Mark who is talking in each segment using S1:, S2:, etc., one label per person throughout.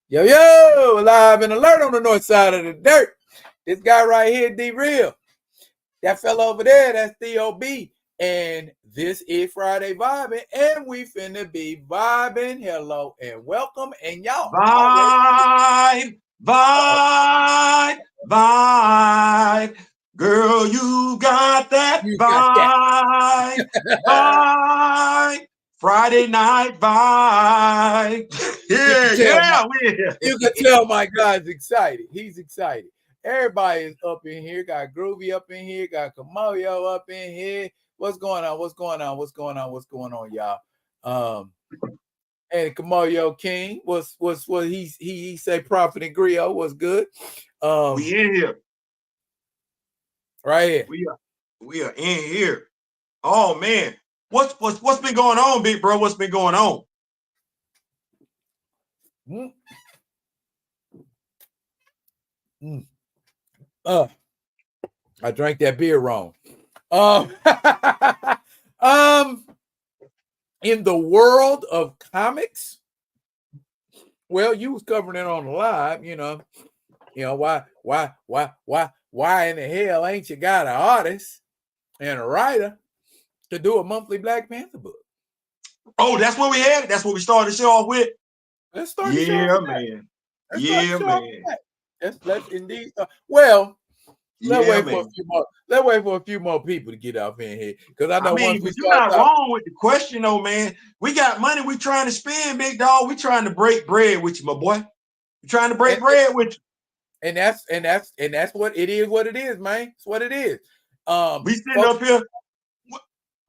S1: Yo, yo, live and alert on the north side of the dirt. This guy right here, D-Real. That fella over there, that's Theo B. And this is Friday Vibin, and we finna be vibing. Hello and welcome. And y'all already.
S2: Vibe. Girl, you got that
S1: You got
S2: vibe.
S1: that.
S2: Vibe. Friday night vibe.
S1: You can tell my guy's excited. He's excited. Everybody is up in here. Got Groovy up in here. Got Kamoyo up in here. What's going on? What's going on? What's going on? What's going on, y'all? And Kamoyo King was he say Prophet and Griot was good.
S2: We in here.
S1: Right here.
S2: We are in here. Oh man. What's been going on, big bro? What's been going on?
S1: I drank that beer wrong. In the world of comics, well, you was covering it on the live, you know why in the hell ain't you got an artist and a writer to do a monthly Black Panther book?
S2: Oh, that's what we had. That's what we started the show off with.
S1: Let's start the show.
S2: Yeah, man. Yeah, man.
S1: Let's indeed. Well, let's wait
S2: man.
S1: for a few more. Let's wait for a few more people to get off in here, because I know once we
S2: you're not wrong with the question, though, man. We got money we trying to spend, big dog. We trying to break bread with you, my boy. We trying to break bread with you.
S1: And that's what it is. What it is, man. It's what it is.
S2: We sitting up here,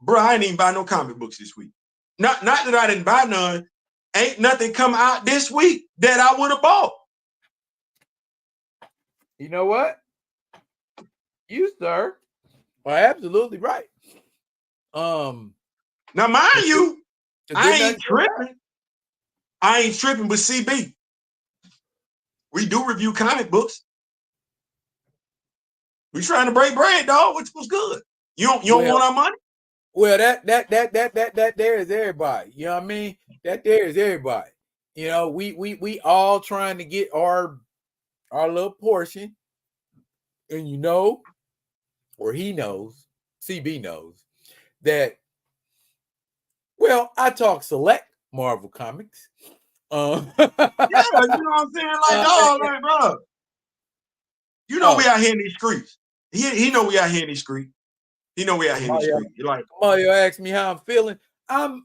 S2: bro. I ain't even buy no comic books this week. Not that I didn't buy none. Ain't nothing come out this week that I would have bought.
S1: You know what? You, sir, are absolutely right.
S2: Now, mind you, I ain't tripping. I ain't tripping with CB. We do review comic books. We trying to break bread, dog. Which was good. You don't want our money?
S1: Well, that there is everybody. You know what I mean? That there is everybody. You know, we all trying to get our little portion, and or he knows, CB knows that. Well, I talk select Marvel comics.
S2: Yeah, you know what I'm saying? Like, bro. You know we out here in these streets. He know we out here in these streets. He know we out here in these streets. Like,
S1: Mario asked me how I'm feeling. I'm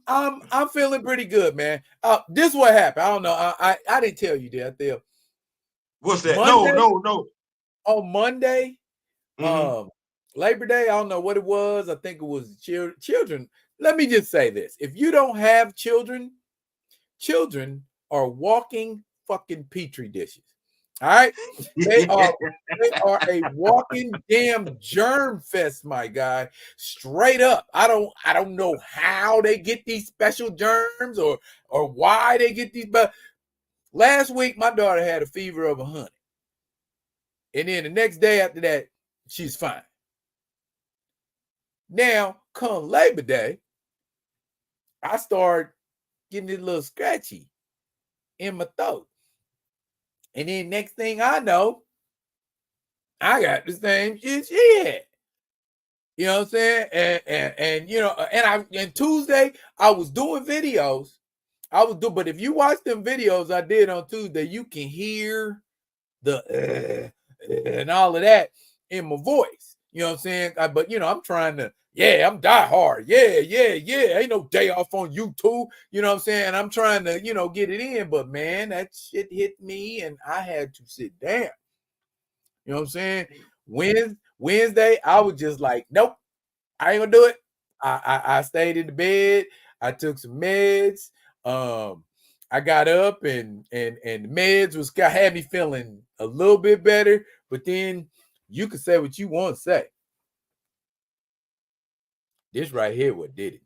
S1: feeling pretty good, man. This is what happened. I don't know. I didn't tell you that, Theo.
S2: What's that? Monday, no.
S1: On Monday, Labor Day, I don't know what it was. I think it was children. Let me just say this. If you don't have children are walking fucking petri dishes. All right. They are a walking damn germ fest, my guy. Straight up. I don't know how they get these special germs or why they get these, but last week my daughter had a fever of 100. And then the next day after that, she's fine. Now, come Labor Day, I start getting a little scratchy in my throat. And then next thing I know, I got the same shit she had. You know what I'm saying? And Tuesday I was doing videos. But if you watch them videos I did on Tuesday, you can hear the and all of that in my voice. You know what I'm saying? But I'm trying to, I'm die hard. Yeah. Ain't no day off on YouTube. You know what I'm saying? I'm trying to, get it in. But man, that shit hit me and I had to sit down. You know what I'm saying? Wednesday, I was just like, nope, I ain't gonna do it. I stayed in the bed. I took some meds. I got up and the meds had me feeling a little bit better. But then you can say what you want to say. This right here what did it.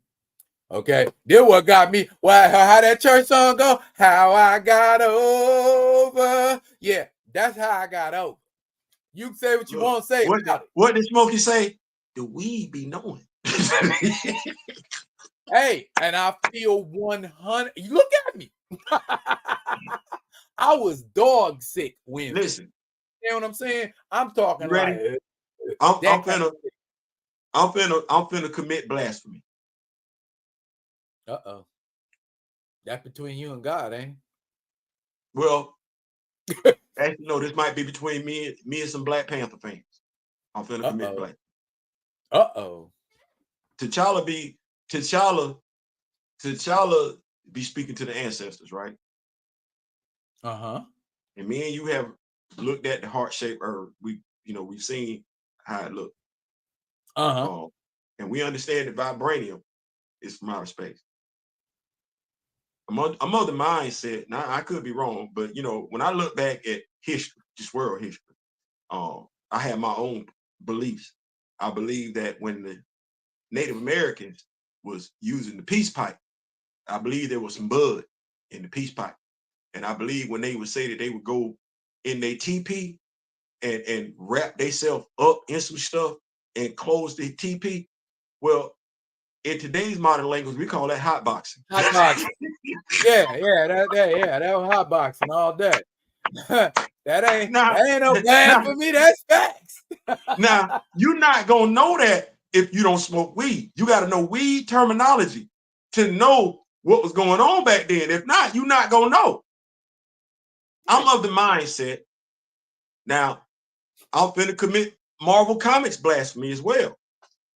S1: Okay, this what got me. Why? How that church song go? How I got over. Yeah, that's how I got over. You say what you want to say.
S2: What did Smokey say? The weed be knowing.
S1: Hey, and I feel 100. You look at me. I was dog sick when.
S2: Listen,
S1: you know what I'm saying? I'm talking
S2: you ready?
S1: like
S2: I'm
S1: that kind
S2: finna commit blasphemy.
S1: Uh-oh. That's between you and God, ain't it?
S2: Well, actually, no, this might be between me and some Black Panther fans. I'm finna commit blasphemy.
S1: Uh-oh.
S2: T'Challa be speaking to the ancestors, right?
S1: Uh-huh.
S2: And me and you have looked at the heart-shaped herb. We've seen how it looks.
S1: Uh-huh.
S2: And we understand that vibranium is from outer space. I'm of the mindset, now I could be wrong, but when I look back at history, just world history, I have my own beliefs. I believe that when the Native Americans was using the peace pipe, I believe there was some blood in the peace pipe. And I believe when they would say that they would go in their teepee and wrap themselves up in some stuff and close the teepee. Well, in today's modern language, we call that hot boxing.
S1: Hot boxing. that was hot boxing all day. that ain't no bad for me. That's facts.
S2: Now, you're not gonna know that if you don't smoke weed. You got to know weed terminology to know what was going on back then. If not, you're not gonna know. I'm of the mindset. Now, I'm finna commit Marvel Comics blasphemy as well,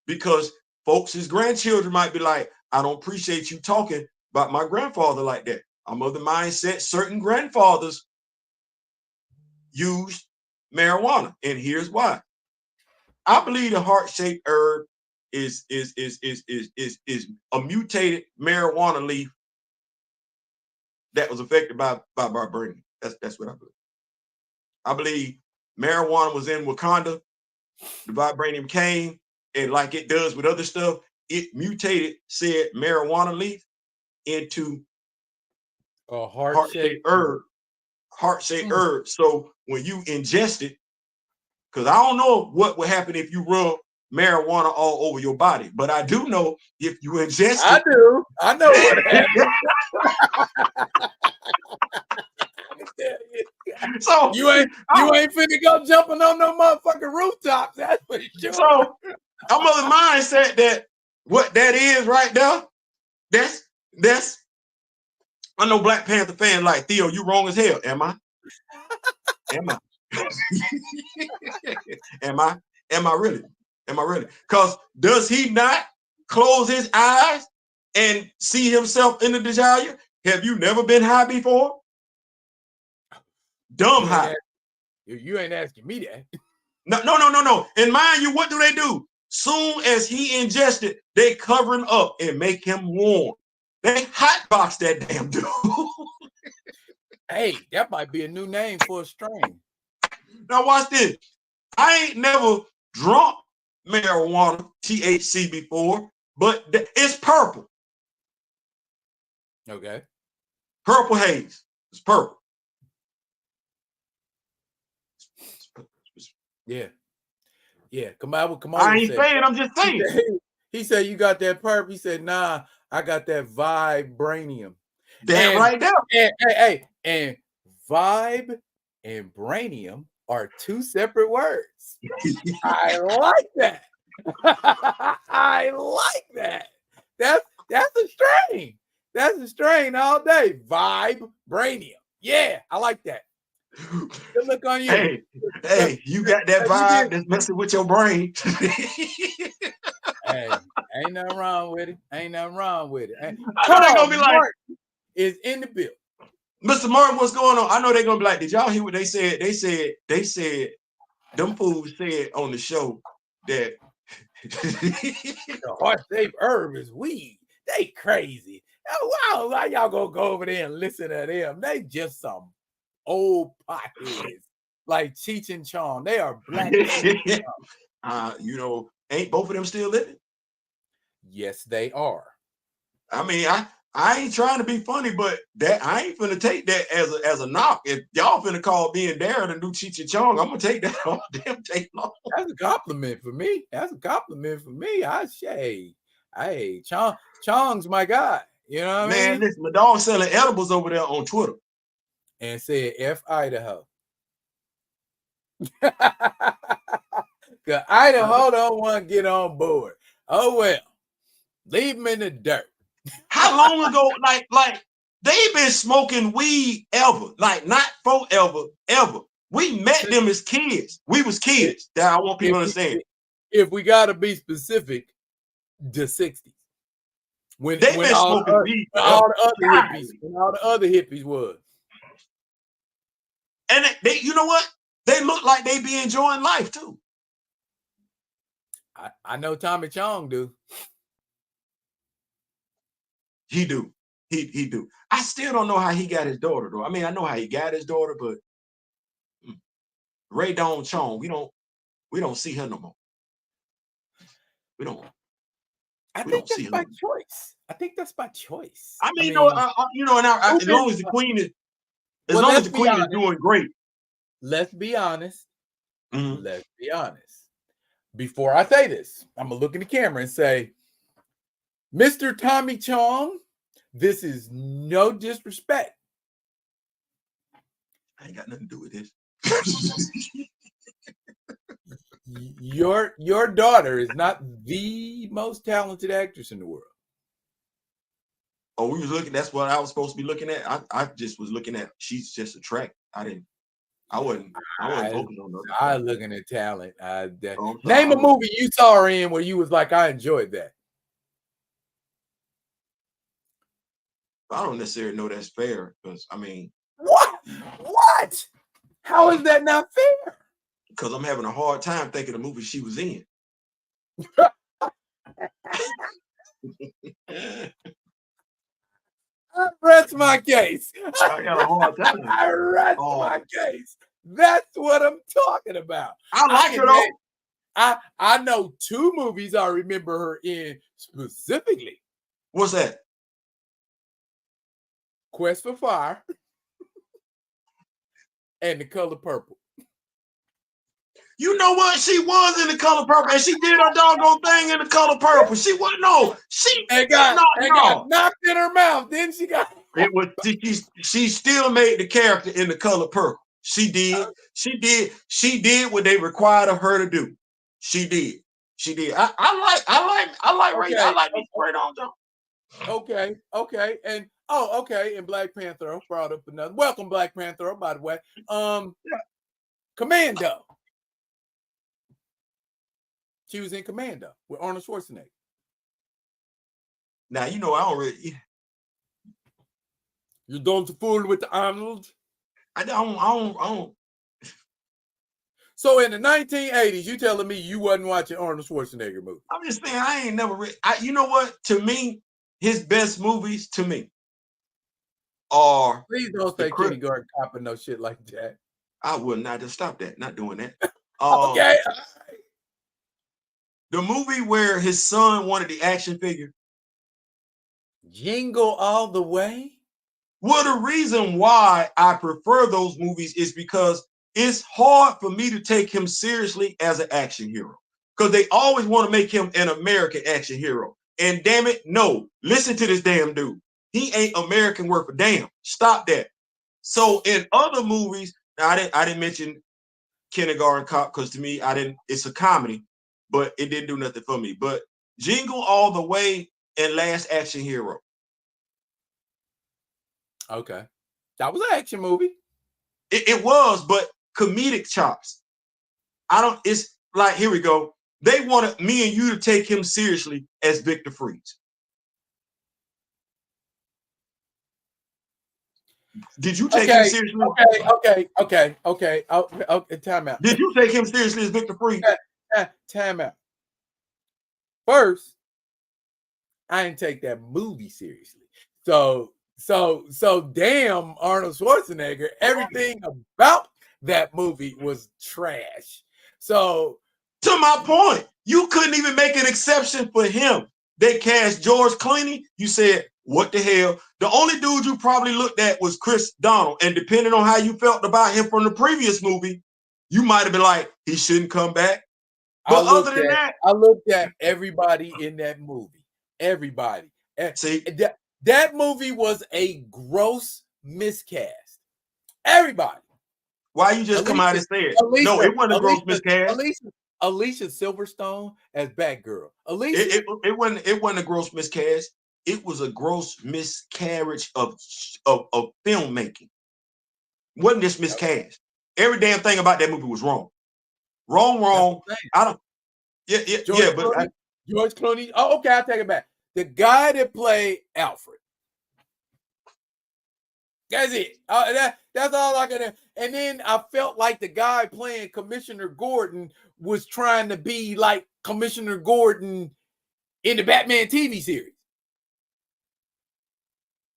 S2: because folks' grandchildren might be like, I don't appreciate you talking about my grandfather like that. I'm of the mindset certain grandfathers used marijuana, and here's why. I believe the heart-shaped herb is a mutated marijuana leaf that was affected by vibranium. That's what I believe. I believe marijuana was in Wakanda. The vibranium came, and like it does with other stuff, it mutated said marijuana leaf into
S1: a heart-shaped
S2: herb. Heart-shaped herb. So when you ingest it, because I don't know what would happen if you rub marijuana all over your body, but I do know if you ingest it.
S1: I know what happened. So you ain't finna go jumping on no motherfucking rooftops. That's for sure.
S2: So I'm of the mindset that what that is right there, that's I know Black Panther fans like, Theo, you wrong as hell. Am I? Am I? Am I really? Am I really? Because does he not close his eyes and see himself in the desire? Have you never been high before? Dumb high.
S1: You ain't asking me that.
S2: No. And mind you, what do? Soon as he ingested, they cover him up and make him warm. They hotbox that damn dude.
S1: Hey, that might be a new name for a strain.
S2: Now watch this. I ain't never drunk marijuana, THC before, but it's purple.
S1: Okay.
S2: Purple haze. It's purple.
S1: Yeah. Come on.
S2: I ain't saying, I'm just saying.
S1: He said, you got that purple. He said, nah, I got that vibranium.
S2: Damn right there.
S1: And vibe and branium are two separate words. I like that. I like that. That's a strain. That's a strain all day. Vibranium. Yeah, I like that. Good look on you.
S2: Hey, you got that vibe that's messing with your brain.
S1: Hey, ain't nothing wrong with it. I know they're
S2: gonna be like,
S1: is in the bill.
S2: Mr. Martin, what's going on? I know they're gonna be like, did y'all hear what they said? They said them fools said on the show that
S1: the heart-shaped herb is weed. They crazy. Wow, why y'all gonna go over there and listen to them? They just some old potheads like Cheech and Chong. They are black.
S2: Ain't both of them still living?
S1: Yes, they are.
S2: I mean, I ain't trying to be funny, but that I ain't finna take that as a knock. If y'all finna call being Darren and do Cheech and Chong, I'm gonna take that all damn day long.
S1: That's a compliment for me. I say, hey, Chong's my guy. You know what I mean?
S2: Listen, my dog selling edibles over there on Twitter.
S1: and said F Idaho. Because Idaho don't want to get on board. Oh, well. Leave them in the dirt.
S2: How long ago? Like they've been smoking weed ever. Like not forever, ever. We met them as kids. We was kids. That I want people to understand.
S1: If we got to be specific, the 60s. When
S2: been
S1: all
S2: smoking weed
S1: when all the other hippies was.
S2: And they you know what? They look like they be enjoying life too.
S1: I know Tommy Chong do.
S2: He do. He do. I still don't know how he got his daughter though. I mean, I know how he got his daughter, but Ray Dawn Chong, we don't see her no more. We don't.
S1: I think that's by choice. I think that's by choice.
S2: I mean, as long as the queen is, is doing great.
S1: Let's be honest.
S2: Mm-hmm.
S1: Let's be honest. Before I say this, I'm gonna look in the camera and say, Mr. Tommy Chong, this is no disrespect.
S2: I ain't got nothing to do with this.
S1: Your daughter is not the most talented actress in the world.
S2: Oh, we was looking. That's what I was supposed to be looking at. I just was looking at. She's just a track. I wasn't focused on her.
S1: I was looking at talent. Name a movie you saw her in where you was like, I enjoyed that.
S2: I don't necessarily know that's fair because I mean,
S1: what? How is that not fair?
S2: Because I'm having a hard time thinking of the movie she was in.
S1: I rest my case.
S2: I got a hard time.
S1: I rest my case. That's what I'm talking about.
S2: I like her though.
S1: I know 2 movies I remember her in specifically.
S2: What's that?
S1: Quest for Fire and The Color Purple.
S2: You know what? She was in The Color Purple, and she did her doggone thing in The Color Purple. She wasn't she
S1: got knocked in her mouth. Then she got
S2: it was. She still made the character in The Color Purple. She did. She did what they required of her to do. She did. I like Ray. I like me Ray Dawn Chong.
S1: Okay. And and Black Panther brought up another. Welcome, Black Panther, by the way. Commando. She was in Commando with Arnold Schwarzenegger.
S2: Now you know I don't really.
S1: You don't fool with Arnold.
S2: I don't.
S1: So in the 1980s, you telling me you wasn't watching Arnold Schwarzenegger movies?
S2: I'm just saying I ain't never. You know what? To me, his best movies to me are.
S1: Please don't say Kindergarten Cop and no shit like that.
S2: I will not. Just stop that. Not doing that.
S1: Okay.
S2: The movie where his son wanted the action figure.
S1: Jingle All the Way?
S2: Well, the reason why I prefer those movies is because it's hard for me to take him seriously as an action hero. Because they always want to make him an American action hero. And damn it, no. Listen to this damn dude. He ain't American worth a damn. Stop that. So in other movies, I didn't mention Kindergarten Cop because to me, it's a comedy. But it didn't do nothing for me. But Jingle All the Way and Last Action Hero.
S1: Okay. That was an action movie.
S2: It was, but comedic chops. It's like, here we go. They wanted me and you to take him seriously as Victor Freeze. Did you take him seriously?
S1: Okay. Time out.
S2: Did you take him seriously as Victor Freeze?
S1: Time out. First, I didn't take that movie seriously. So damn Arnold Schwarzenegger, everything about that movie was trash. So
S2: to my point, you couldn't even make an exception for him. They cast George Clooney. You said, what the hell? The only dude you probably looked at was Chris Donald. And depending on how you felt about him from the previous movie, you might have been like, he shouldn't come back. But other than that,
S1: I looked at everybody in that movie. Everybody.
S2: See,
S1: that movie was a gross miscast. Everybody.
S2: Why you just come out and say it? No, it wasn't a gross miscast.
S1: Alicia Silverstone as Batgirl.
S2: It wasn't a gross miscast. It was a gross miscarriage of filmmaking. Wasn't this miscast? Every damn thing about that movie was wrong. Wrong. I don't. Yeah, but
S1: George Clooney. Oh, okay, I'll take it back. The guy that played Alfred. That's it. That's all I can. And then I felt like the guy playing Commissioner Gordon was trying to be like Commissioner Gordon in the Batman TV series.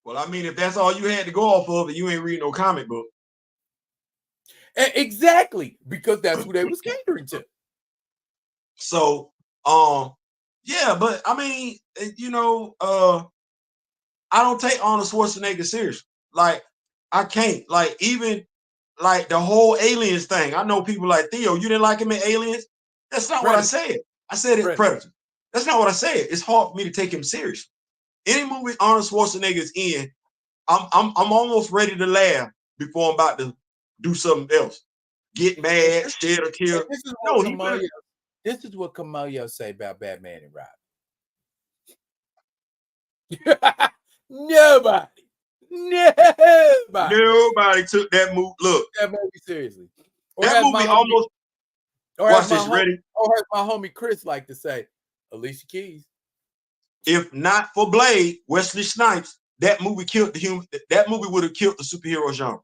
S2: Well, I mean, if that's all you had to go off of, you ain't reading no comic book.
S1: Exactly, because that's who they was catering to.
S2: So, yeah, but I mean, I don't take Arnold Schwarzenegger seriously. Like, I can't. Like, even like the whole aliens thing. I know people like Theo. You didn't like him in Aliens. That's not what I said. I said it's Predator. That's not what I said. It's hard for me to take him seriously. Any movie Arnold Schwarzenegger is in, I'm almost ready to laugh before I'm about to do something else. Get mad, shed or tear.
S1: This is what Camellia say about Batman and Robin. Nobody
S2: took that movie. Look,
S1: that movie seriously.
S2: That movie almost.
S1: Watch this. Ready? Or as my homie Chris like to say, Alicia Keys.
S2: If not for Blade, Wesley Snipes, that movie killed the human. That movie would have killed the superhero genre.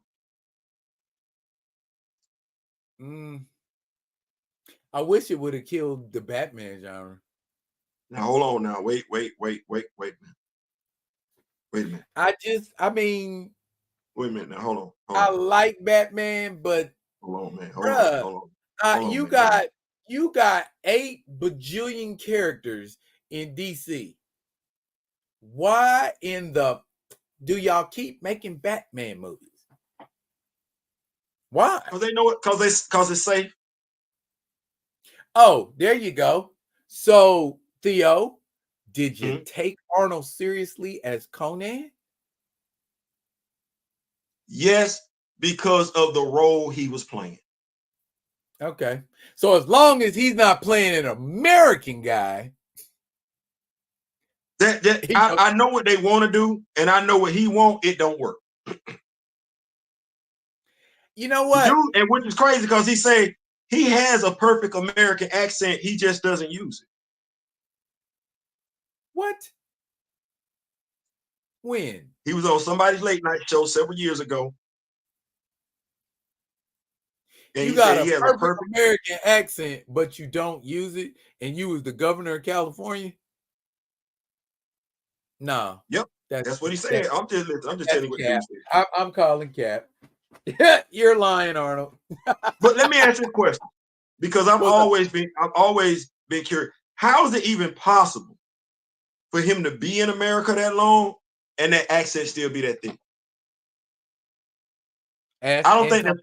S1: I wish it would have killed the Batman genre.
S2: Now hold on. Now wait a minute. Wait a minute. Wait a minute. Now hold on.
S1: I like Batman, but
S2: hold on, man. Hold on.
S1: You got 8 bajillion characters in DC. Why in the do y'all keep making Batman movies? Why?
S2: Because they know it. Because it's safe.
S1: Oh, there you go. So, Theo, did you take Arnold seriously as Conan?
S2: Yes, because of the role he was playing.
S1: Okay. So as long as he's not playing an American guy.
S2: I know what they want to do, and I know what he wants. It don't work.
S1: You know what?
S2: Dude, and which is crazy because he say he has a perfect American accent. He just doesn't use it.
S1: What? When?
S2: He was on somebody's late night show several years ago.
S1: And you got a perfect American accent, but you don't use it, and you was the governor of California? No.
S2: Yep. That's what he said. I'm just telling you what dude
S1: said. I'm calling cap. You're lying, Arnold.
S2: But let me ask you a question, because I've always been curious. How is it even possible for him to be in America that long and that accent still be that thick? I don't think that.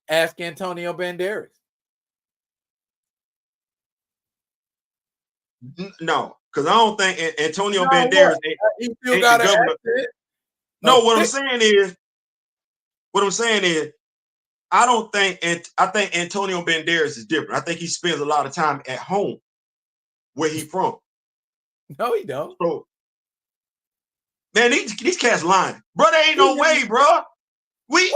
S1: Ask Antonio Banderas.
S2: No, because I don't think Antonio Banderas ain't the governor. No, what I'm saying is, I think Antonio Banderas is different. I think he spends a lot of time at home where he from.
S1: No, he don't.
S2: So, man, these cats lying. Bro, there ain't no way, bro. Me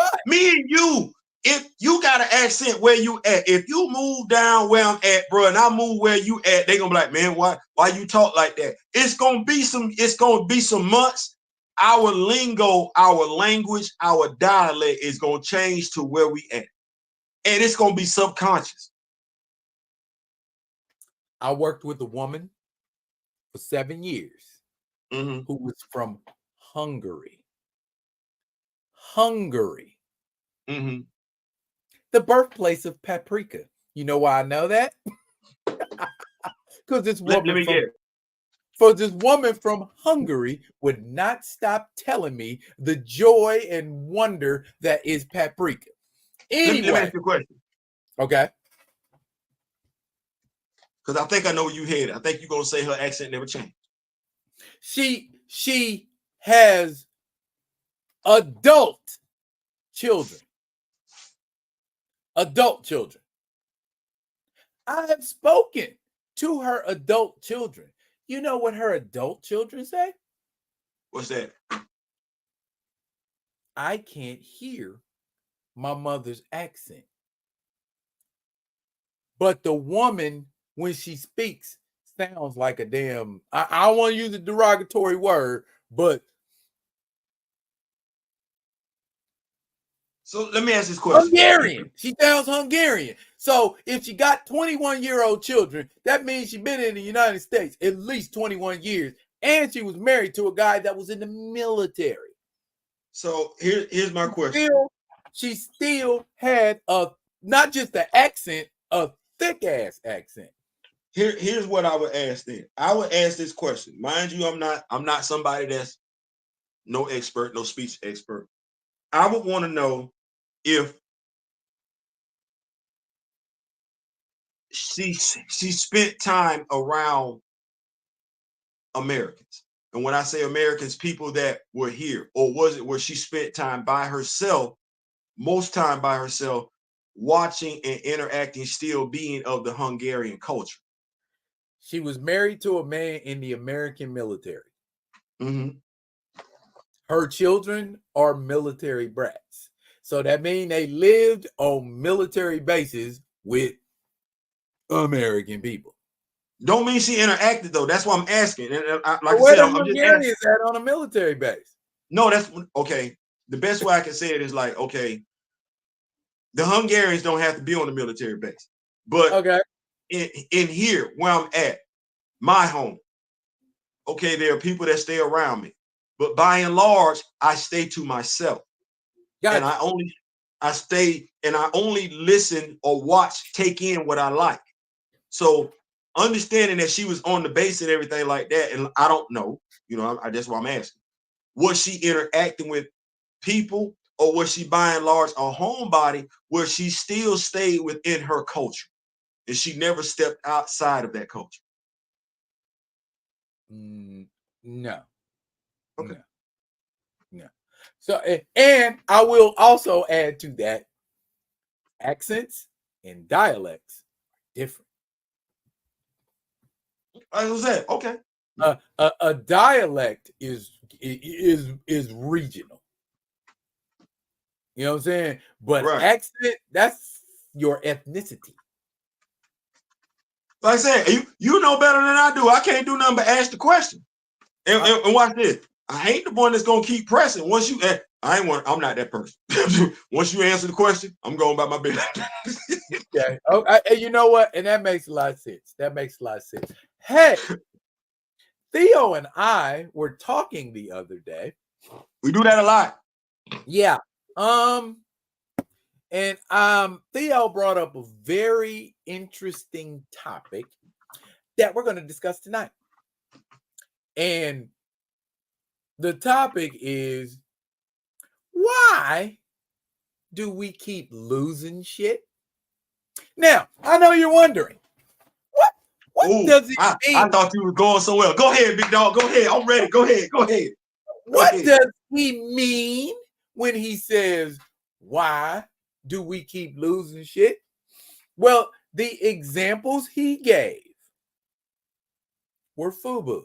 S2: and you, if you got an accent where you at, if you move down where I'm at, bro, and I move where you at, they gonna be like, man, why you talk like that? It's gonna be some months. Our lingo, our language, our dialect is gonna change to where we at. And it's gonna be subconscious.
S1: I worked with a woman for 7 years who was from Hungary. The birthplace of paprika. You know why I know that? Because this woman from Hungary would not stop telling me the joy and wonder that is paprika. Anyway,
S2: let me ask you a question.
S1: Okay.
S2: Because I think I know where you headed. I think you're gonna say her accent never changed.
S1: She has adult children. adult children. I have spoken to her adult children. You know what her adult children say?
S2: What's that?
S1: I can't hear my mother's accent. But the woman, when she speaks, sounds like a damn, I don't want to use a derogatory word, but.
S2: So let me ask this question.
S1: Hungarian. She sounds Hungarian. So if she got 21-year-old children, that means she's been in the United States at least 21 years. And she was married to a guy that was in the military.
S2: So here's my question.
S1: She still had not just the accent, a thick ass accent.
S2: Here's what I would ask then. I would ask this question. Mind you, I'm not somebody that's no expert, no speech expert. I would want to know if she spent time around Americans. And when I say Americans, people that were here, or was it where she spent time by herself, most time by herself, watching and interacting, still being of the Hungarian culture?
S1: She was married to a man in the American military.
S2: Mm-hmm.
S1: Her children are military brats. So that means they lived on military bases with American people.
S2: Don't mean she interacted though. That's what I'm asking. And like
S1: I
S2: said,
S1: I'm
S2: just
S1: asking. Is that on a military base?
S2: No, that's okay. The best way I can say it is like, okay, the Hungarians don't have to be on the military base, but
S1: okay,
S2: in here where I'm at, my home, okay, there are people that stay around me, but by and large, I stay to myself. Gotcha. And I stay and I only listen or watch, take in what I like. So understanding that she was on the base and everything like that, and I don't know, you know, that's why I'm asking. Was she interacting with people, or was she by and large a homebody where she still stayed within her culture and she never stepped outside of that culture?
S1: No.
S2: Okay.
S1: No. So, and I will also add to that, accents and dialects are different.
S2: I was that okay.
S1: A dialect is regional. You know what I'm saying? But right. Accent, that's your ethnicity.
S2: Like I said, you know better than I do. I can't do nothing but ask the question. And watch this. I hate the one that's gonna keep pressing. Once you, I'm not that person. Once you answer the question, I'm going about my business.
S1: Okay. Oh, you know what? And that makes a lot of sense. Hey, Theo and I were talking the other day.
S2: We do that a lot.
S1: Yeah. And Theo brought up a very interesting topic that we're going to discuss tonight. And the topic is, why do we keep losing shit? Now, I know you're wondering, what does it mean?
S2: I thought you were going somewhere. Go ahead, big dog. Go ahead. I'm ready. Go ahead.
S1: What does he mean when he says, why do we keep losing shit? Well, the examples he gave were FUBU,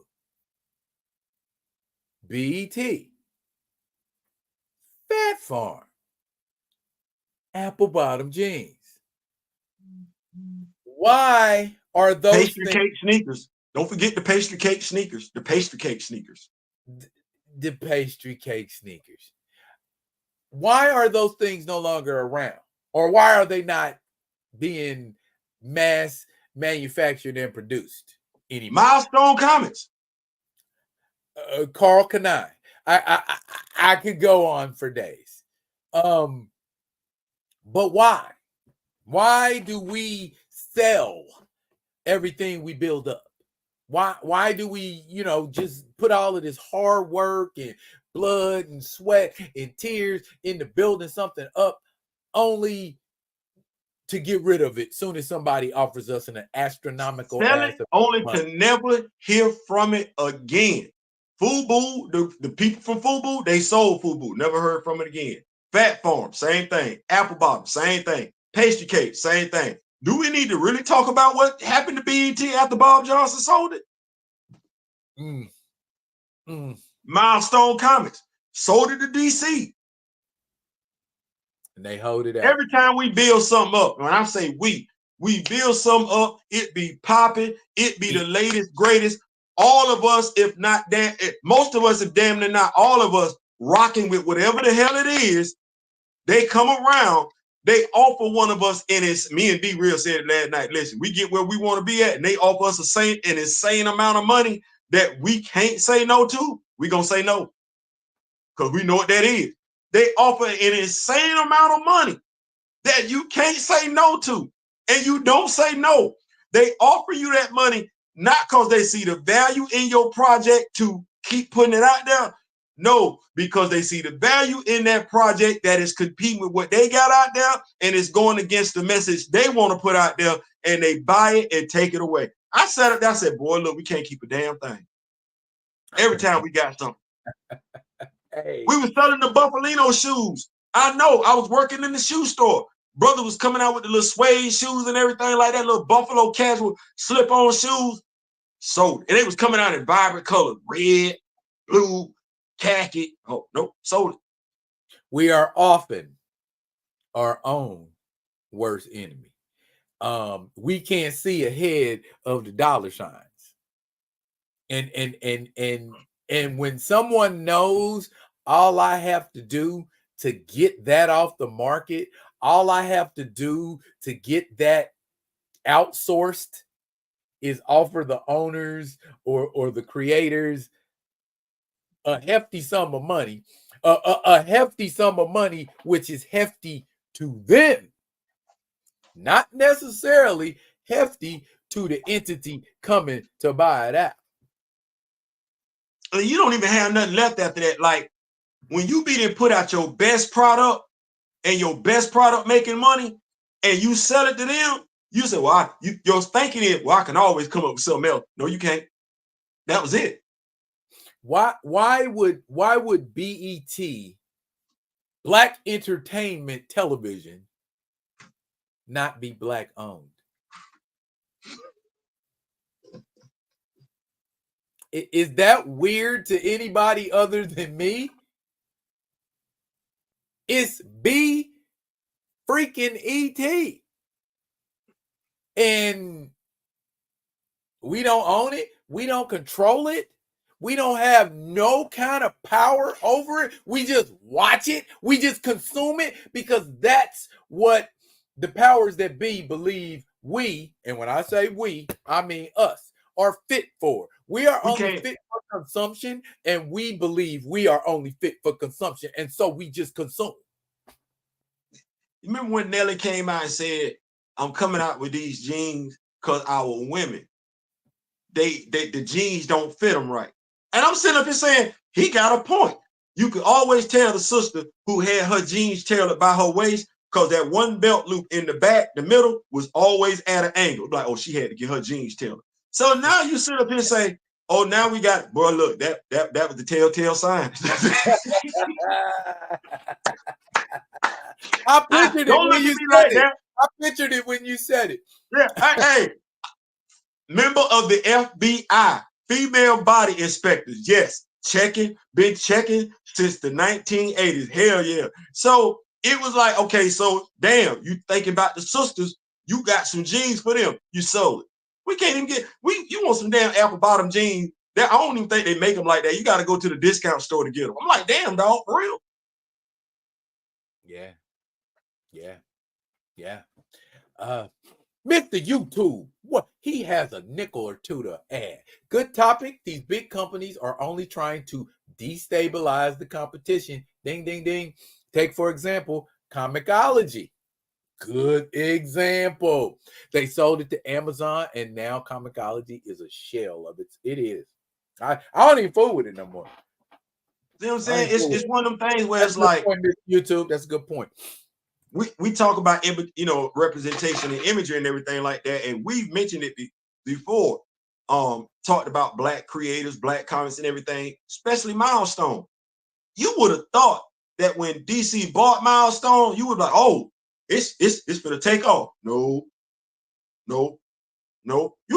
S1: BET, Fat Farm, apple bottom jeans. Why are those
S2: pastry cake sneakers? Don't forget the pastry cake sneakers. The pastry cake sneakers.
S1: The pastry cake sneakers. Why are those things no longer around? Or why are they not being mass manufactured and produced anymore?
S2: Milestone Comics.
S1: Carl Kanai. I could go on for days. But why? Why do we sell everything we build up? Why do we, just put all of this hard work and blood and sweat and tears into building something up only to get rid of it soon as somebody offers us an astronomical
S2: sell it only to never hear from it again? FUBU, the people from FUBU, they sold FUBU, never heard from it again. Fat Farm, same thing. Apple Bottom, same thing. Pastry cake, same thing. Do we need to really talk about what happened to BET after Bob Johnson sold it? Milestone Comics sold it to DC.
S1: And they hold it out.
S2: Every time we build something up, when I say we build something up, it be popping, it be the latest, greatest. All of us, if not damn, most of us, if damn near not all of us, rocking with whatever the hell it is. They come around, they offer one of us, and it's me and D-Real said it last night. Listen, we get where we want to be at, and they offer us an insane amount of money that we can't say no to. We gonna say no because we know what that is. They offer an insane amount of money that you can't say no to, and you don't say no. They offer you that money not because they see the value in your project to keep putting it out there. No, because they see the value in that project that is competing with what they got out there and it's going against the message they want to put out there, and they buy it and take it away. I sat up there, I said, boy, look, we can't keep a damn thing. Every time we got something. Hey. We were selling the Buffalino shoes. I know, I was working in the shoe store. Brother was coming out with the little suede shoes and everything like that, little Buffalo casual slip-on shoes. Sold it. And it was coming out in vibrant colors, red, blue, khaki. Oh, nope, sold it.
S1: We are often our own worst enemy. We can't see ahead of the dollar signs. And when someone knows all I have to do to get that off the market, all I have to do to get that outsourced is offer the owners or the creators a hefty sum of money, a hefty sum of money, which is hefty to them, not necessarily hefty to the entity coming to buy it out.
S2: You don't even have nothing left after that. Like when you be there, put out your best product and your best product making money, and you sell it to them, you say, well, your thinking is, well, I can always come up with something else. No, you can't. That was it.
S1: Why would BET, Black Entertainment Television, not be Black owned? Is that weird to anybody other than me? It's B freaking ET. And we don't own it. We don't control it. We don't have no kind of power over it. We just watch it. We just consume it because that's what the powers that be believe we, and when I say we, I mean us, are fit for. We are only fit for consumption, and we believe we are only fit for consumption, and so we just consume.
S2: You remember when Nelly came out and said, I'm coming out with these jeans because our women, the jeans don't fit them right. And I'm sitting up here saying, he got a point. You could always tell the sister who had her jeans tailored by her waist because that one belt loop in the back, the middle, was always at an angle. Like, oh, she had to get her jeans tailored. So now you sit up here and say, oh, now we got, boy, look, that was the telltale sign.
S1: I pictured it when you said it. I pictured it when you said it.
S2: Yeah, hey, member of the FBI, female body inspectors, yes, been checking since the 1980s. Hell yeah. So it was like, okay, so damn, you thinking about the sisters, you got some jeans for them, you sold it. We can't even get, you want some damn apple bottom jeans that I don't even think they make them like that. You got to go to the discount store to get them. I'm like, damn, dog, for real.
S1: Yeah. Mr. YouTube, what he has a nickel or two to add. Good topic. These big companies are only trying to destabilize the competition. Ding, ding, ding. Take, for example, Comixology. Good example. They sold it to Amazon, and now Comixology is a shell of it is. I don't even fool with it no more.
S2: You know what I'm saying? It's one of them things where it's like
S1: YouTube. That's a good point.
S2: We talk about, you know, representation and imagery and everything like that, and we've mentioned it before. Talked about Black creators, Black comments, and everything, especially Milestone. You would have thought that when DC bought Milestone, you would be like, oh, It's gonna take off. No. You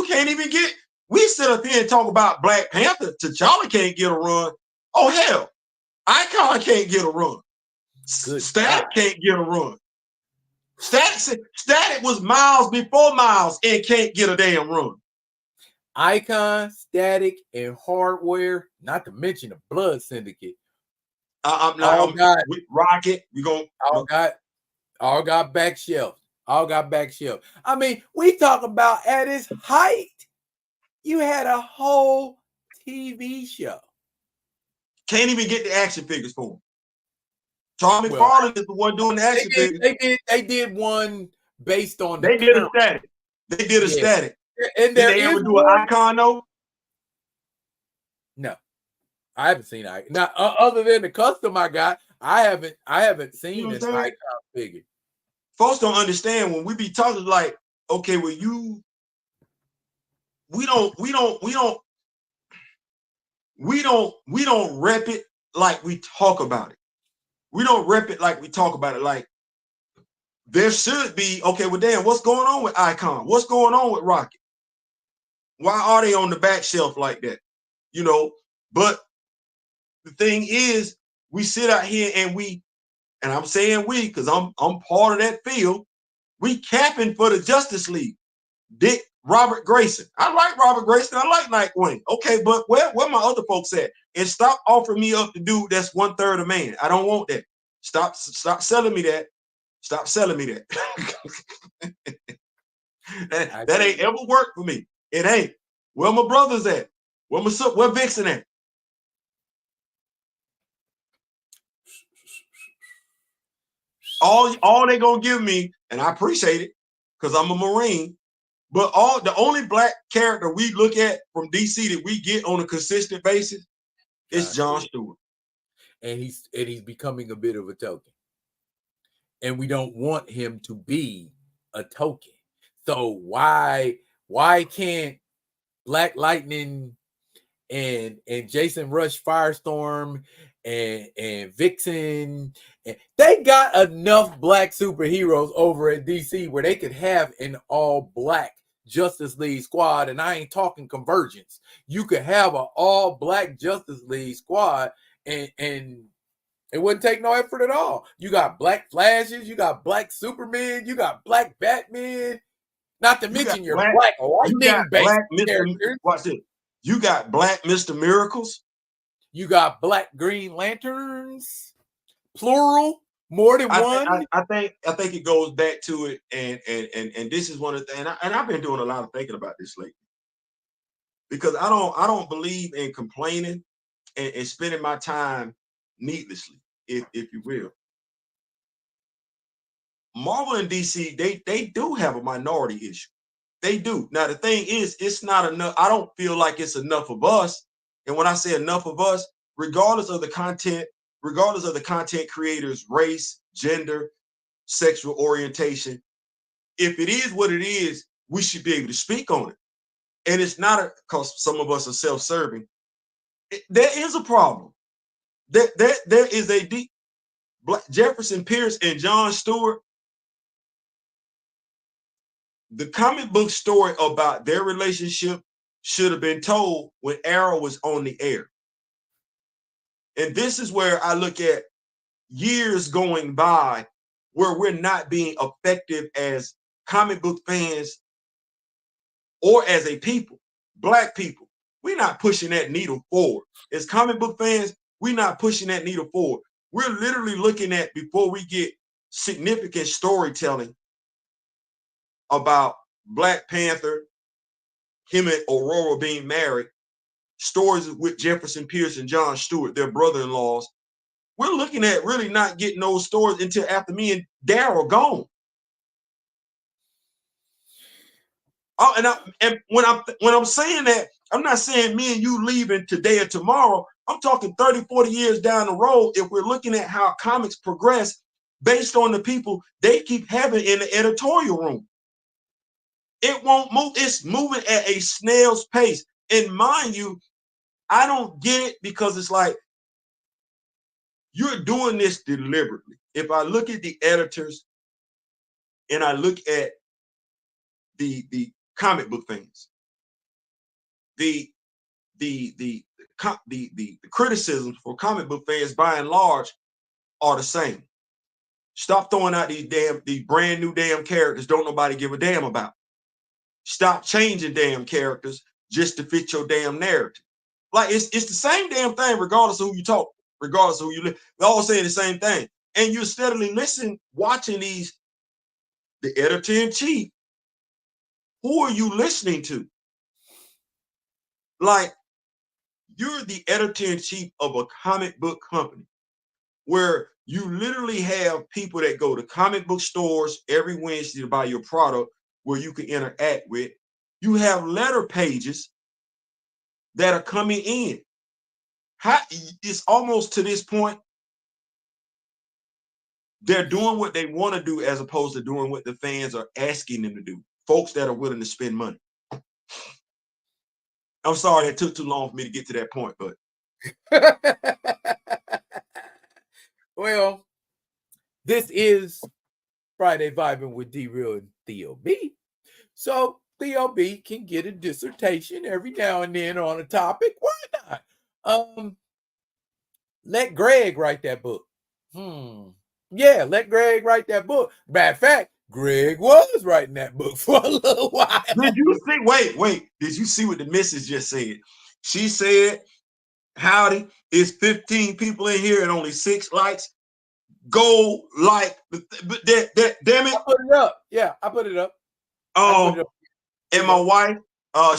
S2: can't even get. We sit up here and talk about Black Panther. T'Challa can't get a run. Oh hell, Icon can't get a run. Static can't get a run. Static was Miles before Miles and can't get a damn run.
S1: Icon, Static, and Hardware, not to mention the Blood Syndicate.
S2: With Rocket, we going
S1: all got back shelf. All got back shelf. I mean, we talk about at its height, you had a whole TV show.
S2: Can't even get the action figures for him. Tom McFarlane is the one doing the action figures.
S1: They did one based on
S2: They did a static. They did a static.
S1: And
S2: did they ever do an Icon though?
S1: No, I haven't seen Icon. Now, other than the custom I got, I haven't seen an Icon figure.
S2: Folks don't understand when we be talking like, okay, well, we don't rep it like we talk about it. We don't rep it like we talk about it. Like there should be, okay, well, damn, what's going on with Icon? What's going on with Rocket? Why are they on the back shelf like that? You know, but the thing is, we sit out here and I'm saying we, because I'm part of that field, we capping for the Justice League. Robert Grayson. I like Robert Grayson. I like Nightwing. Okay, but where my other folks at? And stop offering me up the dude that's 1/3 a man. I don't want that. Stop selling me that. Stop selling me that. that ain't ever worked for me. It ain't. Where my brothers at? Where Vixen at? All they gonna give me, and I appreciate it, because I'm a Marine. But the only black character we look at from DC that we get on a consistent basis is John Stewart.
S1: And he's becoming a bit of a token. And we don't want him to be a token. So why can't Black Lightning and Jason Rush Firestorm and Vixen, and they got enough black superheroes over at DC where they could have an all black Justice League squad? And I ain't talking Convergence. You could have an all black Justice League squad and it wouldn't take no effort at all. You got black Flashes, you got black Superman, you got black Batman, not to mention your black lightning based characters.
S2: Watch this. You got black Mr. Miracles.
S1: You got black Green Lanterns, plural, more than one.
S2: I think it goes back to it, and this is one of the things, and I've been doing a lot of thinking about this lately, because I don't believe in complaining and spending my time needlessly, if you will. Marvel and DC, they do have a minority issue. They do. Now, the thing is, it's not enough. I don't feel like it's enough of us. And when I say enough of us, regardless of the content creator's race, gender, sexual orientation, if it is what it is, we should be able to speak on it. And it's not because some of us are self-serving. There is a problem. There is a deep Jefferson Pierce and John Stewart. The comic book story about their relationship should have been told when Arrow was on the air. And this is where I look at years going by where we're not being effective as comic book fans or as a people, black people. We're not pushing that needle forward. As comic book fans, we're not pushing that needle forward. We're literally looking at, before we get significant storytelling about Black Panther, him and Aurora being married, stories with Jefferson Pierce and John Stewart, their brother-in-laws. We're looking at really not getting those stories until after me and Daryl gone. Oh, and when I'm saying that, I'm not saying me and you leaving today or tomorrow. I'm talking 30, 40 years down the road. If we're looking at how comics progress based on the people they keep having in the editorial room, it won't move. It's moving at a snail's pace. And mind you, I don't get it, because it's like you're doing this deliberately. If I look at the editors, and I look at the comic book fans, the criticisms for comic book fans by and large are the same. Stop throwing out these brand new damn characters don't nobody give a damn about. Stop changing damn characters just to fit your damn narrative. Like it's the same damn thing, regardless of who you talk, regardless of who you live. They're all saying the same thing. And you're steadily watching the editor-in-chief. Who are you listening to? Like, you're the editor-in-chief of a comic book company where you literally have people that go to comic book stores every Wednesday to buy your product where you can interact with. You have letter pages that are coming in. It's almost to this point, they're doing what they want to do as opposed to doing what the fans are asking them to do. Folks that are willing to spend money. I'm sorry it took too long for me to get to that point, but
S1: well, this is Friday Vibing with D-Real and Theo B. So Theo B can get a dissertation every now and then on a topic. Why not? Let Greg write that book. Yeah, let Greg write that book. Matter of fact, Greg was writing that book for a little while.
S2: Did you see? Wait. Did you see what the missus just said? She said, howdy, it's 15 people in here and only 6 likes. Go like, damn it.
S1: I put it up. Yeah, I put it up.
S2: And my wife,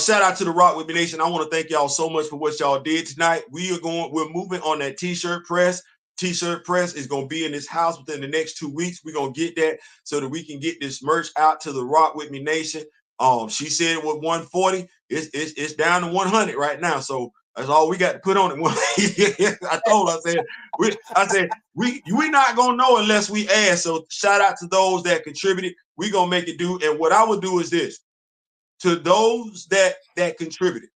S2: shout out to the Rock With Me Nation. I want to thank y'all so much for what y'all did tonight. We're moving on that t-shirt press. T-shirt press is going to be in this house within the next 2 weeks. We're going to get that so that we can get this merch out to the Rock With Me Nation. She said it was 140. It's down to 100 right now. So that's all we got to put on it. I told her, I said, we're not going to know unless we ask. So shout out to those that contributed. We're going to make it do. And what I would do is this. To those that contributed,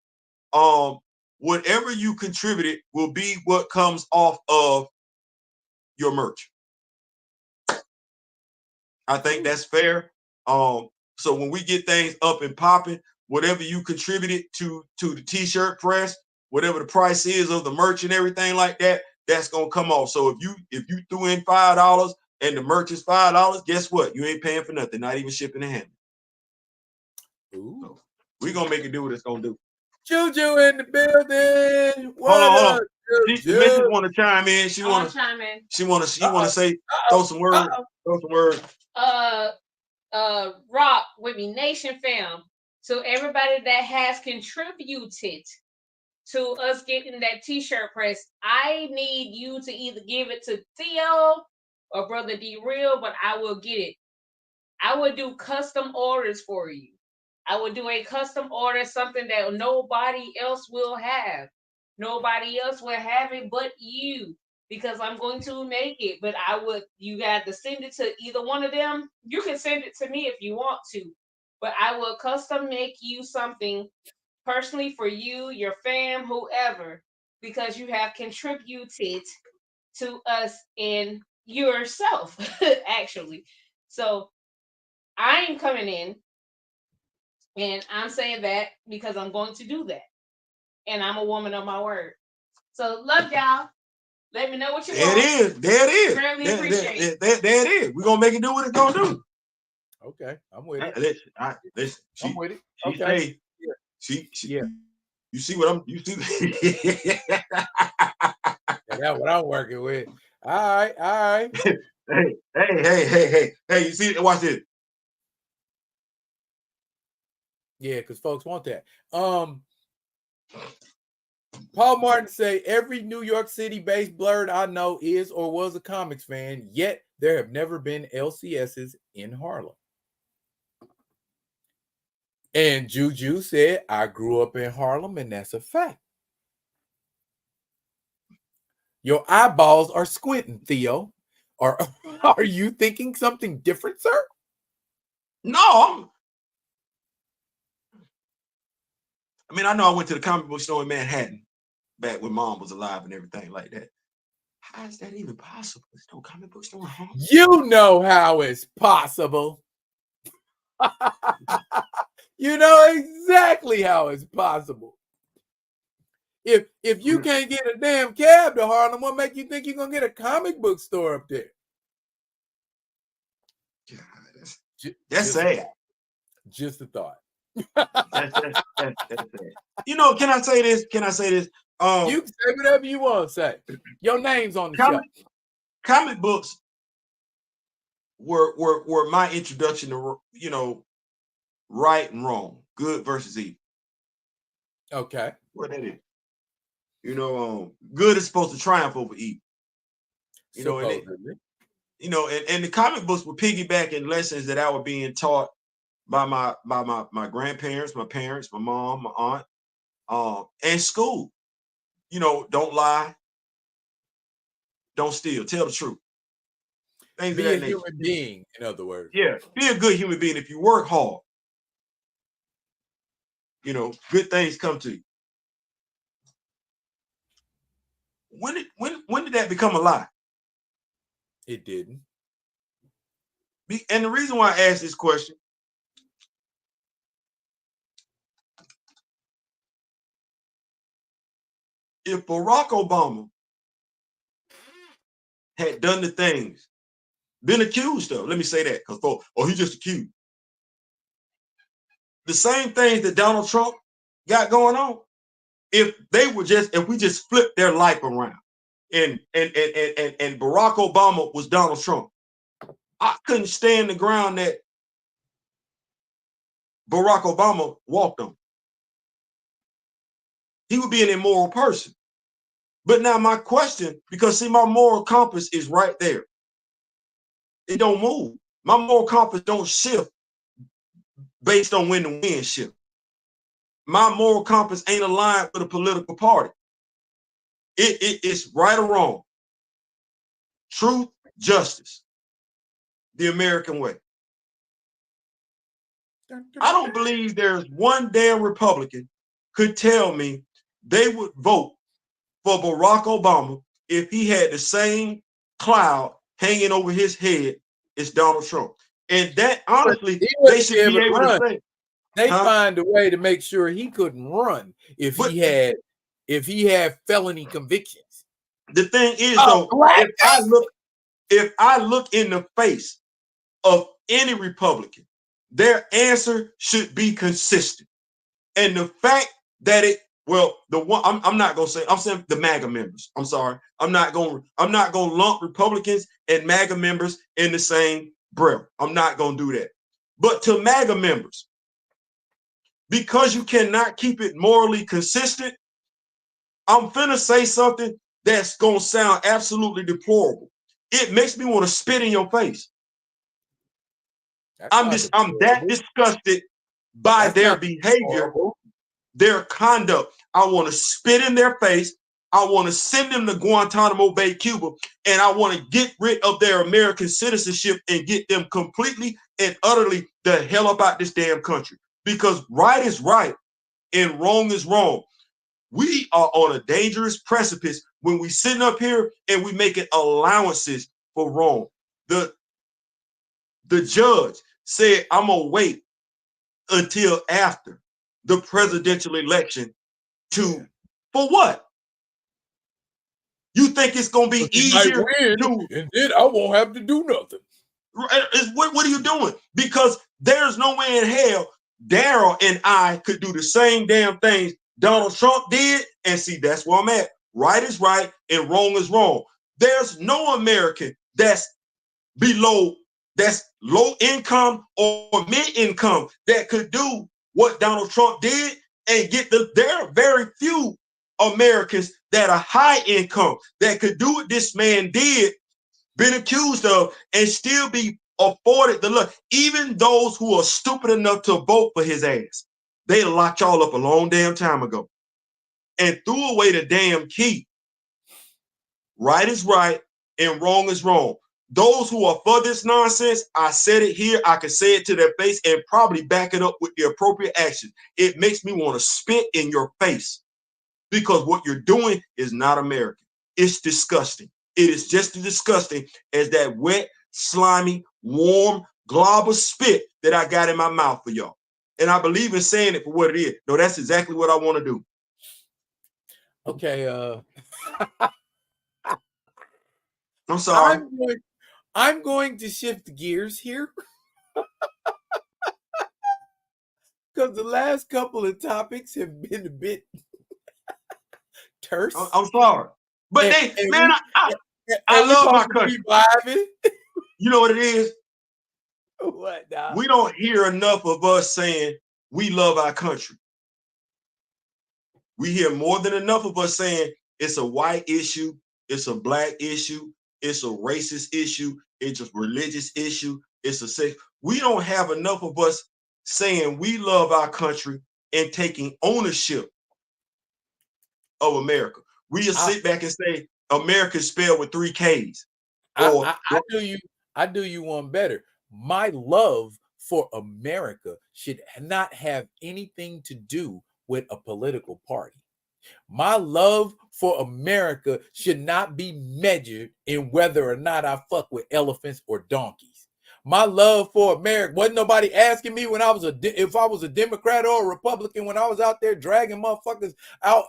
S2: whatever you contributed will be what comes off of your merch. I think that's fair. So when we get things up and popping, whatever you contributed to the t-shirt press, whatever the price is of the merch and everything like that, that's gonna come off. So if you threw in $5 and the merch is $5, guess what? You ain't paying for nothing, not even shipping and handling. So we're gonna make it do what it's gonna do.
S1: Juju in the building.
S2: Hold on. The missus want to chime in. She want to chime in. She want to say, throw some words.
S3: Rock With Me Nation fam. So everybody that has contributed to us getting that t-shirt press, I need you to either give it to Theo or Brother D-Real, but I will get it. I will do custom orders for you. I will do a custom order, something that nobody else will have. Nobody else will have it but you, because I'm going to make it. But you got to send it to either one of them. You can send it to me if you want to, but I will custom make you something personally for you, your fam, whoever, because you have contributed to us and yourself, actually. So I'm coming in. And I'm saying that because I'm going to do that. And I'm a woman of my word. So love y'all. Let me know what you want.
S2: There it is.
S3: Really appreciate it.
S2: There it is. We're going to make it do what it's going to do.
S1: Okay, I'm with it.
S2: Listen,
S1: I'm with it.
S2: Okay. You see what you see?
S1: That's what I'm working with. All right.
S2: Hey, you see, watch this.
S1: Yeah, because folks want that. Paul Martin say every New York City-based blurred I know is or was a comics fan, yet there have never been LCSs in Harlem. And Juju said, I grew up in Harlem, and that's a fact. Your eyeballs are squinting, Theo. Are you thinking something different, sir?
S2: No, I know I went to the comic book store in Manhattan back when Mom was alive and everything like that. How is that even possible? There's no comic book store in Harlem.
S1: You know how it's possible. You know exactly how it's possible. If you can't get a damn cab to Harlem, what make you think you're gonna get a comic book store up there?
S2: God, that's sad.
S1: Just a thought.
S2: That's sad. You know, can I say this? Can I say this?
S1: You can say whatever you want to say. Your name's on the show.
S2: Comic books were my introduction to, you know, right and wrong, good versus evil.
S1: Okay.
S2: What that is. You know, good is supposed to triumph over evil. You know, and the comic books were piggybacking lessons that I was being taught by my grandparents, my parents, my mom, my aunt, and school. You know, don't lie, don't steal, tell the truth. Things
S1: Be
S2: of
S1: a
S2: that nature.
S1: human being, in other words.
S2: Yeah, be a good human being. If you work hard, you know, good things come to you. When did that become a lie?
S1: It didn't.
S2: And the reason why I asked this question, if Barack Obama had done the things, been accused of, let me say that, because he just accused. The same things that Donald Trump got going on, if we just flipped their life around and Barack Obama was Donald Trump, I couldn't stand the ground that Barack Obama walked on. He would be an immoral person. But now my question, because see, my moral compass is right there. It don't move. My moral compass don't shift based on when the wind shifts. My moral compass ain't aligned with a political party. It's right or wrong. Truth, justice. The American way. I don't believe there's one damn Republican could tell me they would vote for Barack Obama if he had the same cloud hanging over his head as Donald Trump. And that, honestly, they should be able to say.
S1: They find a way to make sure he couldn't run if he had felony convictions.
S2: The thing is, though, if I look in the face of any Republican, their answer should be consistent. And the fact that I'm not gonna say, I'm saying the MAGA members. I'm sorry. I'm not gonna lump Republicans and MAGA members in the same breath. I'm not gonna do that. But to MAGA members, because you cannot keep it morally consistent, I'm finna say something that's gonna sound absolutely deplorable. It makes me want to spit in your face. I'm that disgusted by their behavior, their conduct. I want to spit in their face. I want to send them to Guantanamo Bay, Cuba, and I want to get rid of their American citizenship and get them completely and utterly the hell up out this damn country. Because right is right and wrong is wrong. We are on a dangerous precipice when we sitting up here and we making allowances for wrong. The judge said, I'm gonna wait until after the presidential election for what? You think it's gonna be easier
S1: and then I won't have to do nothing.
S2: What are you doing? Because there's no way in hell Daryl and I could do the same damn things Donald Trump did, and see, that's where I'm at. Right is right and wrong is wrong. There's no American that's low income or mid-income that could do what Donald Trump did and there are very few Americans that are high income that could do what this man did, been accused of, and still be afforded the look. Even those who are stupid enough to vote for his ass, they locked y'all up a long damn time ago and threw away the damn key. Right is right and wrong is wrong. Those who are for this nonsense, I said it here, I can say it to their face and probably back it up with the appropriate action. It makes me want to spit in your face because what you're doing is not American. It's disgusting. It is just as disgusting as that wet, slimy, warm glob of spit that I got in my mouth for y'all. And I believe in saying it for what it is. No, that's exactly what I want to do.
S1: Okay,
S2: I'm sorry.
S1: I'm going to shift gears here. Because the last couple of topics have been a bit terse.
S2: I'm sorry. But I love my country. You know what it is?
S1: What now?
S2: We don't hear enough of us saying we love our country. We hear more than enough of us saying it's a white issue, it's a black issue, it's a racist issue, it's a religious issue, it's a sex. We don't have enough of us saying we love our country and taking ownership of America. We just sit back and say America is spelled with 3 Ks. Or
S1: I do you one better. My love for America should not have anything to do with a political party. My love for America should not be measured in whether or not I fuck with elephants or donkeys. My love for America, wasn't nobody asking me when I was if I was a Democrat or a Republican when I was out there dragging motherfuckers out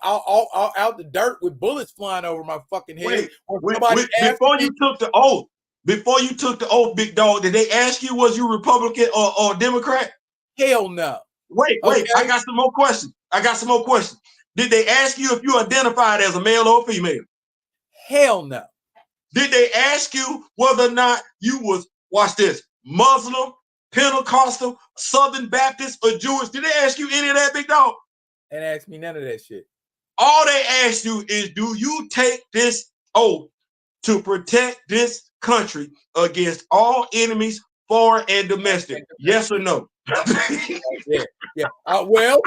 S1: the dirt with bullets flying over my fucking head.
S2: Before you took the oath, big dog, did they ask you was you Republican or Democrat?
S1: Hell no.
S2: Wait, okay. I got some more questions. Did they ask you if you identified as a male or female?
S1: Hell no.
S2: Did they ask you whether or not you was, watch this, Muslim, Pentecostal, Southern Baptist, or Jewish? Did they ask you any of that, big dog?
S1: They didn't ask me none of that shit.
S2: All they asked you is, do you take this oath to protect this country against all enemies, foreign and domestic? Yes or no?
S1: Yeah. Well,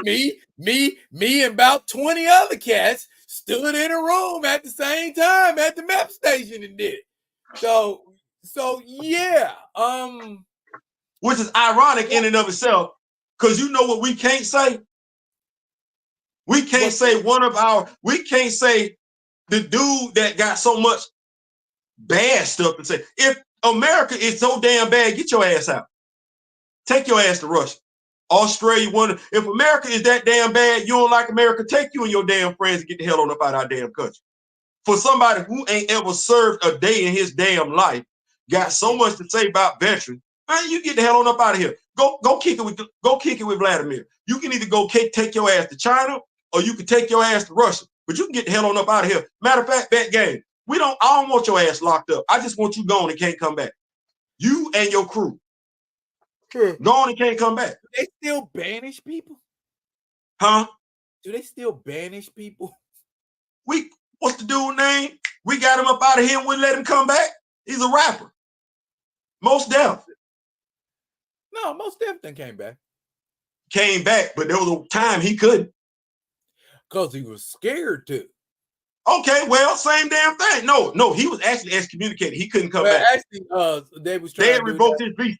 S1: me, and about 20 other cats stood in a room at the same time at the map station and did it. So yeah.
S2: Which is ironic in and of itself, because you know what we can't say? We can't say we can't say the dude that got so much bad stuff to say. If America is so damn bad, get your ass out. Take your ass to Russia. Australia, if America is that damn bad, you don't like America, take you and your damn friends and get the hell on up out of our damn country. For somebody who ain't ever served a day in his damn life, got so much to say about veterans, man, you get the hell on up out of here. Go kick it with Vladimir. You can either go take your ass to China or you can take your ass to Russia. But you can get the hell on up out of here. Matter of fact, that game. I don't want your ass locked up. I just want you gone and can't come back. You and your crew. Gone and can't come back.
S1: Do they still banish people?
S2: Huh?
S1: Do they still banish people?
S2: What's the dude's name? We got him up out of here and wouldn't let him come back. He's a rapper. Mos Def.
S1: No, Mos Def done came back.
S2: Came back, but there was a time he couldn't.
S1: Because he was scared to.
S2: Okay, well, same damn thing. No, he was actually excommunicated. He couldn't come back.
S1: Actually, they
S2: had revoked his visa.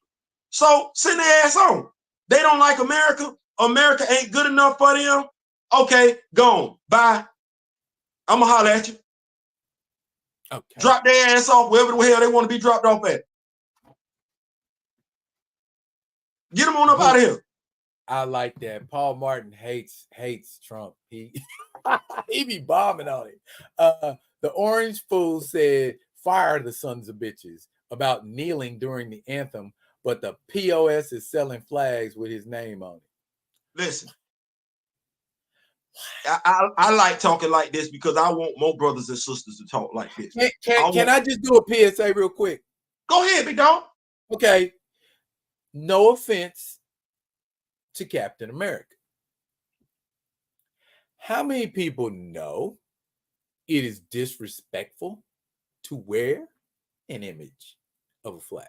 S2: So send their ass on. They don't like America. America ain't good enough for them. Okay, gone. Bye. I'ma holler at you.
S1: Okay.
S2: Drop their ass off wherever the hell they want to be dropped off at. Get them on up out of here.
S1: I like that. Paul Martin hates Trump. He be bombing on it. The Orange Fool said, "Fire the sons of bitches" about kneeling during the anthem, but the POS is selling flags with his name on it.
S2: Listen, I like talking like this because I want more brothers and sisters to talk like this.
S1: Can I just do a PSA real quick?
S2: Go ahead, big dog.
S1: Okay. No offense to Captain America. How many people know it is disrespectful to wear an image of a flag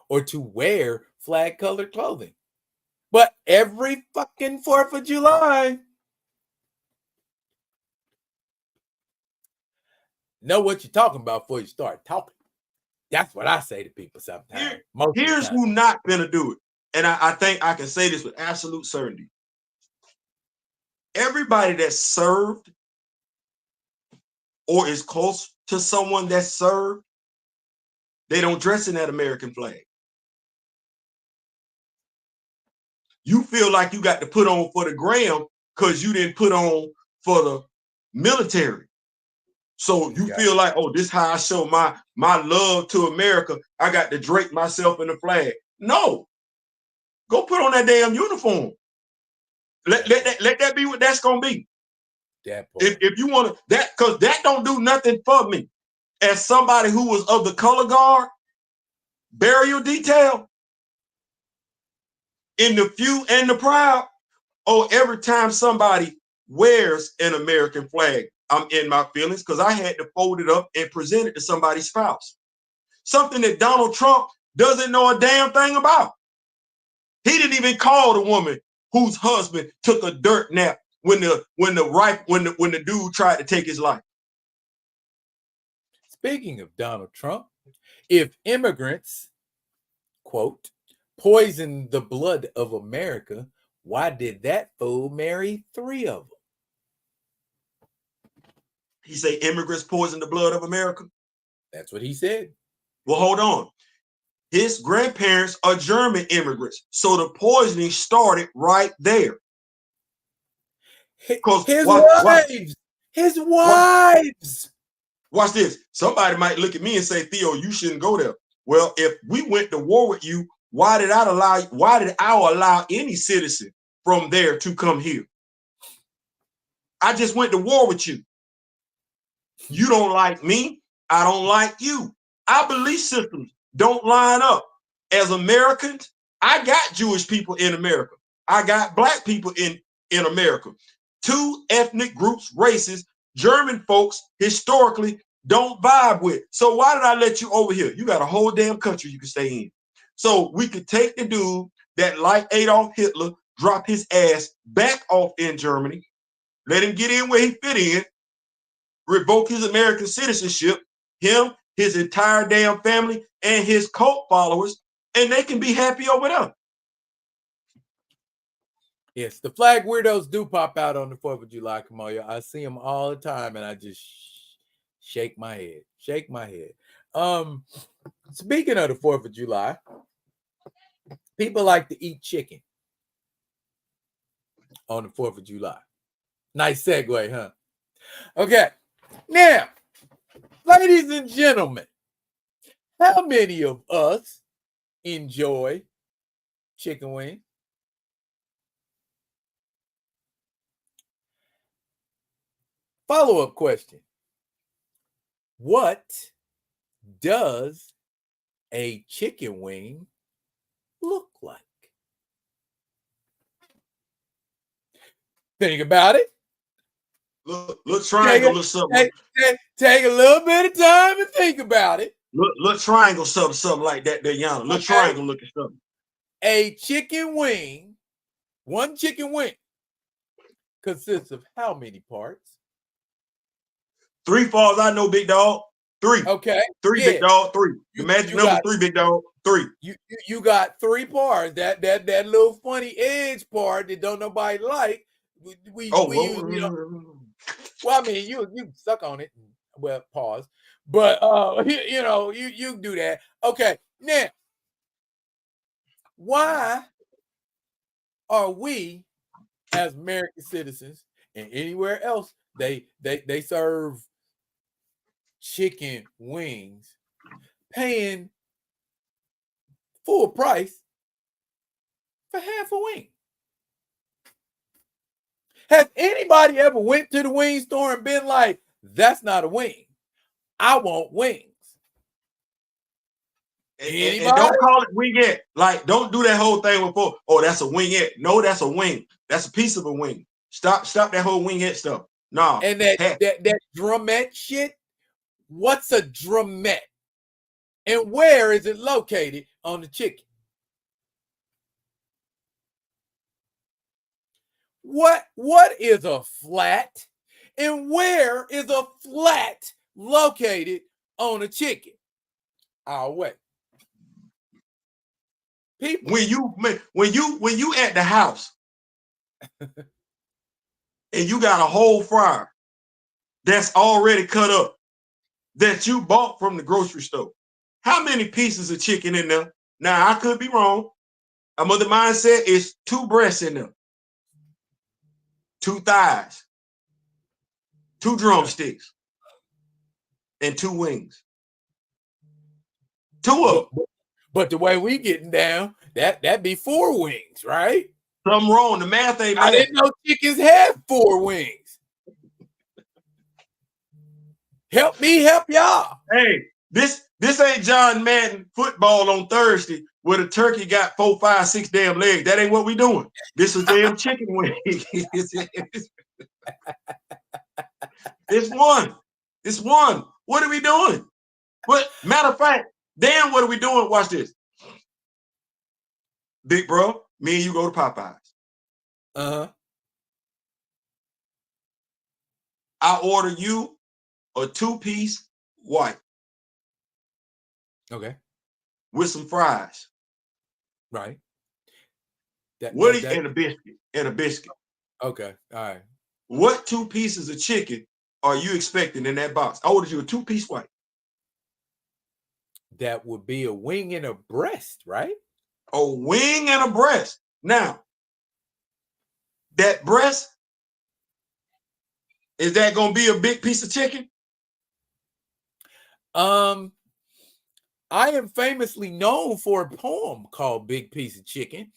S1: or to wear flag-colored clothing? But every fucking 4th of July, know what you're talking about before you start talking. That's what I say to people sometimes.
S2: Here's who not gonna do it. And I think I can say this with absolute certainty. Everybody that served or is close to someone that served, they don't dress in that American flag. you feel like you got to put on for the gram because you didn't put on for the military. So you feel like, oh, this is how I show my love to America. I got to drape myself in the flag. No, go put on that damn uniform. Let that be what that's gonna be. If you want to, that, because that don't do nothing for me. As somebody who was of the color guard, burial detail, in the few and the proud, oh, every time somebody wears an American flag, I'm in my feelings because I had to fold it up and present it to somebody's spouse. Something that Donald Trump doesn't know a damn thing about. He didn't even call the woman whose husband took a dirt nap when the dude tried to take his life.
S1: Speaking of Donald Trump, if immigrants, quote, poison the blood of America, why did that fool marry 3 of them?
S2: He say immigrants poison the blood of America?
S1: That's what he said.
S2: Well, hold on. His grandparents are German immigrants, so the poisoning started right there.
S1: His wives.
S2: Watch this. Somebody might look at me and say, Theo, you shouldn't go there. Well, if we went to war with you, why did I allow any citizen from there to come here? I just went to war with you. You don't like me. I don't like you. Our belief systems don't line up. As Americans, I got Jewish people in America. I got black people in America. 2 ethnic groups, races, German folks historically don't vibe with. So why did I let you over here? You got a whole damn country you can stay in. So we could take the dude that, like Adolf Hitler, drop his ass back off in Germany, let him get in where he fit in, revoke his American citizenship, him, his entire damn family, and his cult followers, and they can be happy over there.
S1: Yes, the flag weirdos do pop out on the 4th of July, Kamoya. I see them all the time, and I just shake my head. Shake my head. Speaking of the 4th of July, people like to eat chicken on the 4th of July. Nice segue, huh? Okay. Now, ladies and gentlemen, how many of us enjoy chicken wings? Follow-up question. What does a chicken wing look like? Think about it.
S2: Look triangle or something.
S1: Take a little bit of time and think about it.
S2: Look triangle something like that there, Yana. Look triangle looking something.
S1: A chicken wing, one chicken wing, consists of how many parts?
S2: 3 falls, I know, big dog. 3.
S1: Okay.
S2: 3, big dog. 3. The magic number 3, big dog. 3.
S1: You got 3 parts. That little funny edge part that don't nobody like. Well, I mean, you suck on it. Well, pause. But you do that. Okay. Now, why are we, as American citizens, and anywhere else they serve chicken wings, paying full price for half a wing? Has anybody ever went to the wing store and been like, that's not a wing, I want wings?
S2: And don't call it wingette. Like, don't do that whole thing before. Oh, that's a wingette. No, that's a wing. That's a piece of a wing. Stop that whole wingette stuff. No.
S1: And that drumette shit. What's a drumette? And where is it located on the chicken? What is a flat? And where is a flat located on a chicken? I'll wait. People,
S2: when you at the house and you got a whole fryer that's already cut up that you bought from the grocery store, how many pieces of chicken in there? Now, I could be wrong. A mother mindset is 2 breasts in them, 2 thighs, 2 drumsticks, and 2 wings. 2 of them.
S1: But the way we getting down, that be 4 wings, right?
S2: Something wrong. The math ain't
S1: I
S2: math.
S1: didn't know chickens have 4 wings. Help me, help y'all.
S2: Hey, this ain't John Madden football on Thursday where the turkey got 4, 5, 6 damn legs. That ain't what we doing. This is damn chicken wing. It's one. It's one. What are we doing? What matter of fact, damn, what are we doing? Watch this. Big bro, me and you go to Popeyes.
S1: Uh-huh.
S2: I order you a 2-piece white.
S1: Okay.
S2: With some fries.
S1: Right.
S2: And a biscuit. And a biscuit.
S1: Okay. All right.
S2: What 2 pieces of chicken are you expecting in that box? I ordered you a 2-piece white.
S1: That would be a wing and a breast, right?
S2: A wing and a breast. Now, that breast, is that going to be a big piece of chicken?
S1: I am famously known for a poem called Big Piece of Chicken.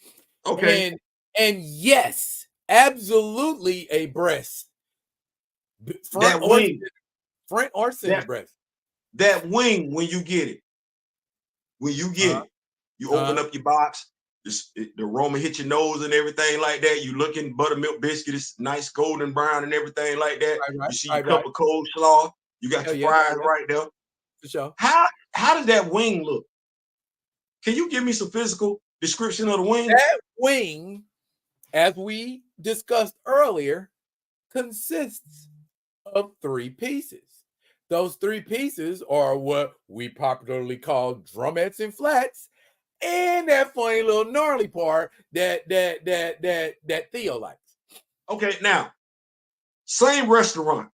S2: Okay.
S1: And yes, absolutely a breast. Front or center breast.
S2: That wing, when you get it, you open up your box, the aroma hit your nose and everything like that. You looking buttermilk biscuit, it's nice golden brown and everything like that. You see your cup of coleslaw. You got your fries right there.
S1: For sure.
S2: How does that wing look? Can you give me some physical description of the wing?
S1: That wing, as we discussed earlier, consists of 3 pieces. Those 3 pieces are what we popularly call drumettes and flats, and that funny little gnarly part that Theo likes.
S2: Okay, now, same restaurant,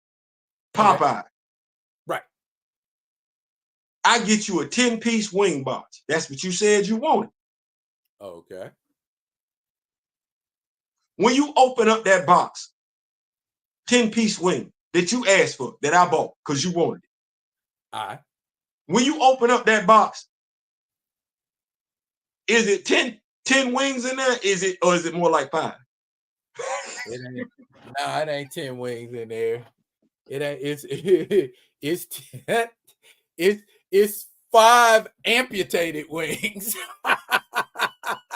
S2: Popeye.
S1: Okay. Right.
S2: I get you a 10-piece wing box. That's what you said you wanted.
S1: Okay.
S2: When you open up that box, 10-piece wing that you asked for, that I bought because you wanted it.
S1: All right.
S2: When you open up that box, is it 10 wings in there? Or is it more like 5?
S1: It ain't 10 wings in there. It ain't. It's 5 amputated wings.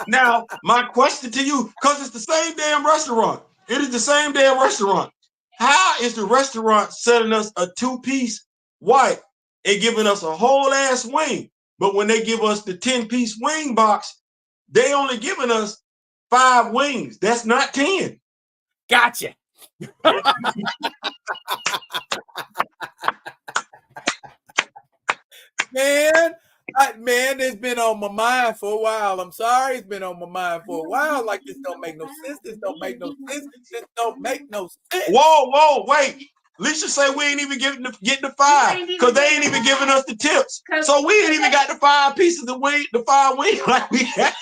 S2: Now, my question to you, because it's the same damn restaurant. It is the same damn restaurant. How is the restaurant selling us a 2-piece white and giving us a whole ass wing? But when they give us the 10-piece wing box, they only giving us 5 wings. That's not 10.
S1: Gotcha. Man, it's been on my mind for a while. I'm sorry, it's been on my mind for a while. Like, this don't make no sense. This don't make no sense. This don't make no sense.
S2: Whoa, wait. Leisha say we ain't even getting the 5 because they ain't even giving us the tips. So we ain't even got the 5 pieces of wing, the 5 wings like we got.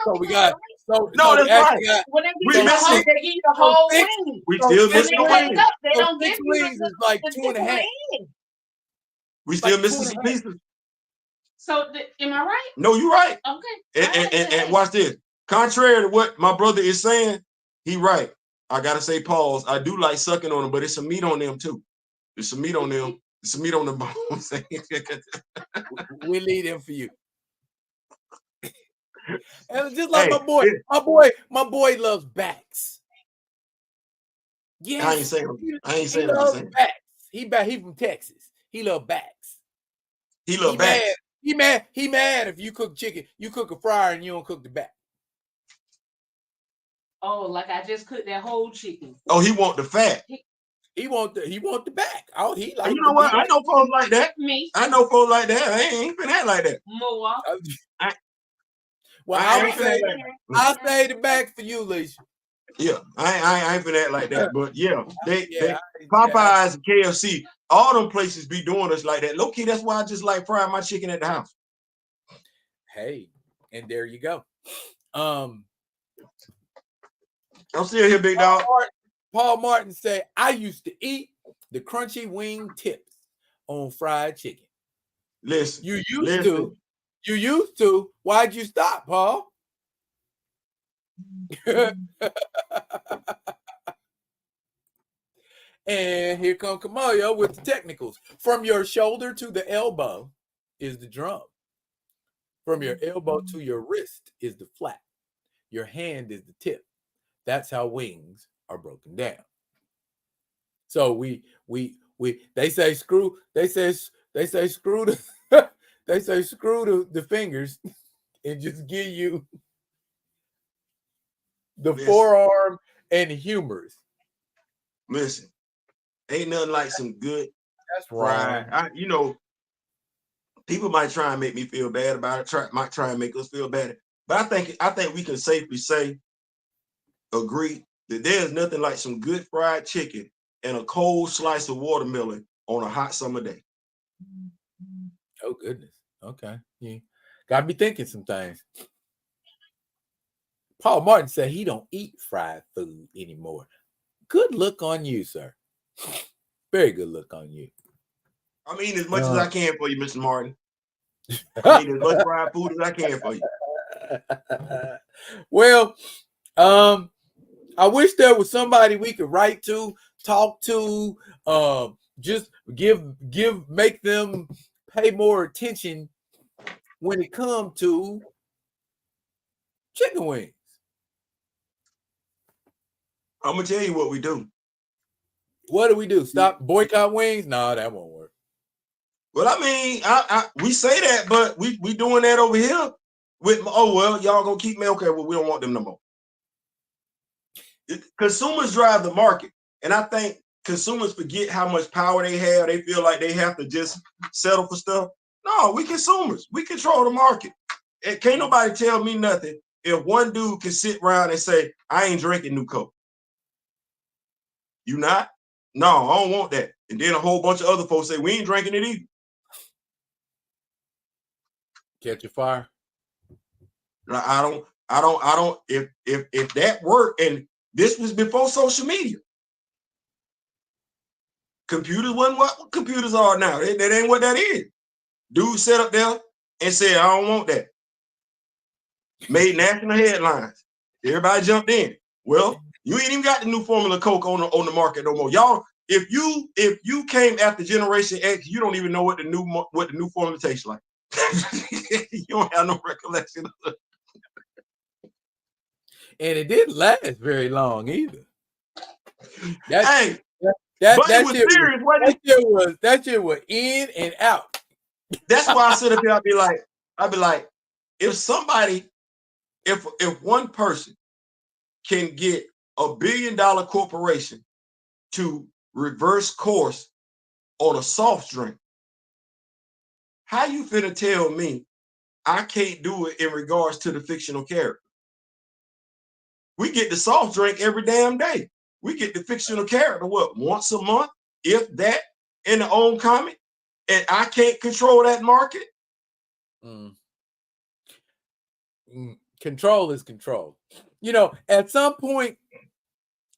S1: So we got.
S2: No, that's right.
S3: When they give you the whole wing.
S2: We still missing the wing.
S3: They don't give you
S1: wings like 2.5.
S2: We still missing some pieces.
S3: So am I right?
S2: No, you're right.
S3: Okay.
S2: And watch this. Contrary to what my brother is saying, he right. I gotta say pause. I do like sucking on them, but it's some meat on them too. There's some meat on them. There's some meat on the bones.
S1: We leave them for you. And just like my boy loves backs. Yes,
S2: I ain't saying
S1: he loves backs. He from Texas. He love backs.
S2: He love backs.
S1: He mad if you cook chicken, you cook a fryer and you don't cook the back.
S3: Oh, like I just cooked that whole chicken.
S2: Oh, he want the fat.
S1: He want the back. Oh, he like.
S2: You know what? I know folks like that.
S3: Me.
S2: I know folks like that. I ain't been that like that.
S3: More.
S1: I'll say the back for you, Leisha.
S2: Yeah, I ain't been that like that. But yeah, they Popeyes and KFC, all them places be doing us like that. Low key, that's why I just like frying my chicken at the house.
S1: Hey, And there you go.
S2: I'm still here, big dog.
S1: Paul Martin said, I used to eat the crunchy wing tips on fried chicken.
S2: Listen.
S1: You used to. You used to. Why'd you stop, Paul? And here come Kamayo with the technicals. From your shoulder to the elbow is the drum. From your elbow to your wrist is the flat. Your hand is the tip. That's how wings are broken down. So they say screw the they say screw the fingers and just give you the forearm and humors.
S2: Listen, ain't nothing like some good
S1: That's
S2: fried.
S1: wrong.
S2: You know, people might try and make me feel bad about it. Might try and make us feel bad. But I think we can safely agree that there's nothing like some good fried chicken and a cold slice of watermelon on a hot summer day.
S1: Oh goodness. Okay. Yeah. Got me thinking some things. Paul Martin said he don't eat fried food anymore. Good look on you, sir. Very good look on you.
S2: I mean, as much as I can for you, Mr. Martin. I mean, as much fried food as I can for you.
S1: Well, I wish there was somebody we could write to, talk to, just make them pay more attention when it comes to chicken wings.
S2: I'm gonna tell you what we do.
S1: What do we do? Stop boycott wings? No, that won't work.
S2: Well, I mean, we say that, but we doing that over here with y'all gonna keep me okay. Well, we don't want them no more. Consumers drive the market, and I think consumers forget how much power they have. They feel like they have to just settle for stuff. No, we consumers. We control the market. And can't nobody tell me nothing if one dude can sit around and say, I ain't drinking new Coke. You not? No, I don't want that. And then a whole bunch of other folks say, we ain't drinking it either.
S1: Catch a fire.
S2: I don't, if that worked, and this was before social media. Computers wasn't what computers are now. That ain't what that is. Dude sat up there and said, I don't want that. Made national headlines. Everybody jumped in. Well, you ain't even got the new formula Coke on the market no more. Y'all, if you came after Generation X, you don't even know what the new formula tastes like. You don't have no recollection of it.
S1: And it didn't last very long either. That shit was in and out.
S2: That's why I sit up here. I'd be like, if one person can get $1 billion corporation to reverse course on a soft drink, how you finna tell me I can't do it in regards to the fictional character? We get the soft drink every damn day. We get the fictional character, once a month, if that, in the own comic, and I can't control that market?
S1: Control is control. You know, at some point,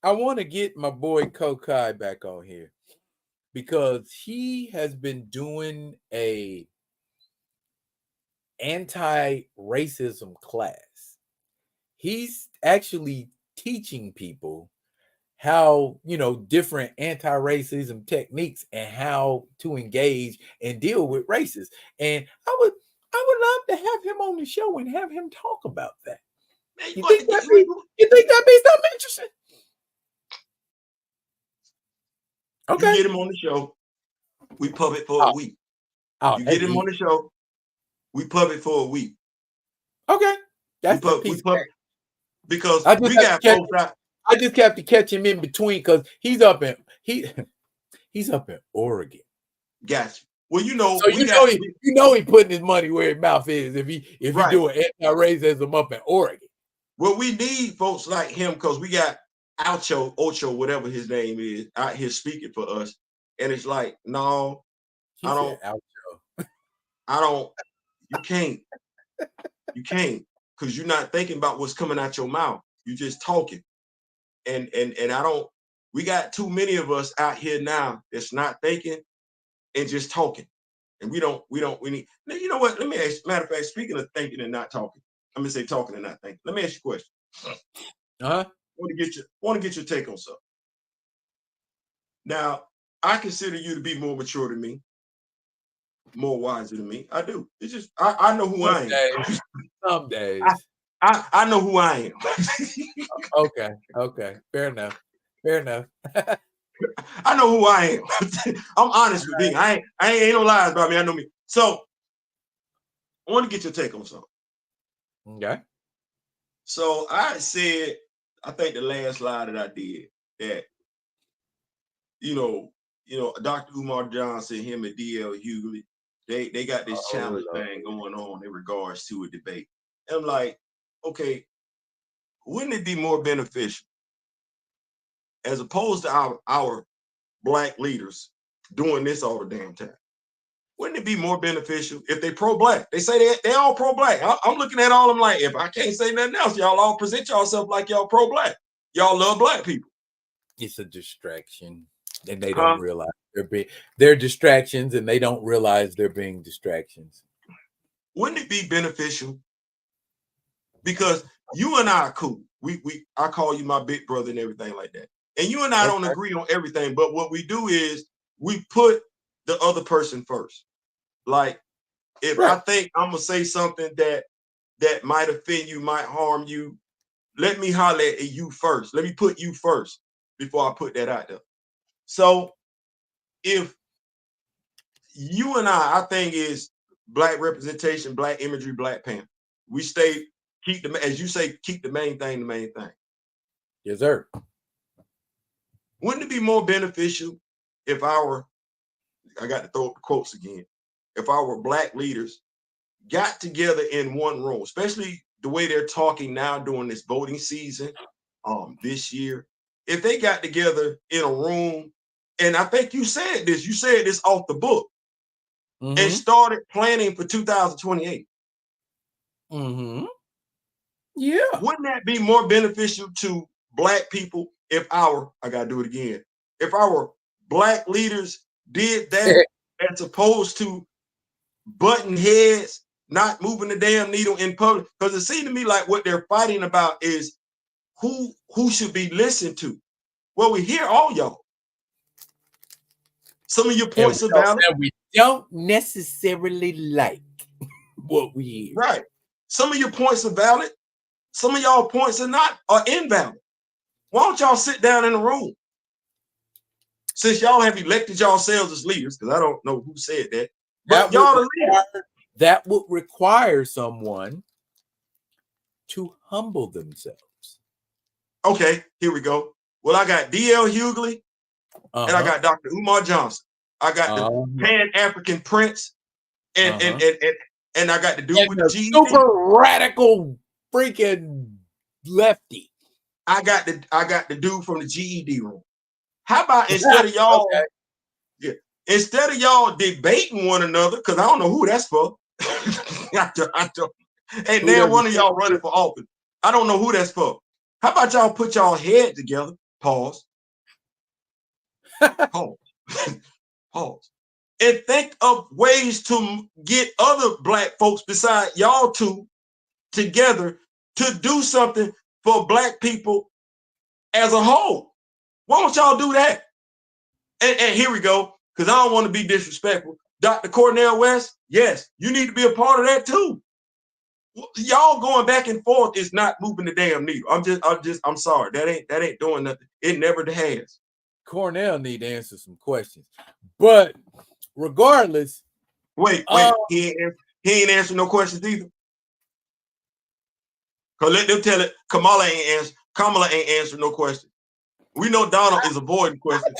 S1: I want to get my boy Kokai back on here because he has been doing a anti-racism class. He's actually teaching people how, different anti-racism techniques and how to engage and deal with racists. And I would love to have him on the show and have him talk about that. You think that'd be something interesting? Okay.
S2: You get him on the show, we pub it for a week. You get him on the show, we pub it for a week.
S1: Okay. That's
S2: because we got folks out.
S1: I just have to catch him in between because he's up in Oregon.
S2: Gotcha. Well, so
S1: he putting his money where his mouth is if he doing anti-racism up in Oregon.
S2: Well, we need folks like him because we got Ocho, whatever his name is, out here speaking for us. And it's like, no, I don't. You can't. You can't, because you're not thinking about what's coming out your mouth. You're just talking. And I don't, we got too many of us out here now that's not thinking and just talking. And we need, now, you know what? Let me ask, matter of fact, speaking of thinking and not talking, I'm gonna say talking and not thinking. Let me ask you a question.
S1: Uh-huh.
S2: Want to get your take on something. Now, I consider you to be more mature than me, more wiser than me. I do. It's just I know who I am.
S1: Some days.
S2: I know who I am.
S1: Okay. Fair enough.
S2: I know who I am. I'm honest with me. I ain't no lies about me. I know me. So I want to get your take on something.
S1: Okay.
S2: So I said, I think the last lie that I did that, you know, Dr. Umar Johnson, him and D-Real Hughley, they got this challenge thing going on in regards to a debate. And I'm like, okay, wouldn't it be more beneficial as opposed to our Black leaders doing this all the damn time? Wouldn't it be more beneficial if they pro-Black? They say they all pro-Black. I'm looking at all of them like, if I can't say nothing else, y'all all present yourself like y'all pro-Black. Y'all love Black people.
S1: It's a distraction, and they don't realize they're distractions, and they don't realize they're being distractions.
S2: Wouldn't it be beneficial? Because you and I are cool. I call you my big brother and everything like that. And you and I don't agree on everything, but what we do is we put the other person first. Like, if I think I'm gonna say something that might offend you, might harm you, let me holler at you first. Let me put you first before I put that out there. So if you and I think is Black representation, Black imagery, Black Panther. We keep as you say, keep the main thing the main thing.
S1: Yes, sir.
S2: Wouldn't it be more beneficial if I got to throw up the quotes again, if our Black leaders got together in one room, especially the way they're talking now during this voting season this year, if they got together in a room, and I think you said this off the book, and started planning for 2028.
S1: Yeah.
S2: Wouldn't that be more beneficial to Black people if our Black leaders did that as opposed to butting heads, not moving the damn needle in public? Because it seemed to me like what they're fighting about is who should be listened to. Well, we hear all y'all. Some of your points are valid.
S1: We don't necessarily like what we hear.
S2: Right. Some of your points are valid. Some of y'all points are invalid. Why don't y'all sit down in a room? Since y'all have elected yourselves as leaders, because I don't know who said that, but y'all the leaders.
S1: That would require someone to humble themselves.
S2: Okay, here we go. Well, I got D-Real Hughley, and I got Dr. Umar Johnson. I got the Pan-African Prince, and I got the dude with the GED.
S1: Super radical freaking lefty.
S2: I got the dude from the GED room. How about instead of y'all, instead of y'all debating one another, because I don't know who that's for. I don't. Hey, damn, one of y'all running for office. I don't know who that's for. How about y'all put y'all head together? Pause. Pause. Pause. And think of ways to get other Black folks beside y'all two together to do something for Black people as a whole. Why don't y'all do that? And here we go, because I don't want to be disrespectful. Dr. Cornel West, yes, you need to be a part of that too. Y'all going back and forth is not moving the damn needle. I'm sorry. That ain't doing nothing. It never has.
S1: Cornell need to answer some questions. But regardless.
S2: Wait, he ain't answering no questions either. Because let them tell it, Kamala ain't answering no questions. We know Donald is avoiding questions.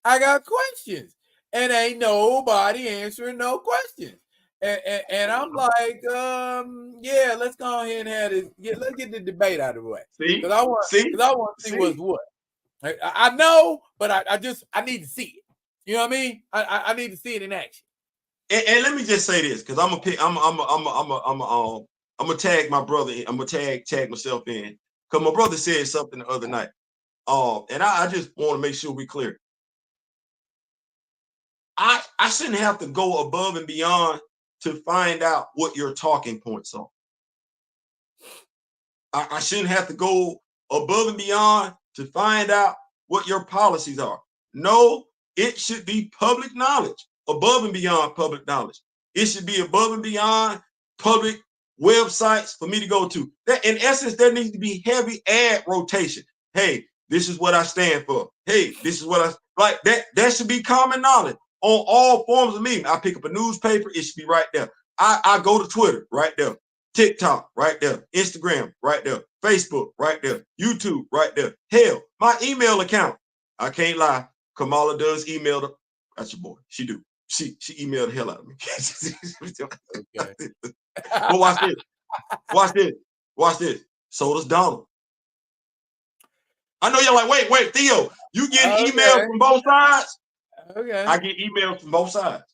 S1: I got questions. And ain't nobody answering no questions. And I'm like, yeah, let's go ahead and have this. Let's get the debate out of the way. Because I want to see what's what. I know, but I need to see it. You know what I mean? I need to see it in action.
S2: And let me just say this, because I'm gonna tag my brother. I'm gonna tag myself in, because my brother said something the other night. And I just want to make sure we clear. I shouldn't have to go above and beyond to find out what your talking points are. I shouldn't have to go above and beyond to find out what your policies are. No, it should be public knowledge, above and beyond public knowledge. It should be above and beyond public websites for me to go to. That, in essence, there needs to be heavy ad rotation. Hey, this is what I stand for. Hey, this is what I like. That should be common knowledge on all forms of media. I pick up a newspaper, it should be right there. I go to Twitter, right there. TikTok, right there. Instagram, right there. Facebook, right there. YouTube, right there. Hell, my email account. I can't lie. Kamala does email the, that's your boy. She do. She emailed the hell out of me.
S1: Okay.
S2: But watch this. Watch this. Watch this. So does Donald. I know you're like, wait, Theo, you get emails from both sides?
S1: Okay.
S2: I get emails from both sides.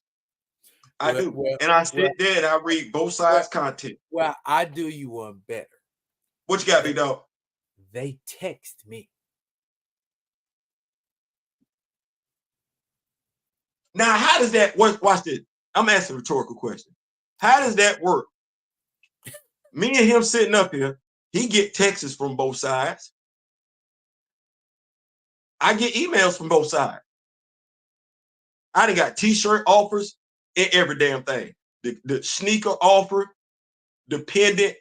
S2: I do.
S1: Well,
S2: and I sit there and I read both sides' content.
S1: Well, I do you one better.
S2: What you got, big dog?
S1: They text me.
S2: Now, how does that work? Watch this. I'm asking a rhetorical question. How does that work? Me and him sitting up here, he get texts from both sides. I get emails from both sides. I done got t-shirt offers and every damn thing. The sneaker offer, the pendant,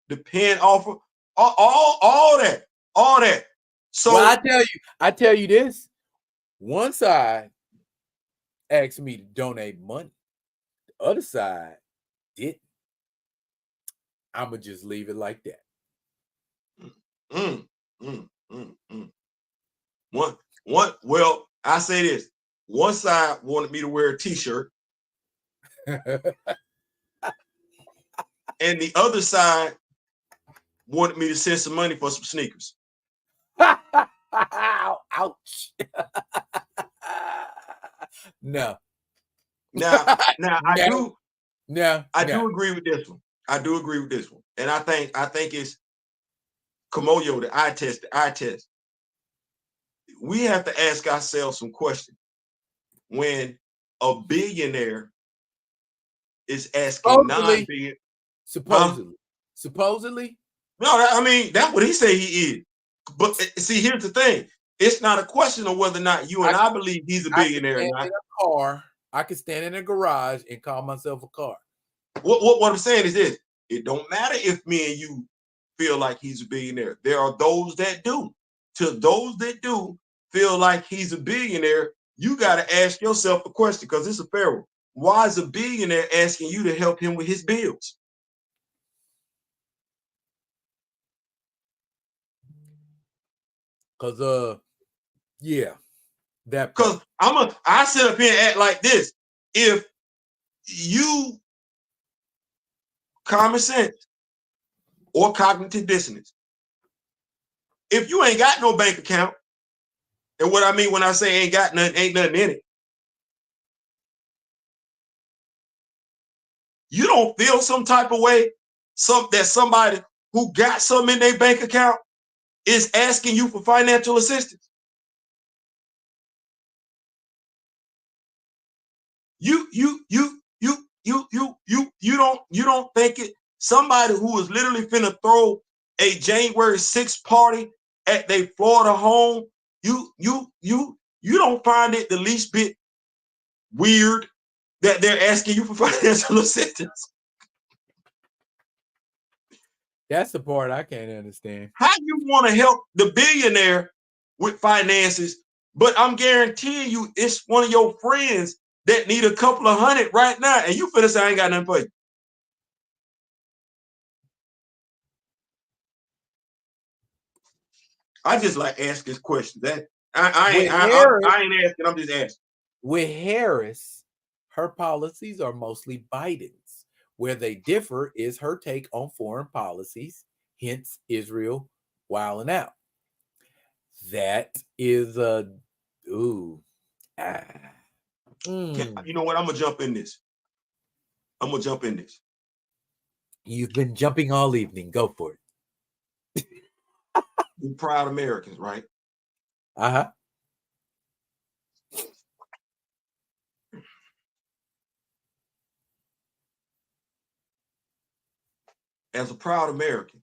S2: the pen offer, all that. So
S1: well, I tell you this. One side asked me to donate money. The other side didn't. I'ma just leave it like that.
S2: Well, I say this. One side wanted me to wear a t-shirt. And the other side wanted me to send some money for some sneakers.
S1: Ouch. No.
S2: Now I do agree with this one. I do agree with this one. And I think it's Kamoyo, the eye test. We have to ask ourselves some questions. When a billionaire is asking non-billionaire.
S1: Supposedly?
S2: No, I mean, that's what he say he is. But see, here's the thing. It's not a question of whether or not you and I believe he's a billionaire or not.
S1: In a car, I could stand in a garage and call myself a car.
S2: What I'm saying is this. It don't matter if me and you feel like he's a billionaire. There are those that do. To those that do feel like he's a billionaire, you got to ask yourself a question, because it's a fair one. Why is a billionaire asking you to help him with his bills?
S1: Because yeah, that
S2: because I sit up here and act like this. If you common sense or cognitive dissonance, if you ain't got no bank account, and what I mean when I say ain't nothing in it, you don't feel some type of way, that somebody who got something in their bank account is asking you for financial assistance. You don't think it. Somebody who is literally finna throw a January 6th party at their Florida home, you don't find it the least bit weird that they're asking you for financial assistance.
S1: That's the part I can't understand.
S2: How you want to help the billionaire with finances, but I'm guaranteeing you it's one of your friends that need a couple of $100 right now, and you finna say I ain't got nothing for you. I just like asking questions. That I ain't asking. I'm just asking.
S1: With Harris, her policies are mostly Biden's. Where they differ is her take on foreign policies, hence Israel wilding out. That is
S2: You know what? I'm gonna jump in this. I'm gonna jump in this.
S1: You've been jumping all evening. Go for it.
S2: We're proud Americans, right?
S1: Uh-huh.
S2: As a proud American,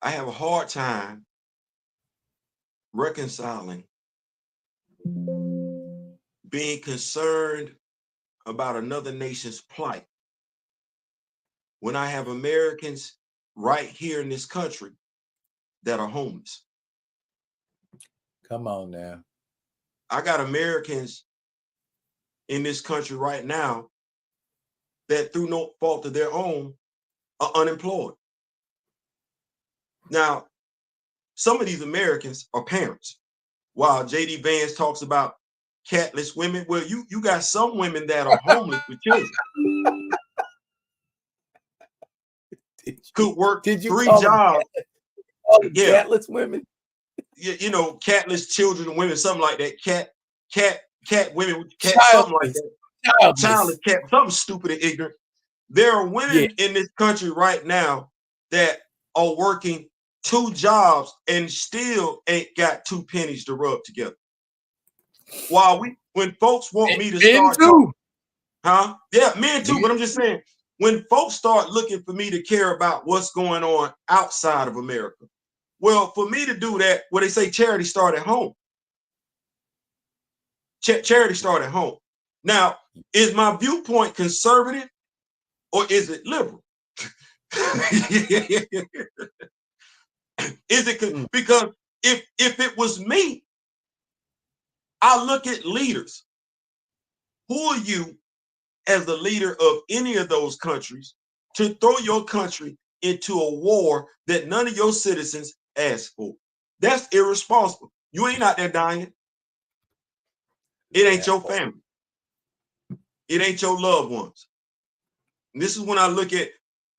S2: I have a hard time reconciling being concerned about another nation's plight when I have Americans right here in this country that are homeless.
S1: Come on now.
S2: I got Americans in this country right now that through no fault of their own are unemployed. Now, some of these Americans are parents. While JD Vance talks about catless women, well, you got some women that are homeless with children. Could work
S1: Did you
S2: 3
S1: call
S2: jobs.
S1: yeah. Catless women?
S2: You know, catless children and women, something like that. Cat women with cat, something like that. Childless cat, something stupid and ignorant. There are women in this country right now that are working 2 jobs and still ain't got 2 pennies to rub together. While when folks want me to start talking, yeah, men too, but I'm just saying, when folks start looking for me to care about what's going on outside of America, well, for me to do that, what they say, charity start at home. Charity start at home. Now, is my viewpoint conservative or is it liberal? Is it because if it was me, I look at leaders. Who are you as the leader of any of those countries to throw your country into a war that none of your citizens asked for? That's irresponsible. You ain't out there dying. It ain't your family. It ain't your loved ones. And this is when I look at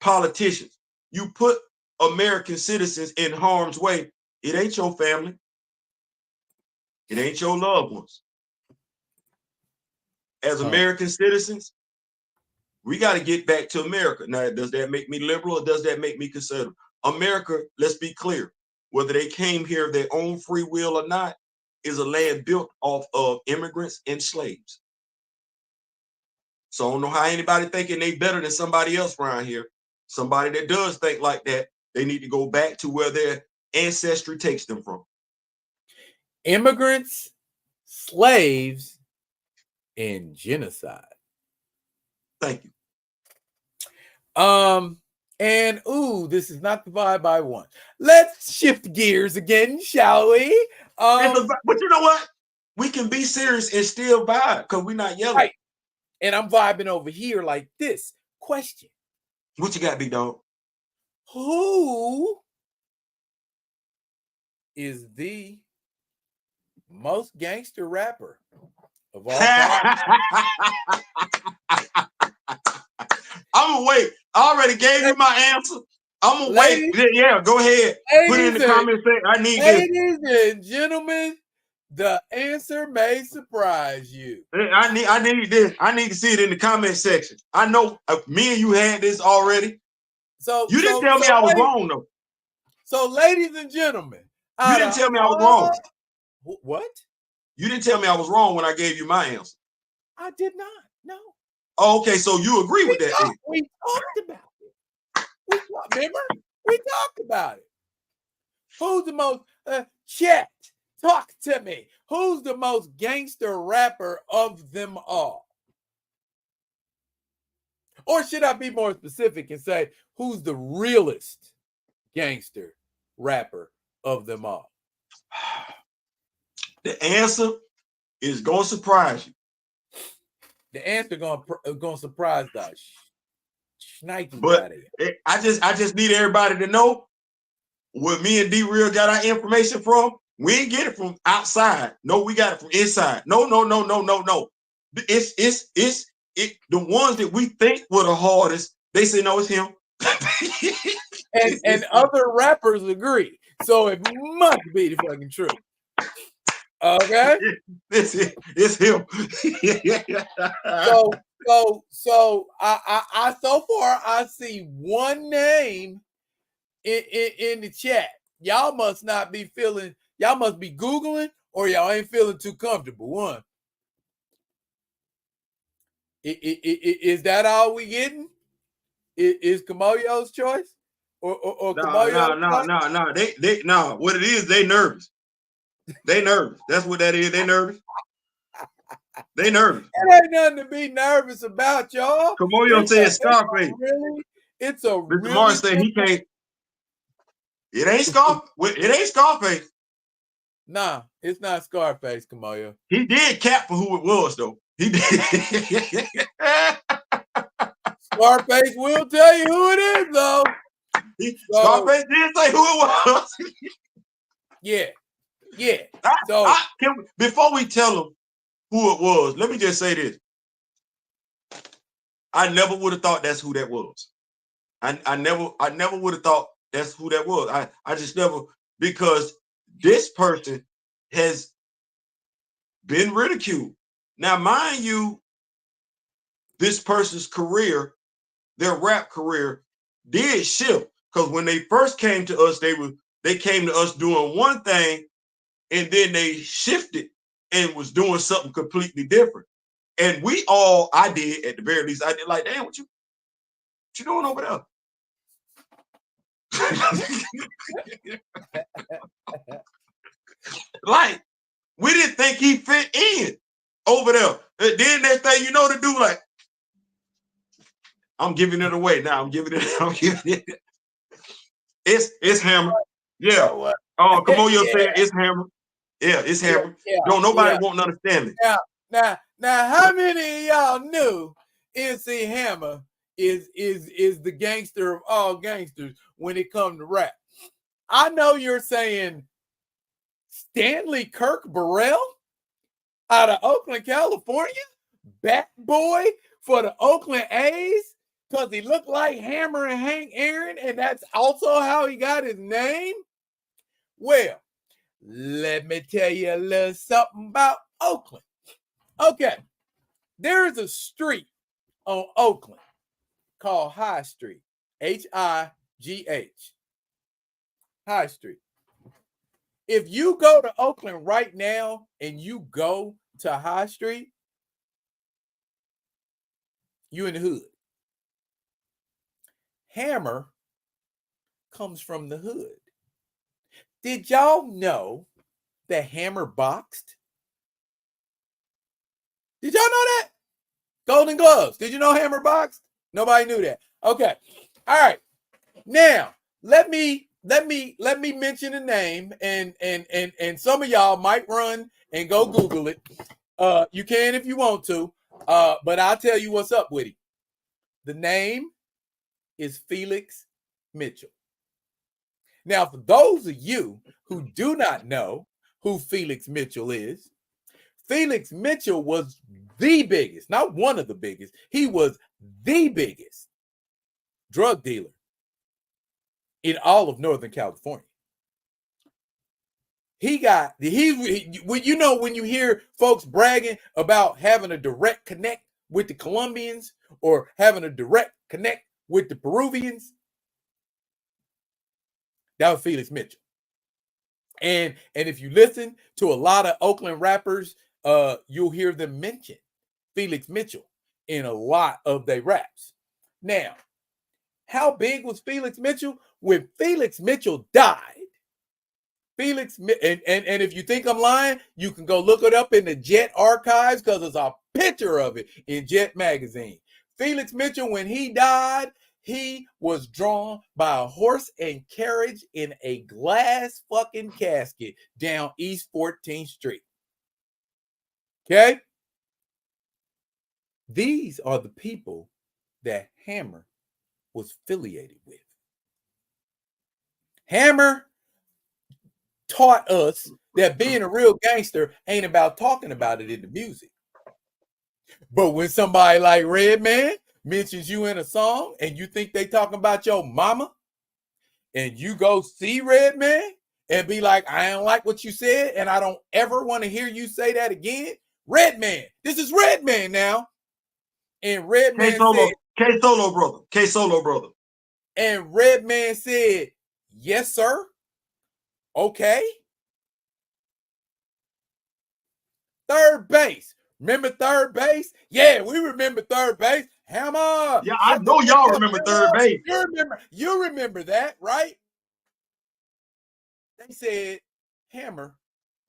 S2: politicians. You put American citizens in harm's way. It ain't your family. It ain't your loved ones. As American citizens, we got to get back to America. Now, does that make me liberal or does that make me conservative? America, let's be clear, whether they came here of their own free will or not, is a land built off of immigrants and slaves. So I don't know how anybody thinking they better than somebody else around here. Somebody that does think like that, they need to go back to where their ancestry takes them from.
S1: Immigrants, slaves, and genocide.
S2: Thank you.
S1: And this is not the vibe I want. Let's shift gears again, shall we?
S2: But you know what? We can be serious and still vibe because we're not yelling.
S1: Right. And I'm vibing over here like this. Question.
S2: What you got, big dog?
S1: Who is the most gangster rapper of all time?
S2: I'm gonna wait. I already gave you my answer. I'm gonna wait. Yeah, go ahead. Put it in the comment section. I need this.
S1: Ladies and gentlemen, the answer may surprise you.
S2: I need this. I need to see it in the comment section. I know me and you had this already.
S1: So
S2: you didn't tell me I was wrong though.
S1: So, ladies and gentlemen,
S2: you didn't tell me I was wrong.
S1: What?
S2: You didn't tell me I was wrong when I gave you my answer.
S1: I did not. No.
S2: Oh, okay, so you agree with that?
S1: We talked about it. Remember? We talked about it. Who's the most Chet? Talk to me. Who's the most gangster rapper of them all? Or should I be more specific and say, who's the realest gangster rapper of them all?
S2: The answer is going to surprise you.
S1: The answer going to surprise the shnikes
S2: but
S1: out of you.
S2: I just need everybody to know where me and D-Real got our information from. We ain't get it from outside. No, we got it from inside. No. It's the ones that we think were the hardest. They say no, it's him.
S1: and other rappers agree. So it must be the fucking truth. Okay.
S2: It's him.
S1: So I so far I see one name in the chat. Y'all must not be feeling. Y'all must be Googling, or y'all ain't feeling too comfortable. One. Is that all we getting? Is Kamoyo's choice? Or Kamoyo's choice?
S2: No. They no. What it is, they nervous. They nervous. That's what that is. They nervous. They nervous.
S1: It ain't nothing to be nervous about, y'all.
S2: Kamoyo said Scarface.
S1: It's a
S2: Mr.
S1: really
S2: Martin said he can't. It ain't Scarface. It ain't Scarface.
S1: Nah, it's not Scarface, Kamoyo.
S2: He did cap for who it was, though. He did.
S1: Scarface will tell you who it is, though.
S2: Scarface did say who it was.
S1: Yeah.
S2: Before we tell them who it was, let me just say this. I never would have thought that's who that was. I never would have thought that's who that was. I just never, because this person has been ridiculed. Now, mind you, this person's career, their rap career, did shift. Because when they first came to us, they came to us doing one thing, and then they shifted and was doing something completely different. And I did at the very least, I did like, damn, what you doing over there? Like, we didn't think he fit in over there. And then next thing you know, the dude like, I'm giving it away now. I'm giving it. It's Hammer. Yeah. Oh, Kamoyo said it's Hammer. Yeah, it's Hammer. Don't nobody won't understand it.
S1: Now, how many of y'all knew MC Hammer is the gangster of all gangsters when it comes to rap? I know you're saying Stanley Kirk Burrell out of Oakland, California, bat boy for the Oakland A's, because he looked like Hammer and Hank Aaron, and that's also how he got his name. Well, let me tell you a little something about Oakland. Okay, there is a street on Oakland called High Street, High, High Street. If you go to Oakland right now and you go to High Street, you in the hood. Hammer comes from the hood. Did y'all know that Hammer boxed? Did y'all know that? Golden Gloves. Did you know Hammer boxed? Nobody knew that. Okay. All right. Now, let me mention a name, and some of y'all might run and go Google it. You can if you want to, but I'll tell you what's up with him. The name is Felix Mitchell. Now, for those of you who do not know who Felix Mitchell is, Felix Mitchell was the biggest, not one of the biggest, he was the biggest drug dealer in all of Northern California. When you hear folks bragging about having a direct connect with the Colombians or having a direct connect with the Peruvians, that was Felix Mitchell. And if you listen to a lot of Oakland rappers, you'll hear them mention Felix Mitchell in a lot of their raps. Now, how big was Felix Mitchell? When Felix Mitchell died, and if you think I'm lying, you can go look it up in the Jet archives, because there's a picture of it in Jet magazine. Felix Mitchell, when he died, he was drawn by a horse and carriage in a glass fucking casket down East 14th Street. Okay? These are the people that Hammer was affiliated with. Hammer taught us that being a real gangster ain't about talking about it in the music. But when somebody like Redman mentions you in a song and you think they talking about your mama, and you go see Redman and be like, I don't like what you said, and I don't ever want to hear you say that again. Redman, this is Redman now. And Redman said,
S2: K-Solo brother.
S1: And Redman said, yes, sir. Okay. Third base. Remember third base? Yeah, we remember third base. Hammer.
S2: Yeah, I know y'all remember third base.
S1: You remember that, right? They said Hammer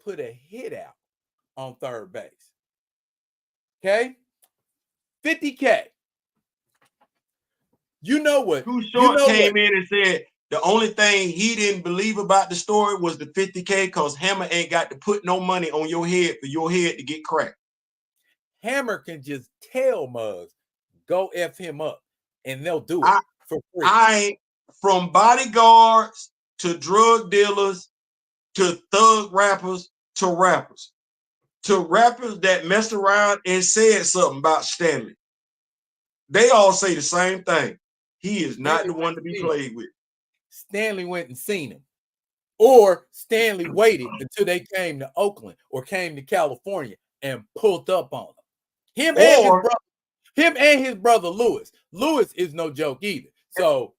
S1: put a hit out on third base. Okay? 50K. You know what?
S2: Too Short came in and said the only thing he didn't believe about the story was the 50K because Hammer ain't got to put no money on your head for your head to get cracked.
S1: Hammer can just tell Muggs, go F him up, and they'll do it for free.
S2: From bodyguards to drug dealers to thug rappers to rappers that messed around and said something about Stanley. They all say the same thing. He is not the one to be played with.
S1: Stanley went and seen him. Or Stanley waited until they came to Oakland or came to California and pulled up on him. Him and his brother Lewis. Lewis is no joke either. So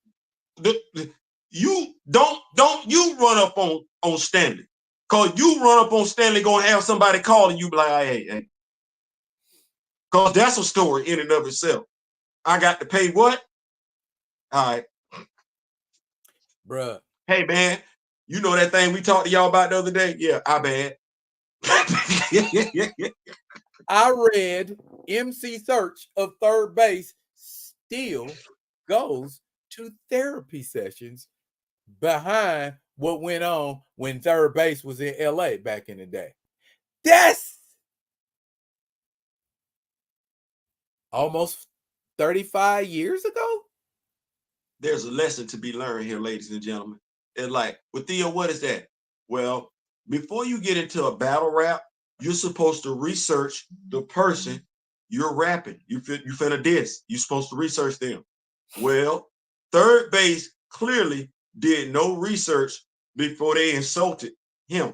S2: you don't you run up on Stanley. Cause you run up on Stanley, gonna have somebody calling you like, hey. Cause that's a story in and of itself. I got to pay what? All right.
S1: Bruh.
S2: Hey man, you know that thing we talked to y'all about the other day? Yeah, I bad.
S1: I read MC Search of third base still goes to therapy sessions behind what went on when third base was in LA back in the day. That's almost 35 years ago.
S2: There's a lesson to be learned here, ladies and gentlemen. It's like, well, Theo, what is that? Well, before you get into a battle rap, you're supposed to research the person you're rapping. You finna diss. You're supposed to research them. Well, third base clearly did no research before they insulted him.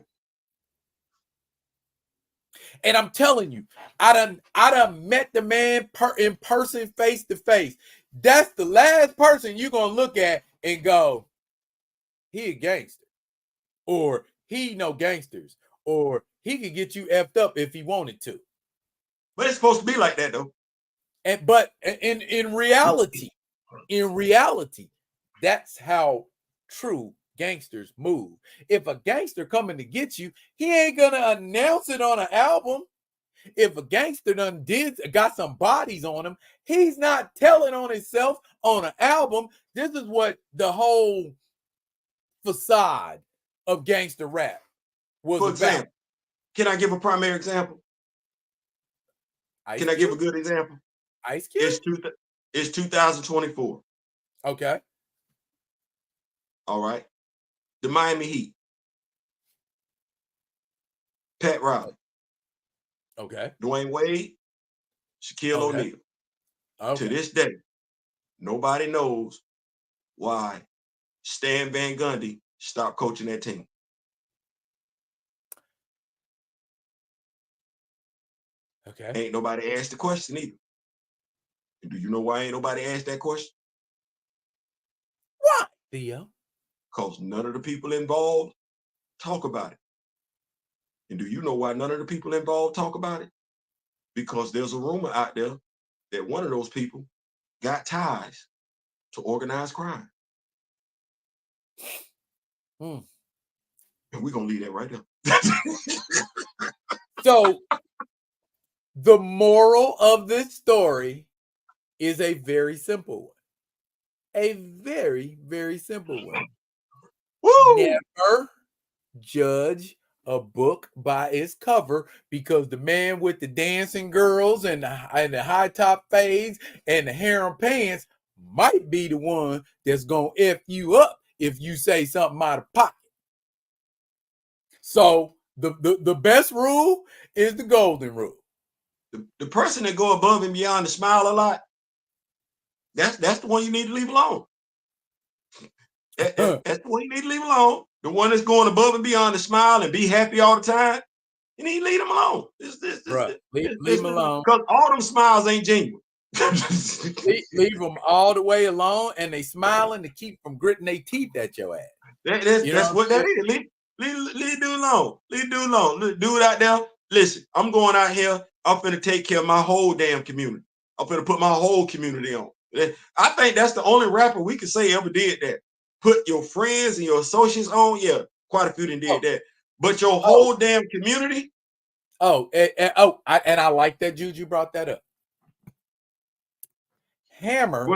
S1: And I'm telling you, I done met the man in person, face to face. That's the last person you're gonna look at and go, he a gangster, or he no gangsters, or he could get you effed up if he wanted to.
S2: But it's supposed to be like that though.
S1: But in reality, that's how true gangsters move. If a gangster coming to get you, he ain't gonna announce it on an album. If a gangster got some bodies on him, he's not telling on himself on an album. This is what the whole facade of gangster rap was
S2: For example,
S1: about.
S2: Can I give a primary example? Can I give a good example?
S1: Ice Cube?
S2: It's 2024.
S1: Okay.
S2: All right. The Miami Heat. Pat Riley.
S1: Okay.
S2: Dwayne Wade. Shaquille O'Neal. Okay. To this day, nobody knows why Stan Van Gundy stopped coaching that team.
S1: Okay.
S2: Ain't nobody asked the question either. And do you know why ain't nobody asked that question?
S1: Why, Theo?
S2: Because none of the people involved talk about it. And do you know why none of the people involved talk about it? Because there's a rumor out there that one of those people got ties to organized crime. And we're going to leave that right there.
S1: So the moral of this story is a very simple one. A very, very simple one.
S2: Woo!
S1: Never judge a book by its cover, because the man with the dancing girls and the high top fades and the harem pants might be the one that's going to F you up if you say something out of pocket. So the best rule is the golden rule.
S2: The person that go above and beyond to smile a lot, that's the one you need to leave alone. That's the one you need to leave alone, the one that's going above and beyond to smile and be happy all the time, you need to leave them alone.
S1: Leave them alone.
S2: Because all them smiles ain't genuine.
S1: leave them all the way alone, and they smiling to keep from gritting their teeth at your ass.
S2: That's what that is. Leave dude alone. Leave dude alone. Dude out there, listen, I'm going out here. I'm finna take care of my whole damn community. I'm finna put my whole community on. I think that's the only rapper we can say ever did that. Put your friends and your associates on. Yeah, quite a few done did that. But your whole damn community.
S1: I like that Juju brought that up. Hammer,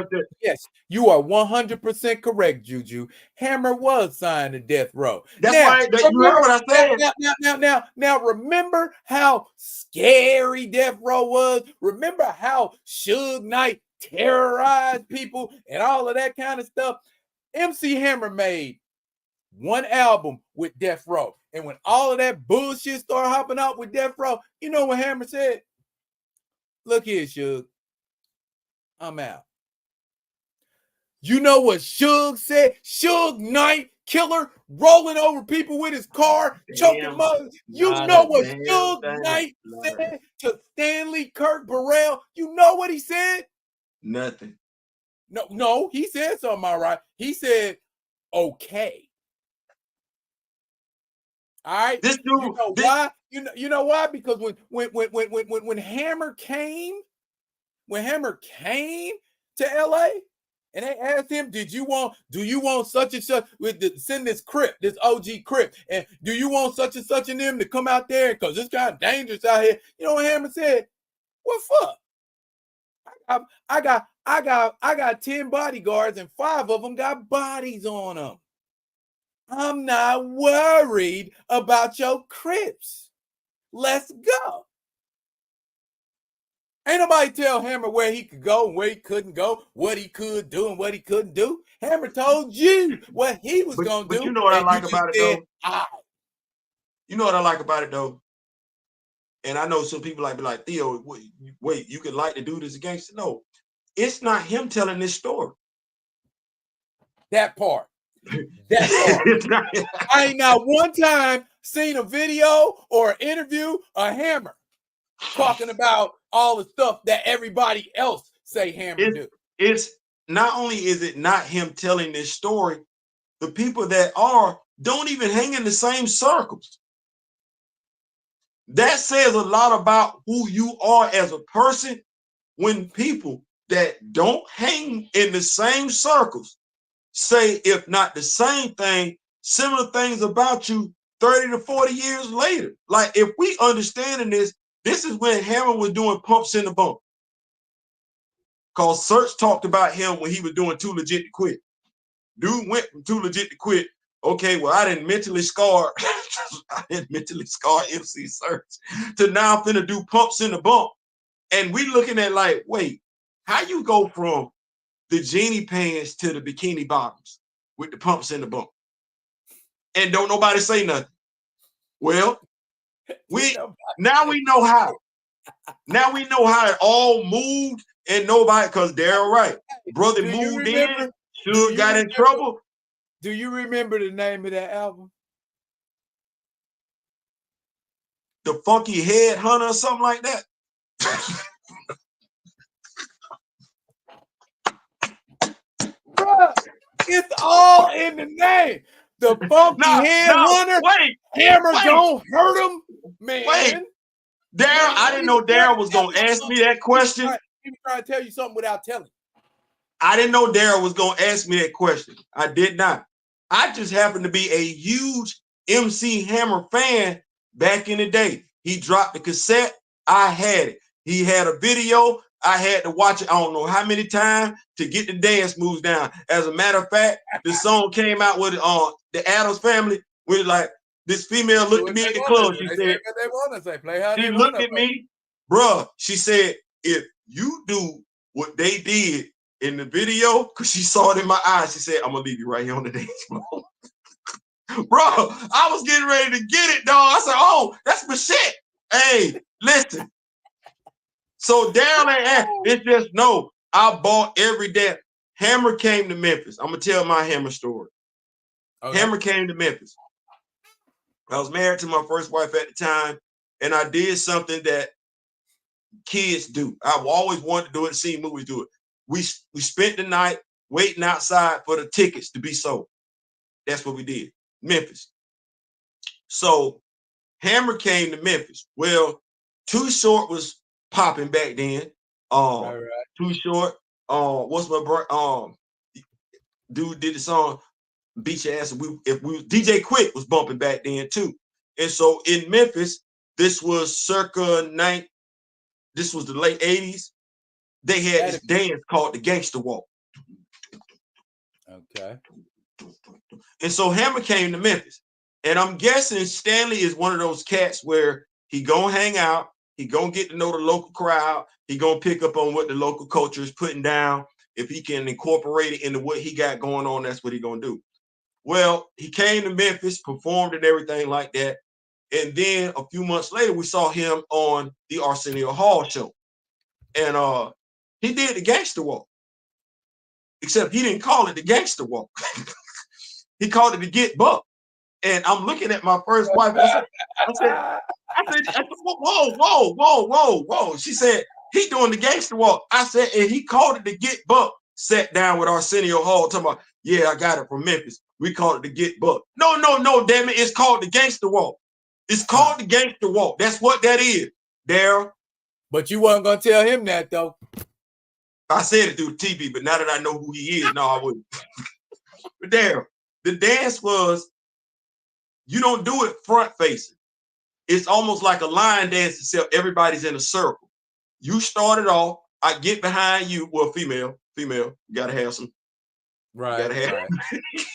S1: yes, you are 100% correct, Juju. Hammer was signed to death row.
S2: That's why you heard what I
S1: said. Now, remember how scary death row was? Remember how Suge Knight terrorized people and all of that kind of stuff? MC Hammer made one album with death row. And when all of that bullshit started hopping out with death row, you know what Hammer said? Look here, Suge. I'm out. You know what Suge said? Suge Knight killer rolling over people with his car, choking them up. You know what Suge Knight said to Stanley Kirk Burrell? You know what he said?
S2: Nothing.
S1: No, he said something all right. He said, okay. All right.
S2: This dude,
S1: you know why? You know why? Because when Hammer came to LA and they asked him, do you want such and such send this Crip, this OG Crip, and do you want such and such and them to come out there because it's kind of dangerous out here? You know what Hammer said? What fuck? I got 10 bodyguards and 5 of them got bodies on them. I'm not worried about your Crips. Let's go. Ain't nobody tell Hammer where he could go and where he couldn't go, what he could do and what he couldn't do. Hammer told you what he was going to do.
S2: But you know what I like about it, though? You know what I like about it, though? And I know some people be like, Theo, wait, you could like to do this against it? No, it's not him telling this story.
S1: That part. I ain't not one time seen a video or an interview of Hammer talking about all the stuff that everybody else say Hammer do.
S2: It's not only is it not him telling this story, the people that don't even hang in the same circles. That says a lot about who you are as a person when people that don't hang in the same circles say, if not the same thing, similar things about you 30 to 40 years later. Like, if we understanding this is when Hammer was doing Pumps in the Bump. Because Search talked about him when he was doing Too Legit to Quit. Dude went from Too Legit to Quit. Okay, well, I didn't mentally scar MC Search to now I'm finna do Pumps in the Bump. And we looking at like, wait, how you go from the genie pants to the bikini bottoms with the pumps in the bump? And don't nobody say nothing. Well, now we know how. Now we know how it all moved, and nobody, because they're right. Brother moved in, Suge got in trouble.
S1: Do you remember the name of that album?
S2: The Funky Headhunter or something like that.
S1: Bruh, it's all in the name. The Funky Headhunter. Hammer don't hurt him, man.
S2: Wait, Daryl, I didn't know Daryl was gonna ask me that question.
S1: He was trying to tell you something without telling.
S2: I didn't know Daryl was gonna ask me that question. I did not. I just happened to be a huge MC Hammer fan back in the day. He dropped the cassette. I had it. He had a video. I had to watch it I don't know how many times to get the dance moves down. As a matter of fact, the song came out with the Addams Family. With like, this female looked at me at the club. She said, she looked at me, bruh. She said, if you do what they did in the video, because she saw it in my eyes, she said, I'm gonna leave you right here on the dance floor. Bro, I was getting ready to get it, dog. I said, oh, that's my shit. Hey, listen. So down there, it's just no. I bought every day. Hammer came to Memphis. I'm gonna tell my Hammer story.
S1: Okay.
S2: Hammer came to Memphis. I was married to my first wife at the time, and I did something that kids do. I've always wanted to do it, seen movies do it. We spent the night waiting outside for the tickets to be sold. That's what we did. Memphis. So Hammer came to Memphis. Well, Too Short was popping back then.
S1: Right.
S2: Too Short. What's my dude did the song Beat Your Ass. If we DJ Quick was bumping back then too. And so in Memphis, this was circa this was the late 80s. They had this dance called the Gangster Walk.
S1: Okay.
S2: And so Hammer came to Memphis. And I'm guessing Stanley is one of those cats where he gonna hang out, he gonna get to know the local crowd, he gonna pick up on what the local culture is putting down. If he can incorporate it into what he got going on, that's what he gonna do. Well, he came to Memphis, performed and everything like that. And then a few months later, we saw him on the Arsenio Hall show. And he did the Gangster Walk. Except he didn't call it the Gangster Walk. He called it the Get Buck. And I'm looking at my first wife. I said, whoa. She said, he doing the Gangster Walk. I said, and he called it the Get Buck. Sat down with Arsenio Hall talking about, yeah, I got it from Memphis. We call it the Get Buck. No, damn it. It's called the Gangster Walk. It's called the Gangster Walk. That's what that is, Daryl.
S1: But you wasn't gonna tell him that though.
S2: I said it through TV, but now that I know who he is, no, I wouldn't. But Daryl, the dance was, you don't do it front facing. It's almost like a line dance, except everybody's in a circle. You start it off. I get behind you. Well, female, you gotta have some.
S1: Right.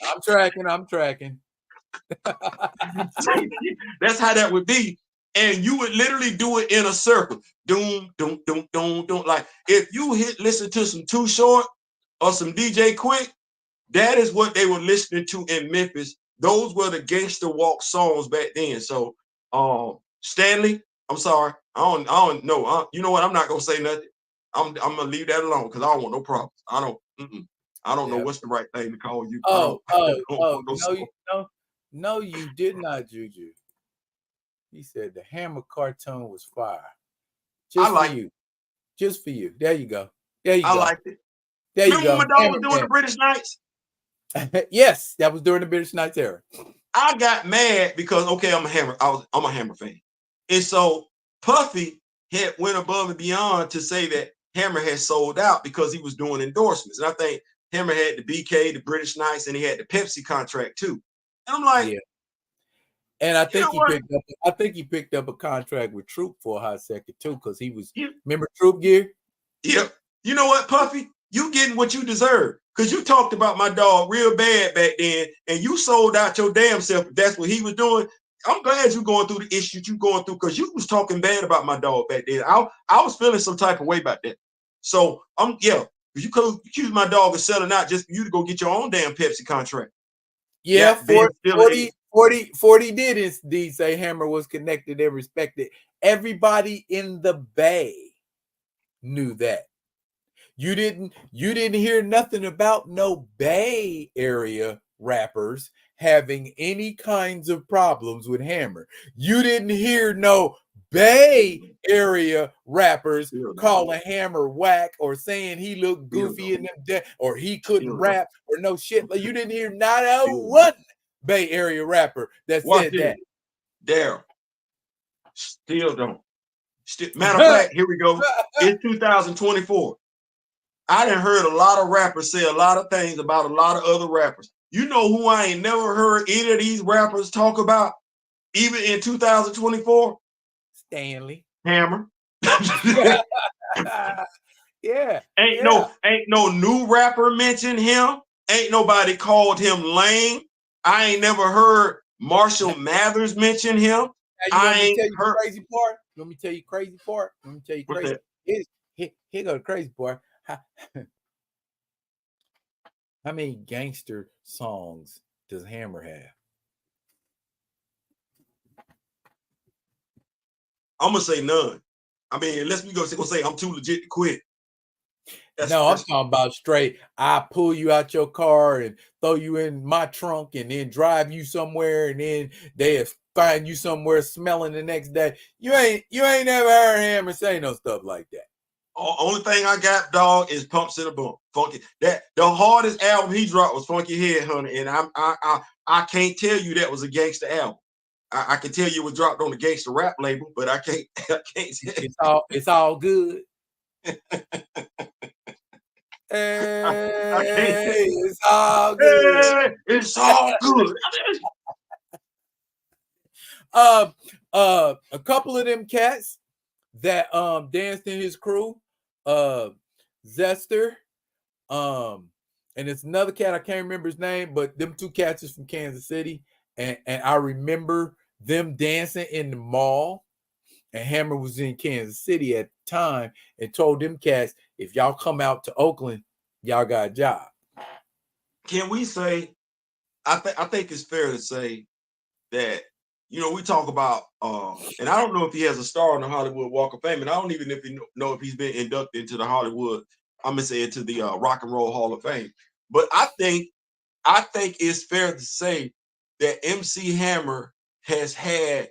S1: I'm tracking.
S2: That's how that would be. And you would literally do it in a circle. Doom. Like if you listen to some Too Short or some DJ Quick, that is what they were listening to in Memphis. Those were the Gangster Walk songs back then. So Stanley, I'm sorry. I don't know. You know what? I'm not gonna say nothing. I'm gonna leave that alone because I don't want no problems. I don't know what's the right thing to call you.
S1: No, you did not, Juju. He said the Hammer cartoon was fire. Just for you. There you go.
S2: I liked it.
S1: There you go.
S2: Remember when my dog was doing the British Knights?
S1: Yes, that was during the British Knights era.
S2: I got mad because I'm a Hammer fan. And so Puffy had went above and beyond to say that Hammer had sold out because he was doing endorsements. And I think Hammer had the BK, the British Knights, and he had the Pepsi contract too. And I'm like,
S1: yeah. And I think he picked up a contract with Troop for a hot second too, because he was remember Troop gear?
S2: Yep. You know what, Puffy? You getting what you deserve. Because you talked about my dog real bad back then, and you sold out your damn self if that's what he was doing. I'm glad you're going through the issues you're going through because you was talking bad about my dog back then. I was feeling some type of way about that. So you could accuse my dog of selling out just for you to go get your own damn Pepsi contract.
S1: Yeah, 40 did indeed say Hammer was connected and respected. Everybody in the Bay knew that. You didn't hear nothing about no Bay Area rappers having any kinds of problems with Hammer. You didn't hear no Bay Area rappers calling Hammer whack or saying he looked goofy in them or he couldn't rap or no shit. You didn't hear not a one Bay Area rapper that said that.
S2: Daryl, still don't. Matter of fact, here we go. It's 2024. I done heard a lot of rappers say a lot of things about a lot of other rappers. You know who I ain't never heard any of these rappers talk about, even in 2024?
S1: Stanley.
S2: Hammer.
S1: Yeah.
S2: Ain't no new rapper mention him. Ain't nobody called him lame. I ain't never heard Marshall Mathers mention him.
S1: Let me tell you the crazy part. Let me tell you crazy part. Here go the crazy part. How many gangster songs does Hammer have?
S2: I'm gonna say none. I mean, unless we go say I'm too legit to quit.
S1: No, I'm talking about straight. I pull you out your car and throw you in my trunk and then drive you somewhere, and then they find you somewhere smelling the next day. You ain't never heard Hammer say no stuff like that.
S2: Only thing I got, dog, is Pumps in a Bump. Funky. That the hardest album he dropped was Funky Headhunter, and I can't tell you that was a gangster album. I can tell you it was dropped on the gangster rap label, but I can't.
S1: It's all good. Hey, it's all good.
S2: Hey, it's all good.
S1: A couple of them cats that danced in his crew, Zester, and it's another cat, I can't remember his name, but them two cats is from Kansas City, and I remember them dancing in the mall, and Hammer was in Kansas City at the time and told them cats, if y'all come out to Oakland, y'all got a job.
S2: Can we say, I think it's fair to say that, you know, we talk about, and I don't know if he has a star on the Hollywood Walk of Fame, and I don't even know if he's been inducted into the Hollywood, I'm gonna say into the Rock and Roll Hall of Fame. But I think it's fair to say that MC Hammer has had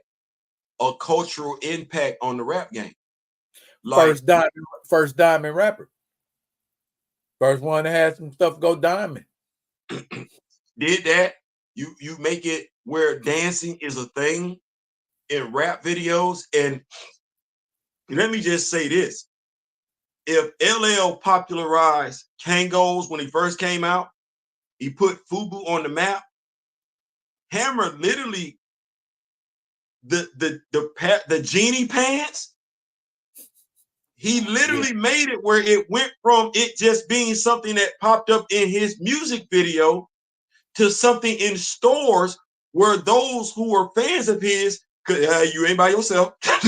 S2: a cultural impact on the rap game.
S1: Like, first diamond rapper. First one that had some stuff go diamond.
S2: Did that. You make it where dancing is a thing in rap videos. And let me just say this. If LL popularized Kangos when he first came out, he put FUBU on the map. Hammer literally, the genie pants, he literally made it where it went from it just being something that popped up in his music video to something in stores where those who were fans of his could, you ain't by yourself. Shout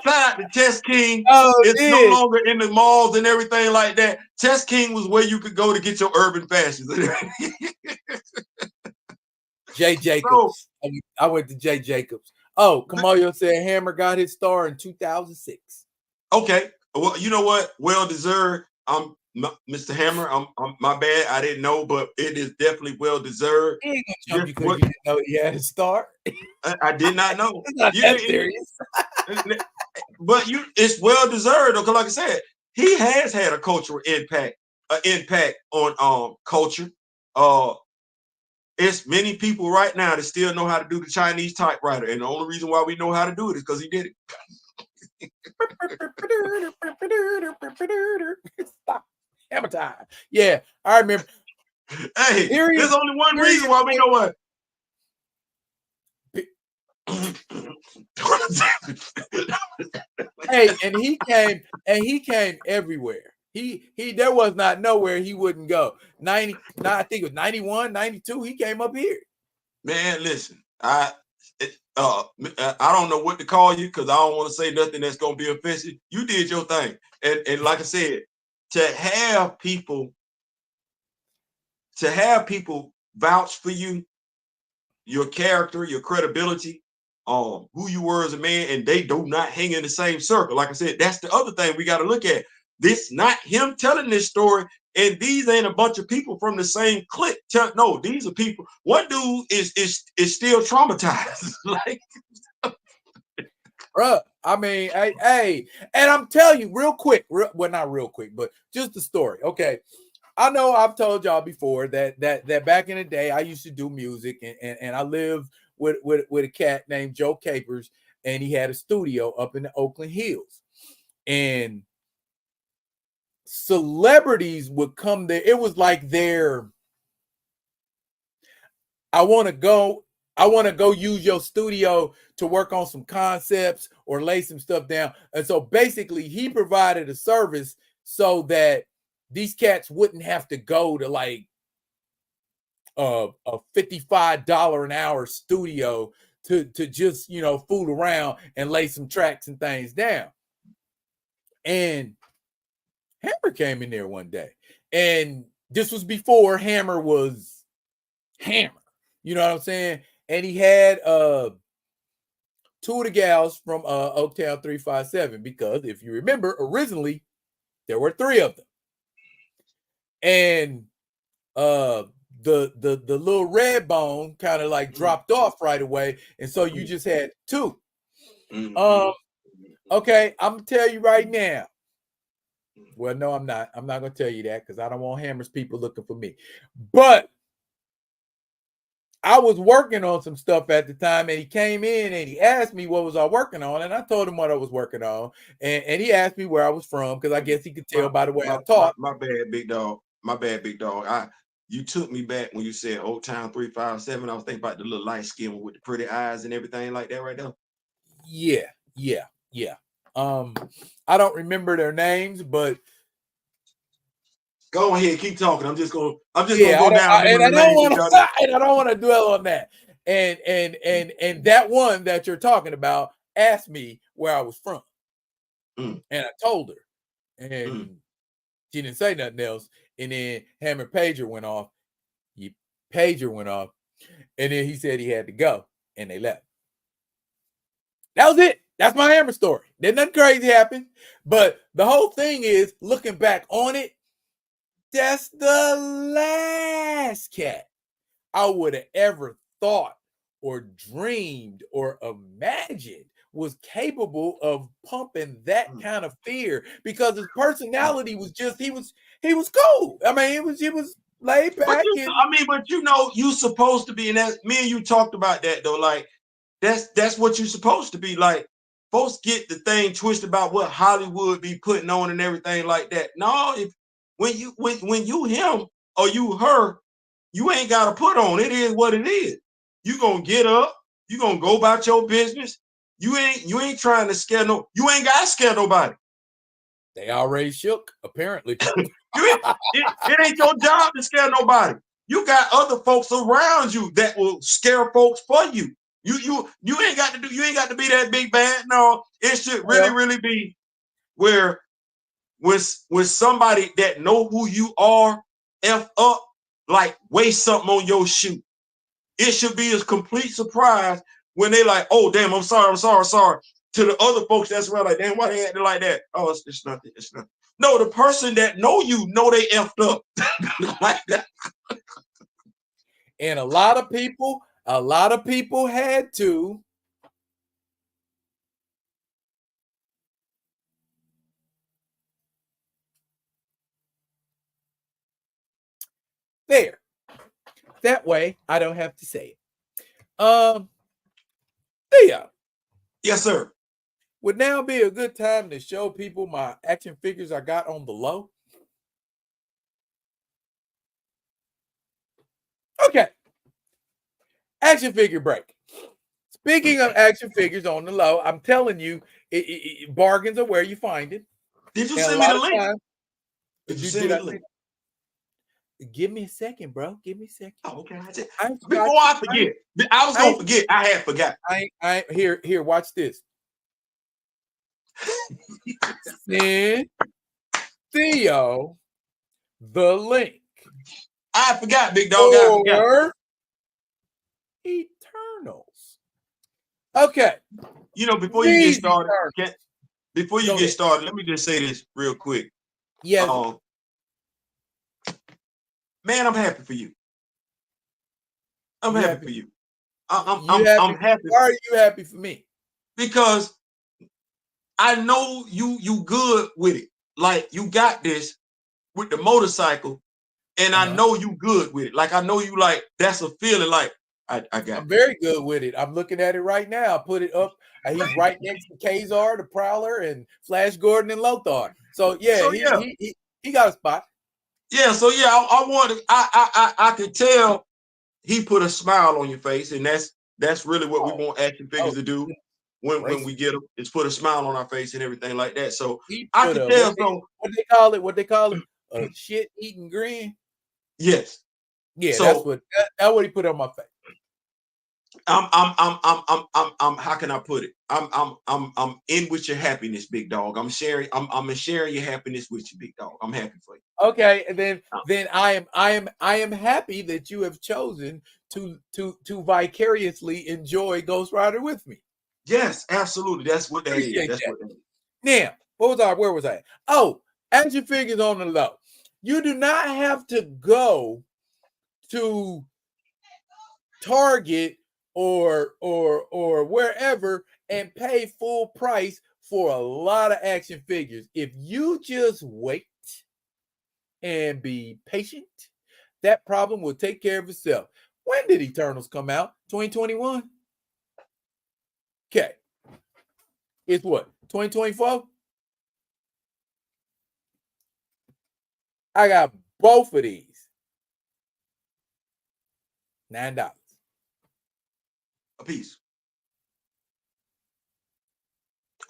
S2: out to Test King. It's no longer in the malls and everything like that. Test King was where you could go to get your urban fashions.
S1: Jay Jacobs. So, I went to Jay Jacobs. Oh, Kamoyo said Hammer got his star in 2006.
S2: Okay. Well, you know what? Well deserved. Mr. Hammer, I'm my bad. I didn't know, but it is definitely well deserved.
S1: He ain't gonna jump because you didn't know he had a star.
S2: I did not know.
S1: It's not that serious.
S2: But it's well deserved, because like I said, he has had a cultural impact on culture. It's many people right now that still know how to do the Chinese typewriter, and the only reason why we know how to do it is because he did it.
S1: Stop. Hammer time. Yeah, I remember.
S2: Hey, there's only one reason why we know what.
S1: Hey, and he came everywhere. He there was not nowhere he wouldn't go. I think it was 91, 92. He came up here.
S2: Man, listen, I don't know what to call you because I don't want to say nothing that's gonna be offensive. You did your thing, and like I said, to have people vouch for you, your character, your credibility, who you were as a man, and they do not hang in the same circle. Like I said, that's the other thing we got to look at. This not him telling this story, and these ain't a bunch of people from the same clique. No, these are people. One dude is still traumatized. Like,
S1: bruh, I mean, hey, and I'm telling you real quick, well, not real quick, but just the story. Okay. I know I've told y'all before that back in the day I used to do music, and I lived with a cat named Joe Capers, and he had a studio up in the Oakland Hills, and celebrities would come there. It was like I want to go use your studio to work on some concepts or lay some stuff down. And so basically he provided a service so that these cats wouldn't have to go to like a $55 an hour studio to just, fool around and lay some tracks and things down. And Hammer came in there one day, and this was before Hammer was Hammer. You know what I'm saying? And he had two of the gals from Oaktown 357, because if you remember, originally there were three of them. And the little red bone kind of like dropped off right away, and so you just had two. Okay, I'm gonna tell you right now. Well, no, I'm not. I'm not gonna tell you that because I don't want Hammers people looking for me. But I was working on some stuff at the time, and he came in and he asked me what was I working on, and I told him what I was working on, and he asked me where I was from because I guess he could tell by the way I talk.
S2: My bad, big dog. My bad, big dog. You took me back when you said Old Town 357. I was thinking about the little light skin with the pretty eyes and everything like that right there.
S1: Yeah. I don't remember their names, but
S2: go ahead, keep talking. I'm just gonna go down.
S1: And I don't want to dwell on that. And that one that you're talking about asked me where I was from, and I told her, and she didn't say nothing else. And then Hammer Pager went off. Pager went off, and then he said he had to go, and they left. That was it. That's my Hammer story. Then nothing crazy happened, but the whole thing is looking back on it. That's the last cat I would have ever thought or dreamed or imagined was capable of pumping that kind of fear, because his personality was just he was cool. I mean, it was laid back.
S2: But you supposed to be, and that me and you talked about that though. Like that's what you're supposed to be. Like folks get the thing twisted about what Hollywood be putting on and everything like that. No, when you him or you her, you ain't got to put on. It is what it is. You gonna get up. You gonna go about your business. You ain't trying to scare you ain't got to scare nobody.
S1: They already shook, apparently.
S2: It ain't your job to scare nobody. You got other folks around you that will scare folks for you. You ain't got to be that big bad. No, it should really be where when somebody that know who you are F up, like waste something on your shoe. It should be a complete surprise when they like, oh damn, I'm sorry. To the other folks that's around, like, damn, why they acting like that? Oh, it's nothing. No, the person that know you know they effed up like that.
S1: And a lot of people had to there. That way I don't have to say it. Theo.
S2: Yes, sir.
S1: Would now be a good time to show people my action figures I got on the low? Okay. Action figure break. Speaking of action figures on the low, I'm telling you, bargains are where you find it.
S2: Did you send me the link?
S1: Did you send me the link? Give me a second, bro. Give me a second.
S2: Oh, okay. Before I forget, I was gonna forget. I had forgot.
S1: I here. Watch this. Send Theo the link.
S2: I forgot, big dog. I forgot.
S1: Eternals. Okay.
S2: Before you get started, let me just say this real quick.
S1: Yes.
S2: Man, I'm happy for you. I'm happy for you. I'm happy.
S1: Why are you happy for me?
S2: Because I know you good with it. Like you got this with the motorcycle, and I know you good with it. Like I know you like that's a feeling like I got.
S1: I'm very good with it. I'm looking at it right now. I put it up. He's right next to Kazar, the Prowler, and Flash Gordon and Lothar. So he got a spot.
S2: Yeah, so yeah, I wanted. I could tell he put a smile on your face, and that's really what we want action figures to do when we get them. Is put a smile on our face and everything like that. So I can tell.
S1: What they call it? A shit eating grin.
S2: Yes.
S1: Yeah, so, that's what he put on my face.
S2: I'm how can I put it? I'm in with your happiness, big dog. I'm sharing your happiness with you, big dog. I'm happy for you.
S1: Okay, and then I am happy that you have chosen to vicariously enjoy Ghost Rider with me.
S2: Yes, absolutely. That's what that is.
S1: Appreciate
S2: That's
S1: that.
S2: what that is.
S1: Now, where was I? Oh, action figures on the low. You do not have to go to Target or wherever and pay full price for a lot of action figures. If you just wait and be patient, that problem will take care of itself. When did Eternals come out? 2021. Okay. It's what? 2024? I got both of these. $9.
S2: A piece.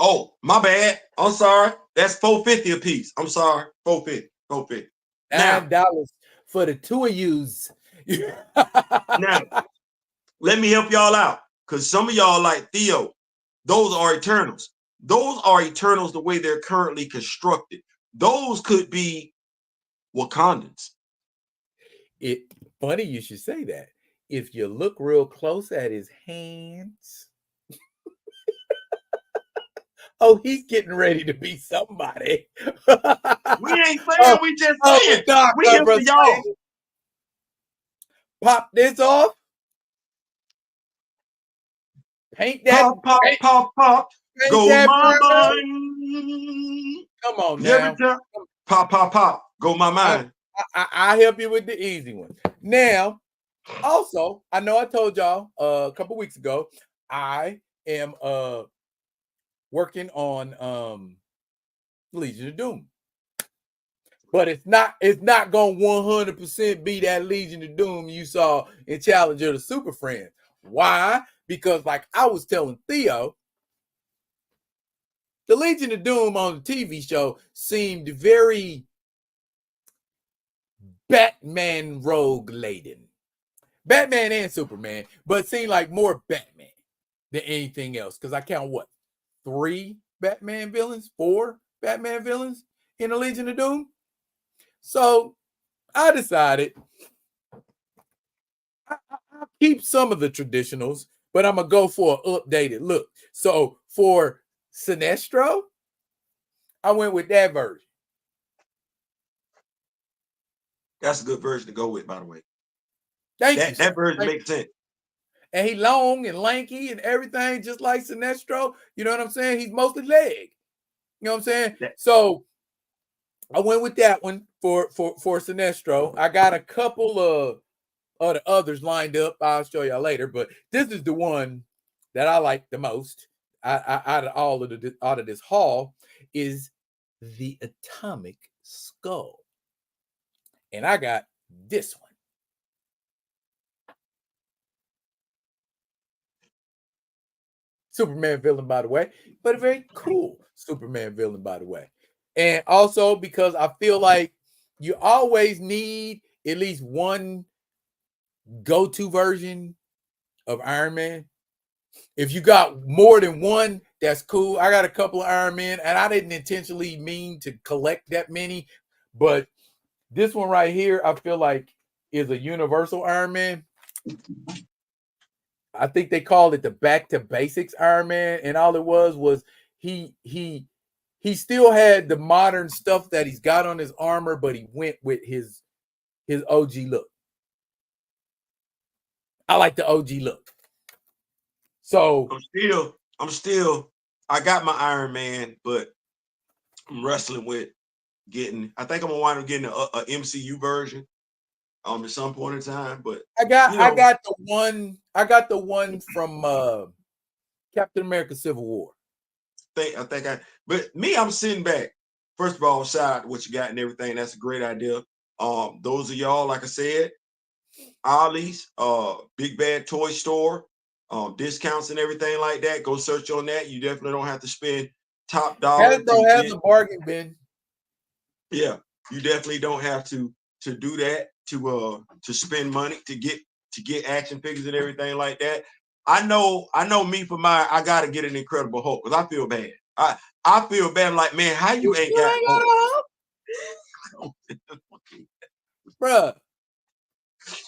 S2: Oh, my bad. I'm sorry. That's $4.50 a piece. I'm sorry. $4.50. $4.50.
S1: $9 for the two of yous.
S2: Now, let me help y'all out. Because some of y'all like Theo. Those are Eternals. Those are Eternals the way they're currently constructed. Those could be Wakandans.
S1: Funny you should say that. If you look real close at his hands, oh, he's getting ready to be somebody.
S2: We ain't saying, we just saying. We here for y'all.
S1: Pop this off. Paint that.
S2: Pop. Go my mind.
S1: Come on now.
S2: Pop. Go my mind.
S1: I'll help you with the easy one. Now, also, I know I told y'all a couple weeks ago, I am working on Legion of Doom. But it's not gonna 100% be that Legion of Doom you saw in Challenger of the Super Friends. Why? Because like I was telling Theo, the Legion of Doom on the TV show seemed very Batman rogue laden. Batman and Superman, but seemed like more Batman than anything else. Because I count what? 4 Batman villains in the Legion of Doom. So I decided I'll keep some of the traditionals, but I'm gonna go for an updated look. So for Sinestro, I went with that version.
S2: That's a good version to go with, by the way.
S1: Thank you.
S2: That version makes sense.
S1: And he long and lanky and everything, just like Sinestro. You know what I'm saying? He's mostly leg. You know what I'm saying? So I went with that one for Sinestro. I got a couple of the others lined up. I'll show y'all later, but this is the one that I like the most. Out of all of this haul is the Atomic Skull, and I got this one. Superman villain, by the way, but a very cool Superman villain, by the way. And also because I feel like you always need at least one go-to version of Iron Man. If you got more than one, that's cool. I got a couple of Iron Man, and I didn't intentionally mean to collect that many, but this one right here, I feel like is a universal Iron Man. I think they called it the Back to Basics Iron Man, and all it was he still had the modern stuff that he's got on his armor, but he went with his OG look. I like the OG look. So
S2: I got my Iron Man, but I'm wrestling with I think I'm gonna wind up getting a MCU version at some point in time. But
S1: I got the one from Captain America Civil War.
S2: But I'm sitting back. First of all, shout out to what you got and everything. That's a great idea. Those of y'all, like I said, Ollie's, Big Bad Toy Store, discounts and everything like that. Go search on that. You definitely don't have to spend top dollar.
S1: Hasbro has a bargain bin.
S2: Yeah, you definitely don't have to do that to spend money to get action figures and everything like that. I know me for mine. I gotta get an Incredible Hulk because I feel bad. I feel bad. I'm like, man, how you ain't got Hulk?
S1: Bruh.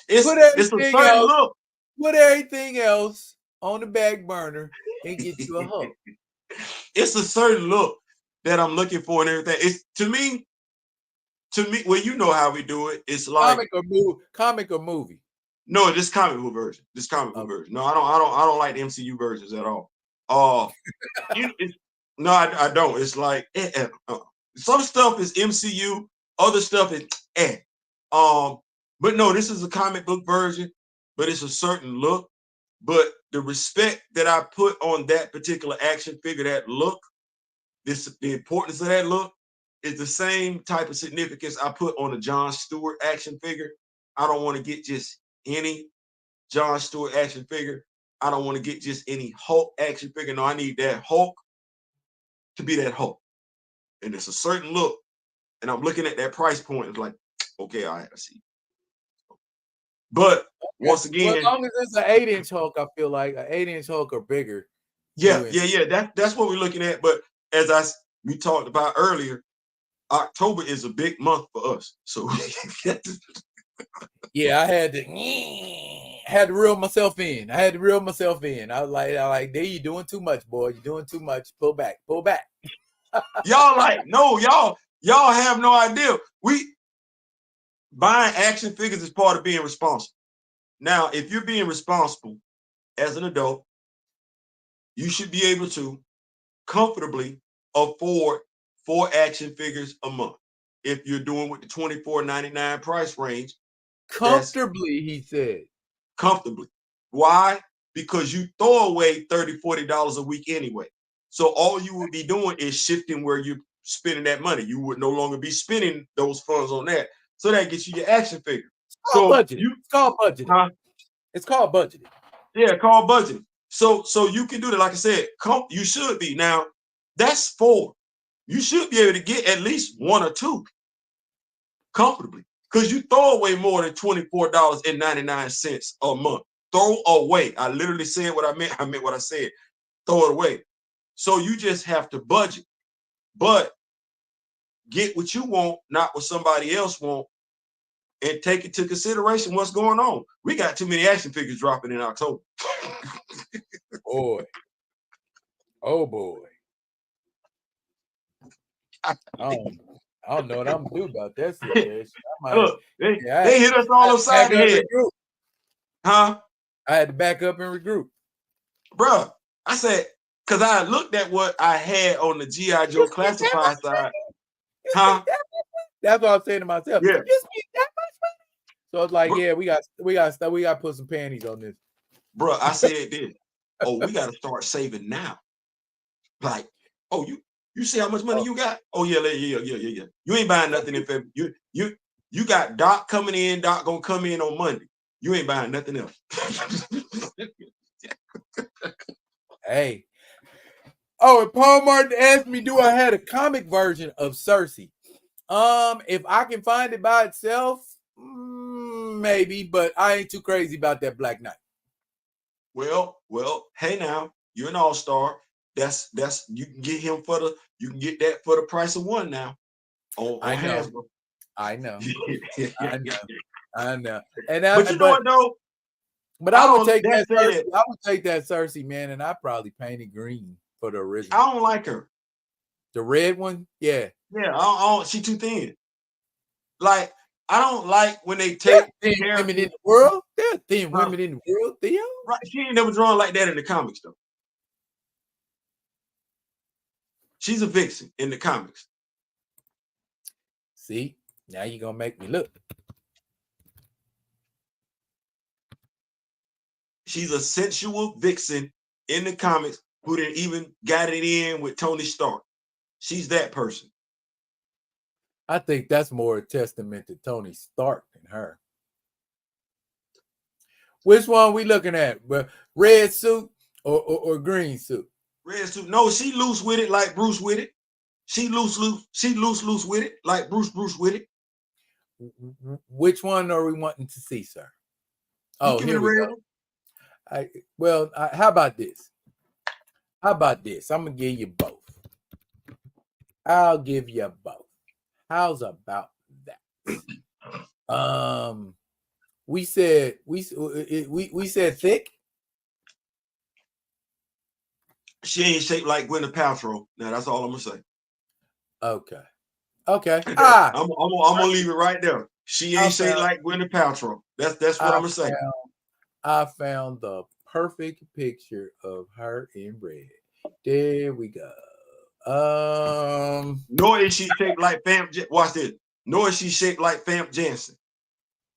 S2: It's a certain look.
S1: Put everything else on the back burner and get you a Hulk.
S2: It's a certain look that I'm looking for and everything. It's to me, well, you know how we do it. It's like
S1: Comic or movie.
S2: No, this comic book version. This comic book version. No, I don't like the MCU versions at all. No, I don't. It's like some stuff is MCU, other stuff is but no, this is a comic book version, but it's a certain look. But the respect that I put on that particular action figure, that look, the importance of that look is the same type of significance I put on a John Stewart action figure. I don't want to get just any John Stewart action figure. I don't want to get just any Hulk action figure. No, I need that Hulk to be that Hulk. And it's a certain look. And I'm looking at that price point. It's like, okay, I see. But once again,
S1: well, as long as it's an 8-inch Hulk, I feel like an 8-inch Hulk or bigger.
S2: Yeah. That's what we're looking at. But as we talked about earlier, October is a big month for us. So
S1: yeah, I had to reel myself in. I was like, there, you doing too much, boy. You're doing too much. Pull back.
S2: Y'all like, no, y'all have no idea. We buying action figures is part of being responsible. Now, if you're being responsible as an adult, you should be able to comfortably afford 4 action figures a month. If you're doing with the $24.99 price range.
S1: Comfortably, he said.
S2: Comfortably. Why? Because you throw away $30, $40 a week anyway. So all you would be doing is shifting where you're spending that money. You would no longer be spending those funds on that. So that gets you your action figure.
S1: It's called budgeting. It's called budgeting.
S2: Yeah, called budgeting. So you can do that. Like I said, you should be. Now, that's 4. You should be able to get at least 1 or 2 comfortably. Because you throw away more than $24.99 a month. Throw away. I literally said what I meant. I meant what I said. Throw it away. So you just have to budget. But get what you want, not what somebody else wants, and take into consideration what's going on. We got too many action figures dropping in October.
S1: Boy. Oh, boy. I don't know what I'm gonna do about that situation.
S2: Look, they hit us all upside the head. Huh?
S1: I had to back up and regroup.
S2: Bruh, I said, because I looked at what I had on the G.I. Joe classified side. Huh?
S1: That's what I was saying to myself.
S2: Yeah.
S1: So it's like, yeah, we got to put some panties on this.
S2: Bruh, I said this. Oh, we got to start saving now. Like, oh, you see how much money you got? Oh, yeah. You ain't buying nothing in February. You got Doc coming in. Doc gonna come in on Monday. You ain't buying nothing else.
S1: Hey. Oh, and Paul Martin asked me, do I have a comic version of Cersei? If I can find it by itself, maybe, but I ain't too crazy about that Black Knight.
S2: Well, hey now, you're an all-star. That's you can get him you can get that for the price of 1 now.
S1: I know. I know. And
S2: but you know what though?
S1: But I would take that Cersei. I would take that Cersei, man, and I probably paint it green for the original.
S2: I don't like her.
S1: The red one, yeah.
S2: Yeah, she too thin. Like, I don't like when they take
S1: thin women in the world. There are thin women in the world, Theo.
S2: Right, she ain't never drawn like that in the comics though. She's a vixen in the comics.
S1: See, now you're gonna make me look.
S2: She's a sensual vixen in the comics who didn't even got it in with Tony Stark. She's that person.
S1: I think that's more a testament to Tony Stark than her. Which one are we looking at? Red suit or green suit?
S2: Red suit. No, she loose with it like Bruce with it. She loose with it like Bruce with it.
S1: Which one are we wanting to see, sir? Oh, here we go. How about this? I'm gonna give you both. I'll give you both. How's about that? We said thick.
S2: She ain't shaped like Gwyneth Paltrow. Now that's all I'm gonna say.
S1: Okay. Okay.
S2: I'm gonna leave it right there. She ain't shaped like Gwyneth Paltrow. That's what I'm gonna say.
S1: I found the perfect picture of her in red. There we go.
S2: Nor is she shaped like watch this. Nor is she shaped like Famp Jansen.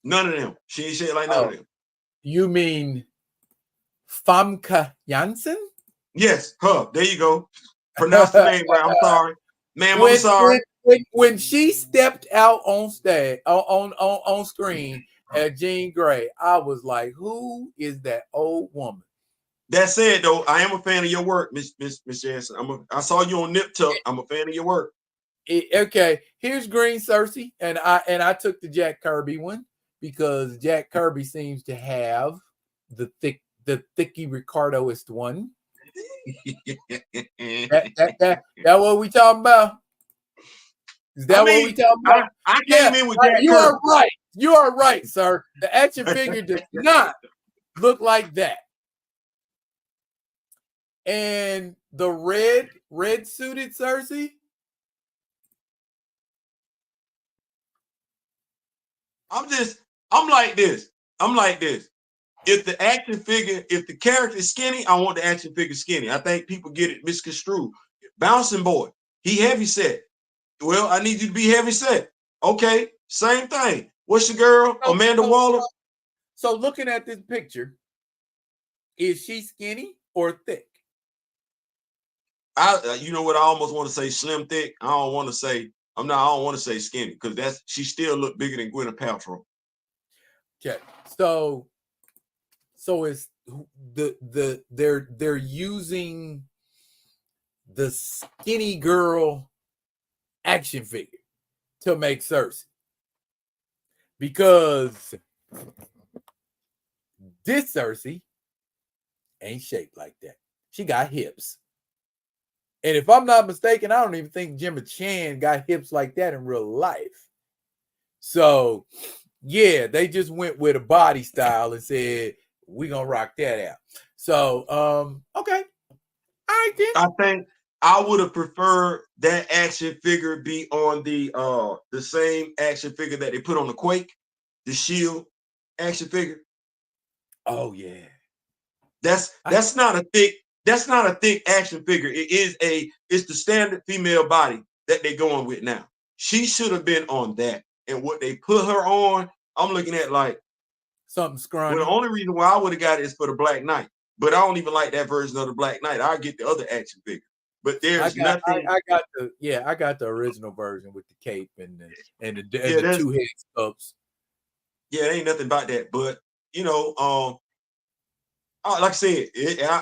S2: None of them. She ain't shaped like none of them.
S1: You mean Famke Janssen?
S2: Yes, her. There you go. Pronounce the name right. I'm sorry. Ma'am, I'm sorry.
S1: When she stepped out on stage on screen as Jean Grey, I was like, who is that old woman?
S2: That said, though, I am a fan of your work, Miss Jansen. I saw you on Nip Tuck. I'm a fan of your work.
S1: Okay, here's Green Cersei, and I took the Jack Kirby one because Jack Kirby seems to have the thicky Ricardoist one. that what we talking about? Is that what we talking about?
S2: I came in with Jack
S1: you
S2: Kirby.
S1: are right. You are right, sir. The action figure does not look like that. And the red suited Cersei.
S2: I'm like this. If the action figure, if the character is skinny, I want the action figure skinny. I think people get it misconstrued. Bouncing boy, he heavy set. Well, I need you to be heavy set. Okay, same thing. What's your girl, Amanda Waller?
S1: So looking at this picture, is she skinny or thick?
S2: You know what? I almost want to say slim thick. I don't want to say I don't want to say skinny because she still look bigger than Gwyneth Paltrow.
S1: Okay, so it's they're using the skinny girl action figure to make Cersei because this Cersei ain't shaped like that. She got hips. And if I'm not mistaken, I don't even think Gemma Chan got hips like that in real life. So, yeah, they just went with a body style and said, we're going to rock that out. So, okay. All right, then.
S2: I think I would have preferred that action figure be on the same action figure that they put on the Quake, the Shield action figure.
S1: Oh, yeah.
S2: That's not a thick action figure. It's the standard female body that they're going with now. She should have been on that. And what they put her on, I'm looking at like
S1: something scrawny.
S2: Well, the only reason why I would have got it is for the Black Knight. But I don't even like that version of the Black Knight. I'll get the other action figure. But there's nothing.
S1: I got the original version with the cape and the two head sculpts.
S2: Yeah, there ain't nothing about that. But you know, like I said,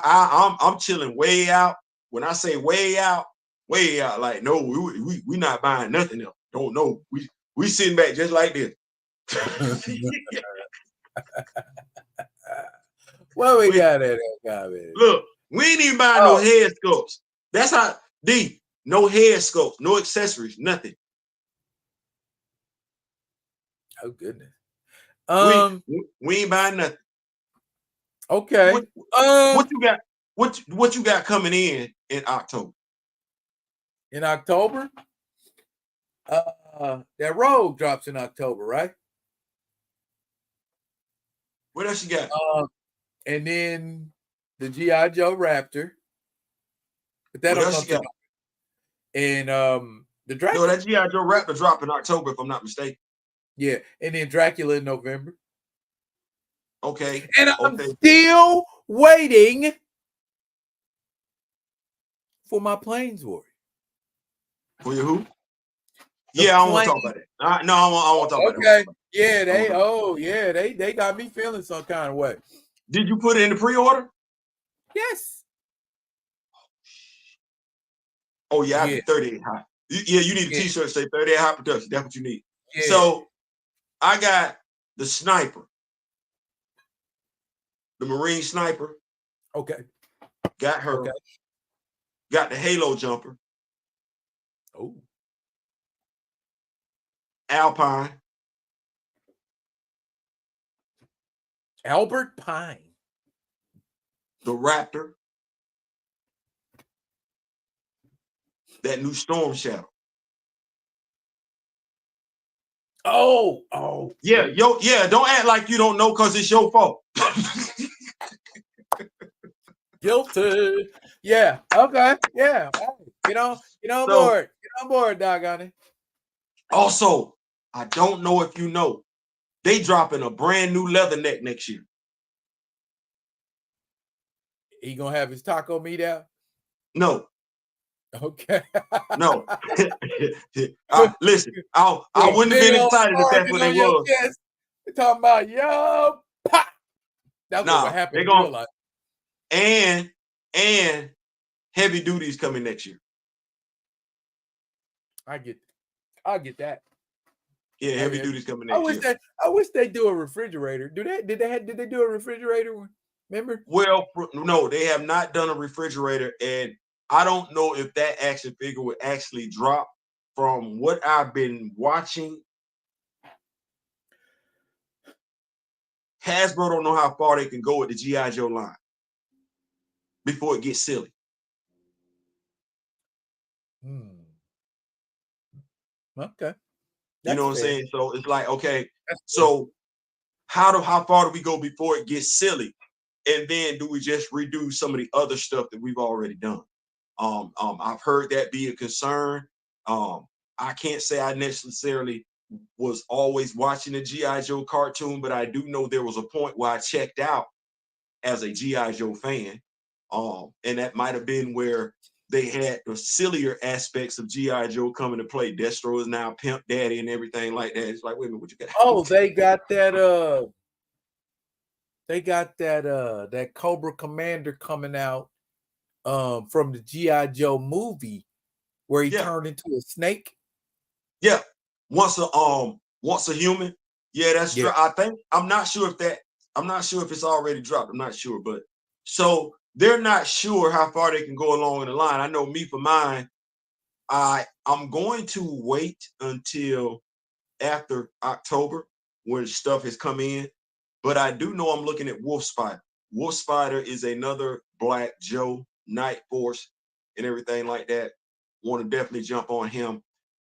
S2: I'm chilling way out. When I say way out, like no, we not buying nothing else. Don't know. We sitting back just like this.
S1: What we got at that comment?
S2: Look, we ain't even buying no head sculpts. That's how no head sculpts, no accessories, nothing.
S1: Oh goodness.
S2: We ain't buying nothing.
S1: Okay.
S2: What you got? What you got coming in October?
S1: In October? That Rogue drops in October, right?
S2: What else you got?
S1: And then the G.I. Joe Raptor. But that don't come to. And the Dracula.
S2: No, that G.I. Joe Raptor drop in October, if I'm not mistaken.
S1: Yeah, and then Dracula in November.
S2: Okay.
S1: And I'm still waiting for my Plains Warrior.
S2: For your who? Yeah, I don't want to talk about it. No, I want to talk about it.
S1: Okay. Yeah, they got me feeling some kind of way.
S2: Did you put it in the pre-order?
S1: Yes.
S2: Oh, yeah, I be 38 high. Yeah, you need a t-shirt say 38 high production. That's what you need. Yeah. So I got the sniper. The Marine sniper.
S1: Okay.
S2: Got her. Okay. Got the Halo jumper.
S1: Oh.
S2: Alpine.
S1: Albert Pine.
S2: The Raptor. that new Storm Shadow.
S1: Oh.
S2: Yeah, don't act like you don't know because it's your fault.
S1: Guilty. Yeah. Okay. Yeah. Get on board. Get on board, doggone it.
S2: Also, I don't know if you know, they dropping a brand new leather neck next year.
S1: He gonna have his taco meat out?
S2: No.
S1: Okay.
S2: No. Listen, I wouldn't have been excited if that's what they was.
S1: They're talking about yo pop. That's what happened
S2: they're
S1: in
S2: gonna,
S1: real life.
S2: And heavy duty's coming next year.
S1: I get that.
S2: Yeah, heavy duty's coming next year.
S1: I wish they do a refrigerator. Did they do a refrigerator one? Remember?
S2: Well, no, they have not done a refrigerator, and I don't know if that action figure would actually drop. From what I've been watching, Hasbro don't know how far they can go with the G.I. Joe line before it gets silly.
S1: Okay.
S2: You know what I'm saying? So it's like, okay, so how far do we go before it gets silly? And then do we just redo some of the other stuff that we've already done? I've heard that be a concern. I can't say I necessarily was always watching the G.I. Joe cartoon, but I do know there was a point where I checked out as a G.I. Joe fan. And that might have been where they had the sillier aspects of G.I. Joe coming to play. Destro is now Pimp Daddy and everything like that. It's like, wait a minute, what you got?
S1: Oh, they got that that Cobra Commander coming out from the G.I. Joe movie where he turned into a snake.
S2: Yeah. Once a human. Yeah, that's true. I think I'm not sure if it's already dropped. I'm not sure, but so they're not sure how far they can go along in the line. I know me for mine, I'm going to wait until after October when stuff has come in. But I do know I'm looking at Wolf Spider. Wolf Spider is another Black Joe, Night Force, and everything like that. Want to definitely jump on him,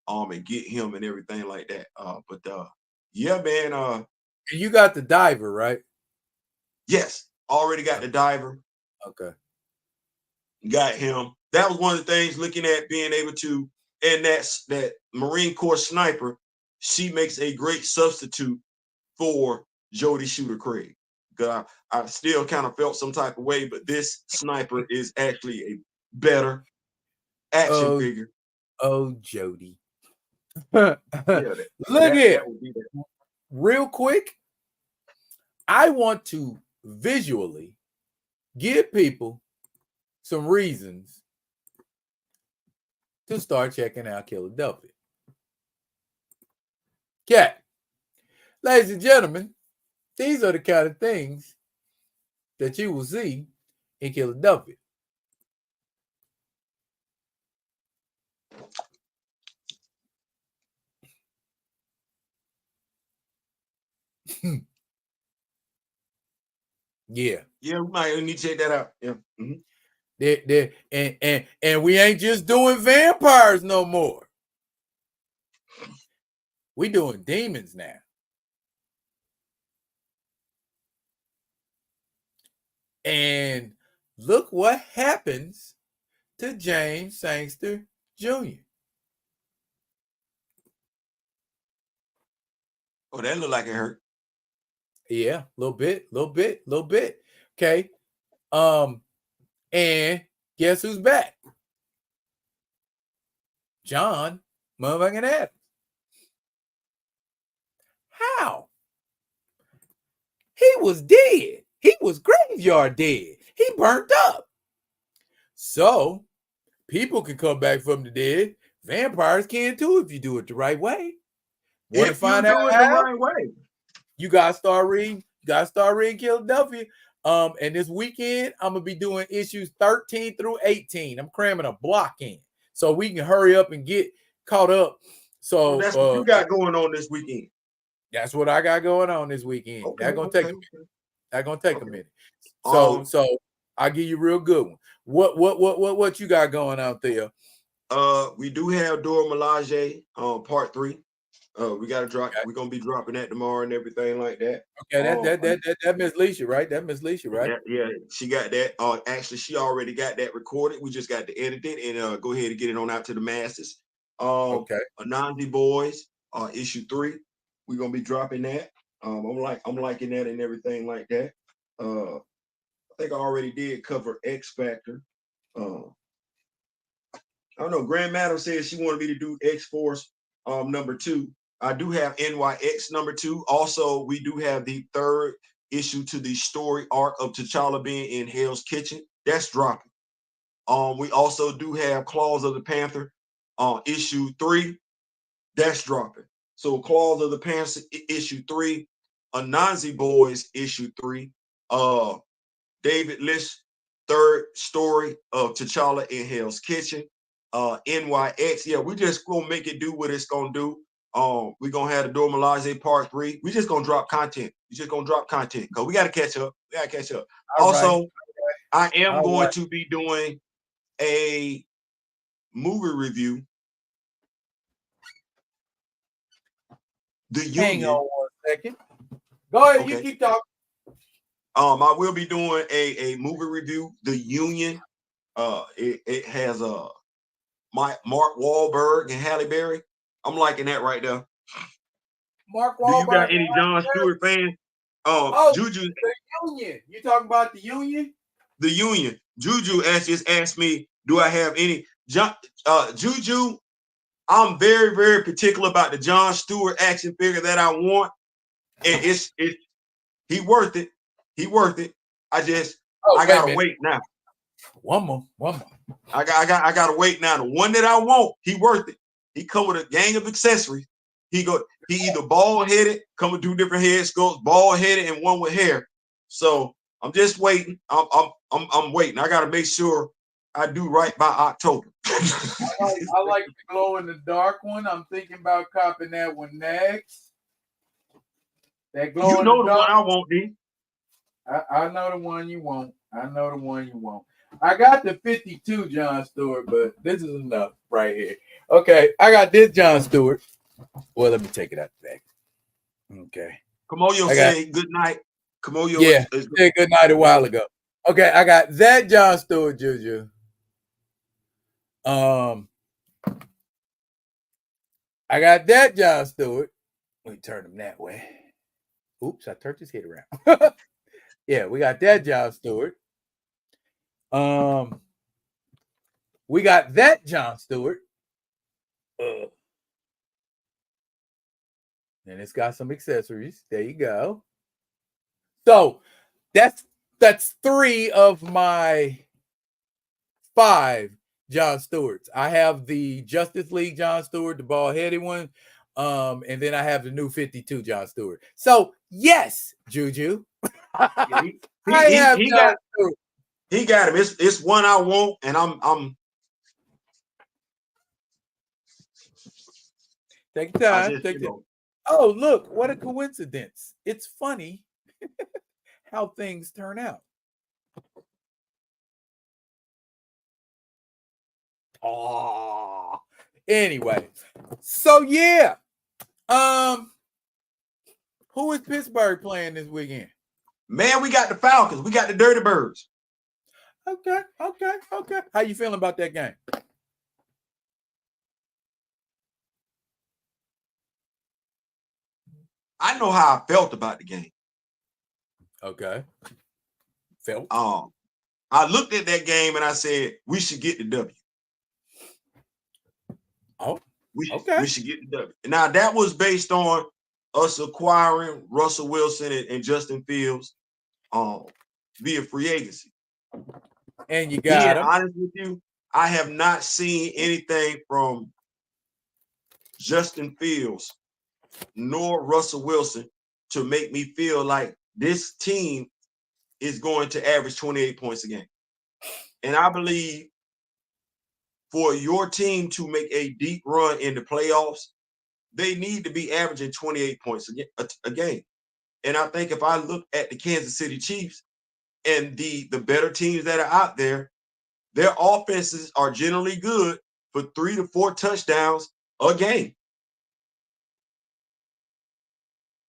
S2: and get him and everything like that. Yeah, man.
S1: You got the Diver, right?
S2: Yes, already got the Diver.
S1: Okay.
S2: Got him. That was one of the things looking at being able to, and that Marine Corps sniper, she makes a great substitute for Jody Shooter Craig. Because I still kind of felt some type of way, but this sniper is actually a better action figure.
S1: Oh, Jody. Look here. Real quick, I want to visually give people some reasons to start checking out Philadelphia. Okay. Ladies and gentlemen, these are the kind of things that you will see in Philadelphia. Yeah,
S2: we might need to check that out. Yeah.
S1: And we ain't just doing vampires no more. We doing demons now. And look what happens to James Sangster Jr.
S2: Oh, that look like it hurt.
S1: Yeah, a little bit. Okay. And guess who's back? John motherfucking Adams. How? He was dead. He was graveyard dead. He burnt up. So people can come back from the dead. Vampires can too if you do it the right way. Want to find out
S2: the right way?
S1: You gotta start reading. Philadelphia. And this weekend I'm gonna be doing issues 13 through 18. I'm cramming a block in so we can hurry up and get caught up. So
S2: that's what you got going on this weekend.
S1: That's what I got going on this weekend.
S2: Okay,
S1: that's gonna take a minute. That's gonna take a minute. So I'll give you a real good one. What you got going out there?
S2: We do have Dora Milaje part 3. We gotta drop. We're gonna be dropping that tomorrow and everything like that.
S1: Okay, that Miss Leisha, right? That Miss Leisha, right?
S2: Yeah, she got that. Actually, she already got that recorded. We just got to edit it and go ahead and get it on out to the masses.
S1: Okay.
S2: Anansi Boys, issue 3. We're gonna be dropping that. I'm liking that and everything like that. I think I already did cover X Factor. I don't know. Grand Madam says she wanted me to do X Force number 2. I do have NYX number 2. Also, we do have the 3rd issue to the story arc of T'Challa being in Hell's Kitchen. That's dropping. We also do have Claws of the Panther issue 3. That's dropping. So Claws of the Panther issue 3, Anansi Boys issue 3, David Lish 3rd story of T'Challa in Hell's Kitchen. NYX, yeah, we just gonna make it do what it's gonna do. We're gonna have the Dora Milaje part 3. We just gonna drop content. We just gonna drop content because we gotta catch up. We gotta catch up. Also, I am going to be doing a movie review. The Union.
S1: Hang on 1 second. Go ahead,
S2: Okay.
S1: you keep talking.
S2: I will be doing a movie review. The Union. It has Mark Wahlberg and Halle Berry. I'm liking that right there.
S1: Mark
S2: Do
S1: Wahlberg.
S2: you got any Jon Stewart fans? Juju.
S1: The Union. You talking about the Union?
S2: The Union. Juju just asked me, do I have any? Juju, I'm very, very particular about the Jon Stewart action figure that I want. And he worth it. He worth it. I gotta wait now.
S1: One more.
S2: I gotta wait now. The one that I want, he worth it. He come with a gang of accessories. He either bald headed, come with 2 different head sculpts, bald headed and one with hair. So I'm just waiting. I'm waiting. I gotta make sure I do right by October.
S1: I like the glow in the dark one. I'm thinking about copping that one next. That glow in the dark.
S2: The one I want, D.
S1: I know the one you want. I got the 52 Jon Stewart, but this is enough right here. Okay, I got this Jon Stewart. Well, let me take it out back. Okay.
S2: Kamoyo said good night. Kamoyo
S1: said good night a while ago. Okay, I got that Jon Stewart, Juju. I got that Jon Stewart. Let me turn him that way. Oops, I turned his head around. Yeah, we got that Jon Stewart. We got that Jon Stewart. And it's got some accessories. There you go. So that's 3 of my 5 Jon Stewarts. I have the Justice League Jon Stewart, the bald-headed one. And then I have the new 52 Jon Stewart. So yes, Juju.
S2: He got him. It's one I want, and I'm
S1: take time. Oh, look, what a coincidence. It's funny how things turn out. Oh, anyway. So yeah. Who is Pittsburgh playing this weekend?
S2: Man, we got the Falcons. We got the Dirty Birds.
S1: Okay. How you feeling about that game?
S2: I know how I felt about the game.
S1: Okay. Felt?
S2: I looked at that game and I said, we should get the W.
S1: Oh,
S2: we should get the W. Now, that was based on us acquiring Russell Wilson and Justin Fields via free agency.
S1: And you got
S2: him. Honest with you, I have not seen anything from Justin Fields nor Russell Wilson to make me feel like this team is going to average 28 points a game. And I believe for your team to make a deep run in the playoffs, they need to be averaging 28 points a game. And I think if I look at the Kansas City Chiefs and the better teams that are out there, their offenses are generally good, for 3 to 4 touchdowns a game.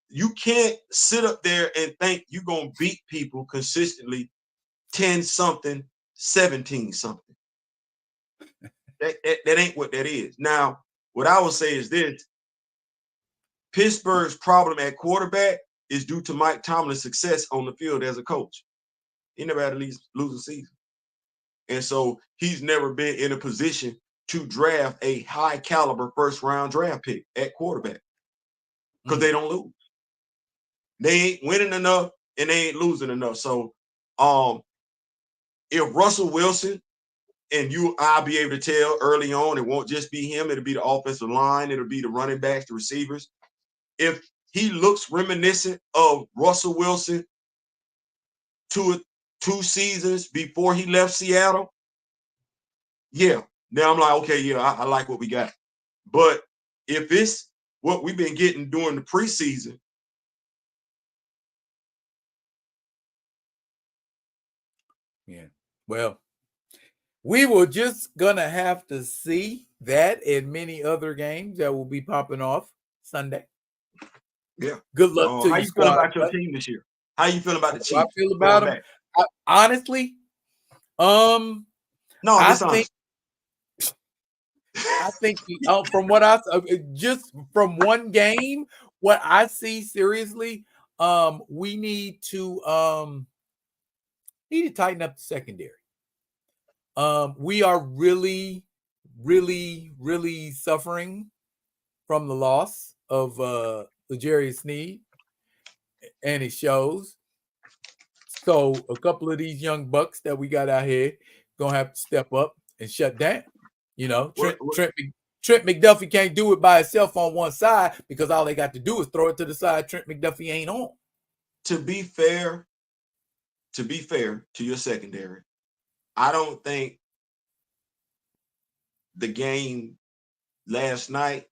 S2: You can't sit up there and think you're going to beat people consistently 10-something, 17-something. That ain't what that is. Now, what I would say is this. Pittsburgh's problem at quarterback is due to Mike Tomlin's success on the field as a coach. He never had to lose a season. And so he's never been in a position to draft a high caliber first round draft pick at quarterback because they don't lose. They ain't winning enough and they ain't losing enough. So if Russell Wilson, and I'll be able to tell early on, it won't just be him, it'll be the offensive line, it'll be the running backs, the receivers. If he looks reminiscent of Russell Wilson 2 seasons before he left Seattle, yeah. Now I'm like, okay, yeah, I like what we got. But if it's what we've been getting during the preseason,
S1: yeah. Well, we were just gonna have to see that and many other games that will be popping off Sunday.
S2: Yeah.
S1: Good luck to you.
S2: How you feel about your team this year? How you feel about the Chiefs?
S1: I feel about them. Honestly,
S2: no,
S1: I think from what I just from one game, what I see seriously, we need to tighten up the secondary. We are really, really, really suffering from the loss of L'Jarius Sneed, and it shows. So a couple of these young bucks that we got out here gonna have to step up and shut down. You know, Trent McDuffie can't do it by himself on one side because all they got to do is throw it to the side Trent McDuffie ain't on.
S2: To be fair to your secondary, I don't think the game last night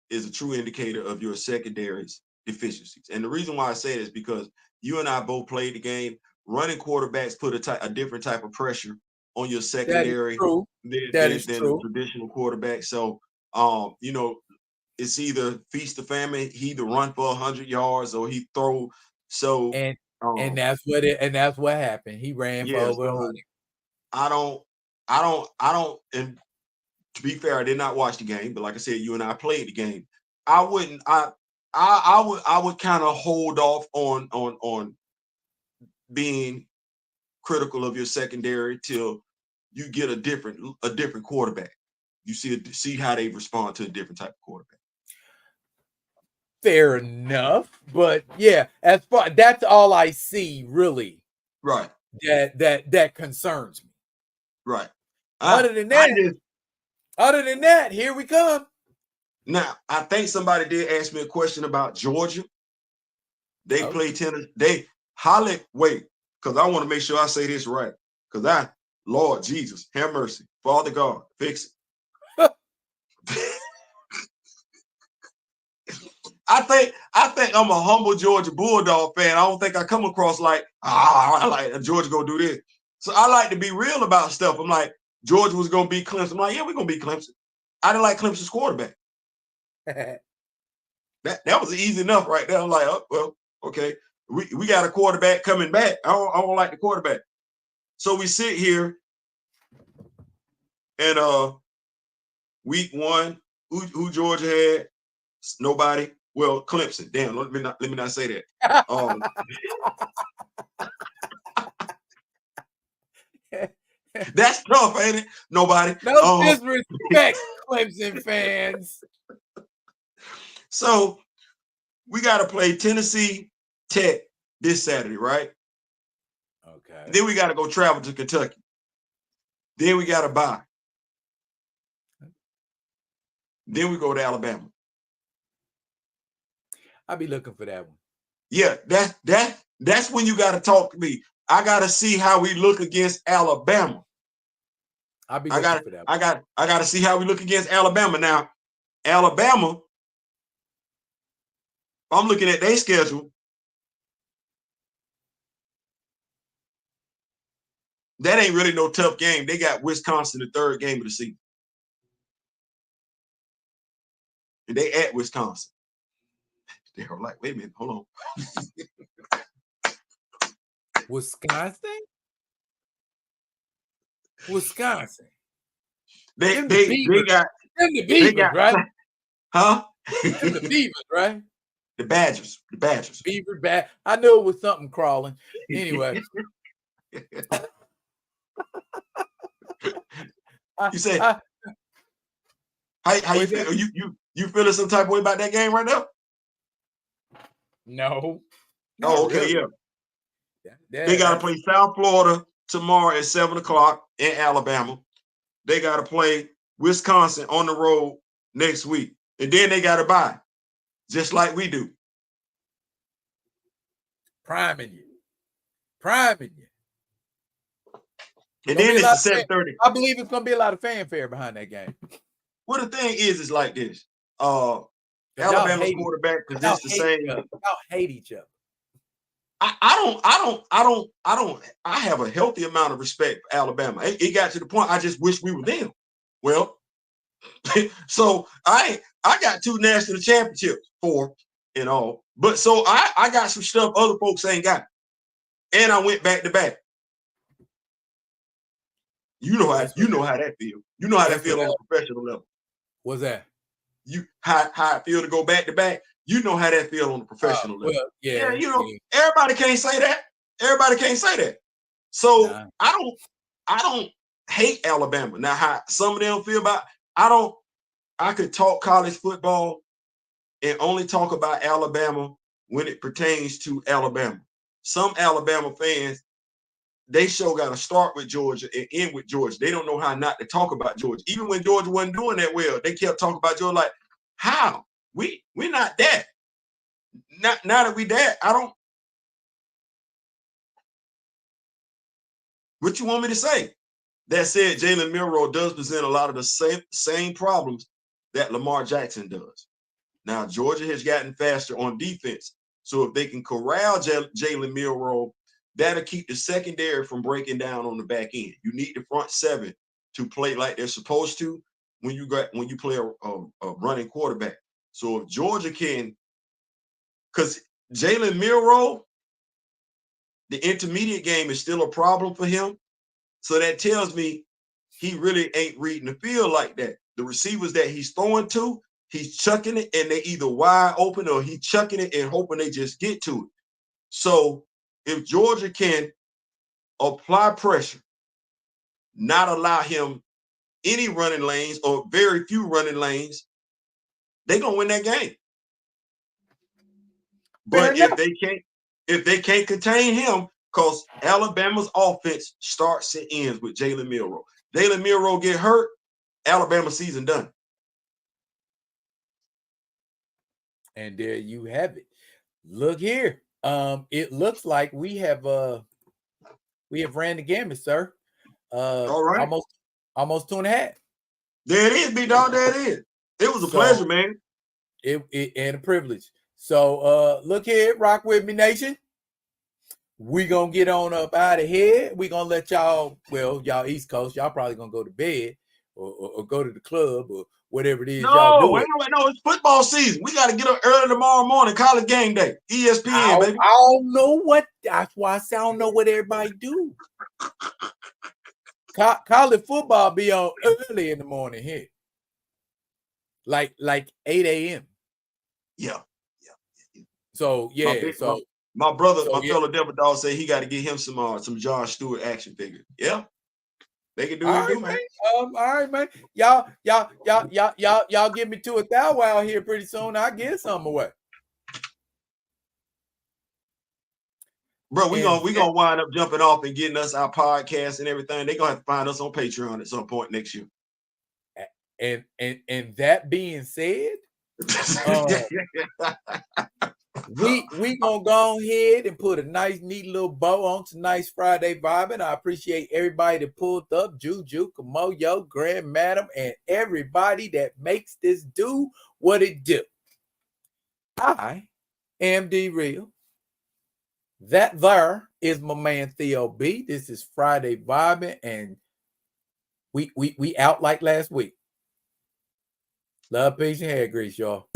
S2: is a true indicator of your secondary's deficiencies. And the reason why I say it is because you and I both played the game. Running quarterbacks put a different type of pressure on your secondary than a traditional quarterback. So, you know, it's either feast or famine. He either run for 100 yards or he throw. So
S1: and that's what happened. He ran for over 100.
S2: I don't. And to be fair, I did not watch the game, but like I said, you and I played the game. I would kind of hold off on being critical of your secondary till you get a different quarterback. You see how they respond to a different type of quarterback.
S1: Fair enough, but yeah, as far that's all I see really.
S2: Right.
S1: That concerns me.
S2: Right.
S1: Other than that, here we come.
S2: Now, I think somebody did ask me a question about Georgia. They play Tennessee. Wait, because I want to make sure I say this right. Because Lord Jesus, have mercy. Father God, fix it. I think I'm a humble Georgia Bulldog fan. I don't think I come across like, I like Georgia gonna do this. So I like to be real about stuff. I'm like, Georgia was gonna beat Clemson. I'm like, yeah, we're gonna beat Clemson. I didn't like Clemson's quarterback. that was easy enough right there. I'm like, oh, well, okay. We got a quarterback coming back. I don't like the quarterback. So we sit here and week 1, who Georgia had? Nobody. Well, Clemson. Damn, let me not say that. That's tough, ain't it? Nobody.
S1: No disrespect, Clemson fans.
S2: So we got to play Tennessee Tech this Saturday, right?
S1: Okay.
S2: Then we got to go travel to Kentucky. Then we got to bye. Then we go to Alabama.
S1: I'll be looking for that one.
S2: Yeah, that's when you got to talk to me. I got to see how we look against Alabama.
S1: I'll be looking for that one.
S2: I got to see how we look against Alabama. Now, Alabama, I'm looking at their schedule. That ain't really no tough game. They got Wisconsin the 3rd game of the season. and they at Wisconsin. They were like, wait a minute, hold on.
S1: Wisconsin? Wisconsin.
S2: They
S1: Them
S2: got
S1: the Beavers, right?
S2: Huh?
S1: Them the Beavers, right?
S2: The Badgers.
S1: Beaver bat. I knew it was something crawling. Anyway.
S2: You said how you feel? You feeling some type of way about that game right now?
S1: No.
S2: Oh, okay,
S1: really.
S2: Yeah. They got to play South Florida tomorrow at 7:00 in Alabama. They got to play Wisconsin on the road next week, and then they got to bye, just like we do.
S1: Priming you.
S2: And then it's 7:30.
S1: I believe it's gonna be a lot of fanfare behind that game.
S2: Well, the thing is like this. Alabama's quarterback, because it's the same.
S1: Y'all hate each other.
S2: I have a healthy amount of respect for Alabama. It got to the point I just wish we were them. Well, so I got 2 national championships, 4 and all. But so I got some stuff other folks ain't got. And I went back to back. You know how that feels. You know how that feels on a professional level.
S1: What's that?
S2: You how it feel to go back to back. You know how that feel on the professional level.
S1: Well, yeah,
S2: everybody can't say that. Everybody can't say that. So I don't hate Alabama. Now, how some of them feel about I could talk college football and only talk about Alabama when it pertains to Alabama. Some Alabama fans, they sure got to start with Georgia and end with Georgia. They don't know how not to talk about Georgia. Even when Georgia wasn't doing that well, they kept talking about Georgia like, how? We're not that. Now that we that, what you want me to say? That said, Jalen Milroe does present a lot of the same problems that Lamar Jackson does. Now, Georgia has gotten faster on defense. So if they can corral Jalen Milroe, that'll keep the secondary from breaking down on the back end. You need the front 7 to play like they're supposed to when you play a running quarterback. So if Georgia can, because Jalen Milroe, the intermediate game is still a problem for him. So that tells me he really ain't reading the field like that. The receivers that he's throwing to, he's chucking it and they either wide open or he's chucking it and hoping they just get to it. So if Georgia can apply pressure, not allow him any running lanes or very few running lanes, they're gonna win that game. But if they can't contain him, because Alabama's offense starts and ends with Jalen Milroe. Jalen Milroe get hurt, Alabama season done.
S1: And there you have it. Look here. It looks like we have ran the gamut, sir.
S2: All right.
S1: Almost 2.5.
S2: There it is, big dog. There it is. It was a pleasure, man.
S1: It and a privilege. So look here, rock with me, nation. We gonna get on up out of here. We gonna let y'all East Coast, y'all probably gonna go to bed or go to the club or whatever it is y'all doing.
S2: No, it's football season. We got to get up early tomorrow morning. College game day. ESPN, baby.
S1: I don't know what. That's why I say I don't know what everybody do. College football be on early in the morning here, like 8 a.m.
S2: Yeah.
S1: So
S2: my brother, fellow Devil Dog, said he got to get him some Josh Stewart action figures. Yeah. They can do what they do, man.
S1: All right, man. Y'all get me to a thou wow here pretty soon. I'll get some away.
S2: Bro, we gonna wind up jumping off and getting us our podcast and everything. They're gonna have to find us on Patreon at some point next year.
S1: And that being said, we gonna go ahead and put a nice, neat little bow on tonight's Friday vibing. I appreciate everybody that pulled up, Juju, Kamoyo, Grand Madam, and everybody that makes this do what it do. I am D-Real. That there is my man Theo B. This is Friday vibing, and we out like last week. Love, peace, and hair grease, y'all.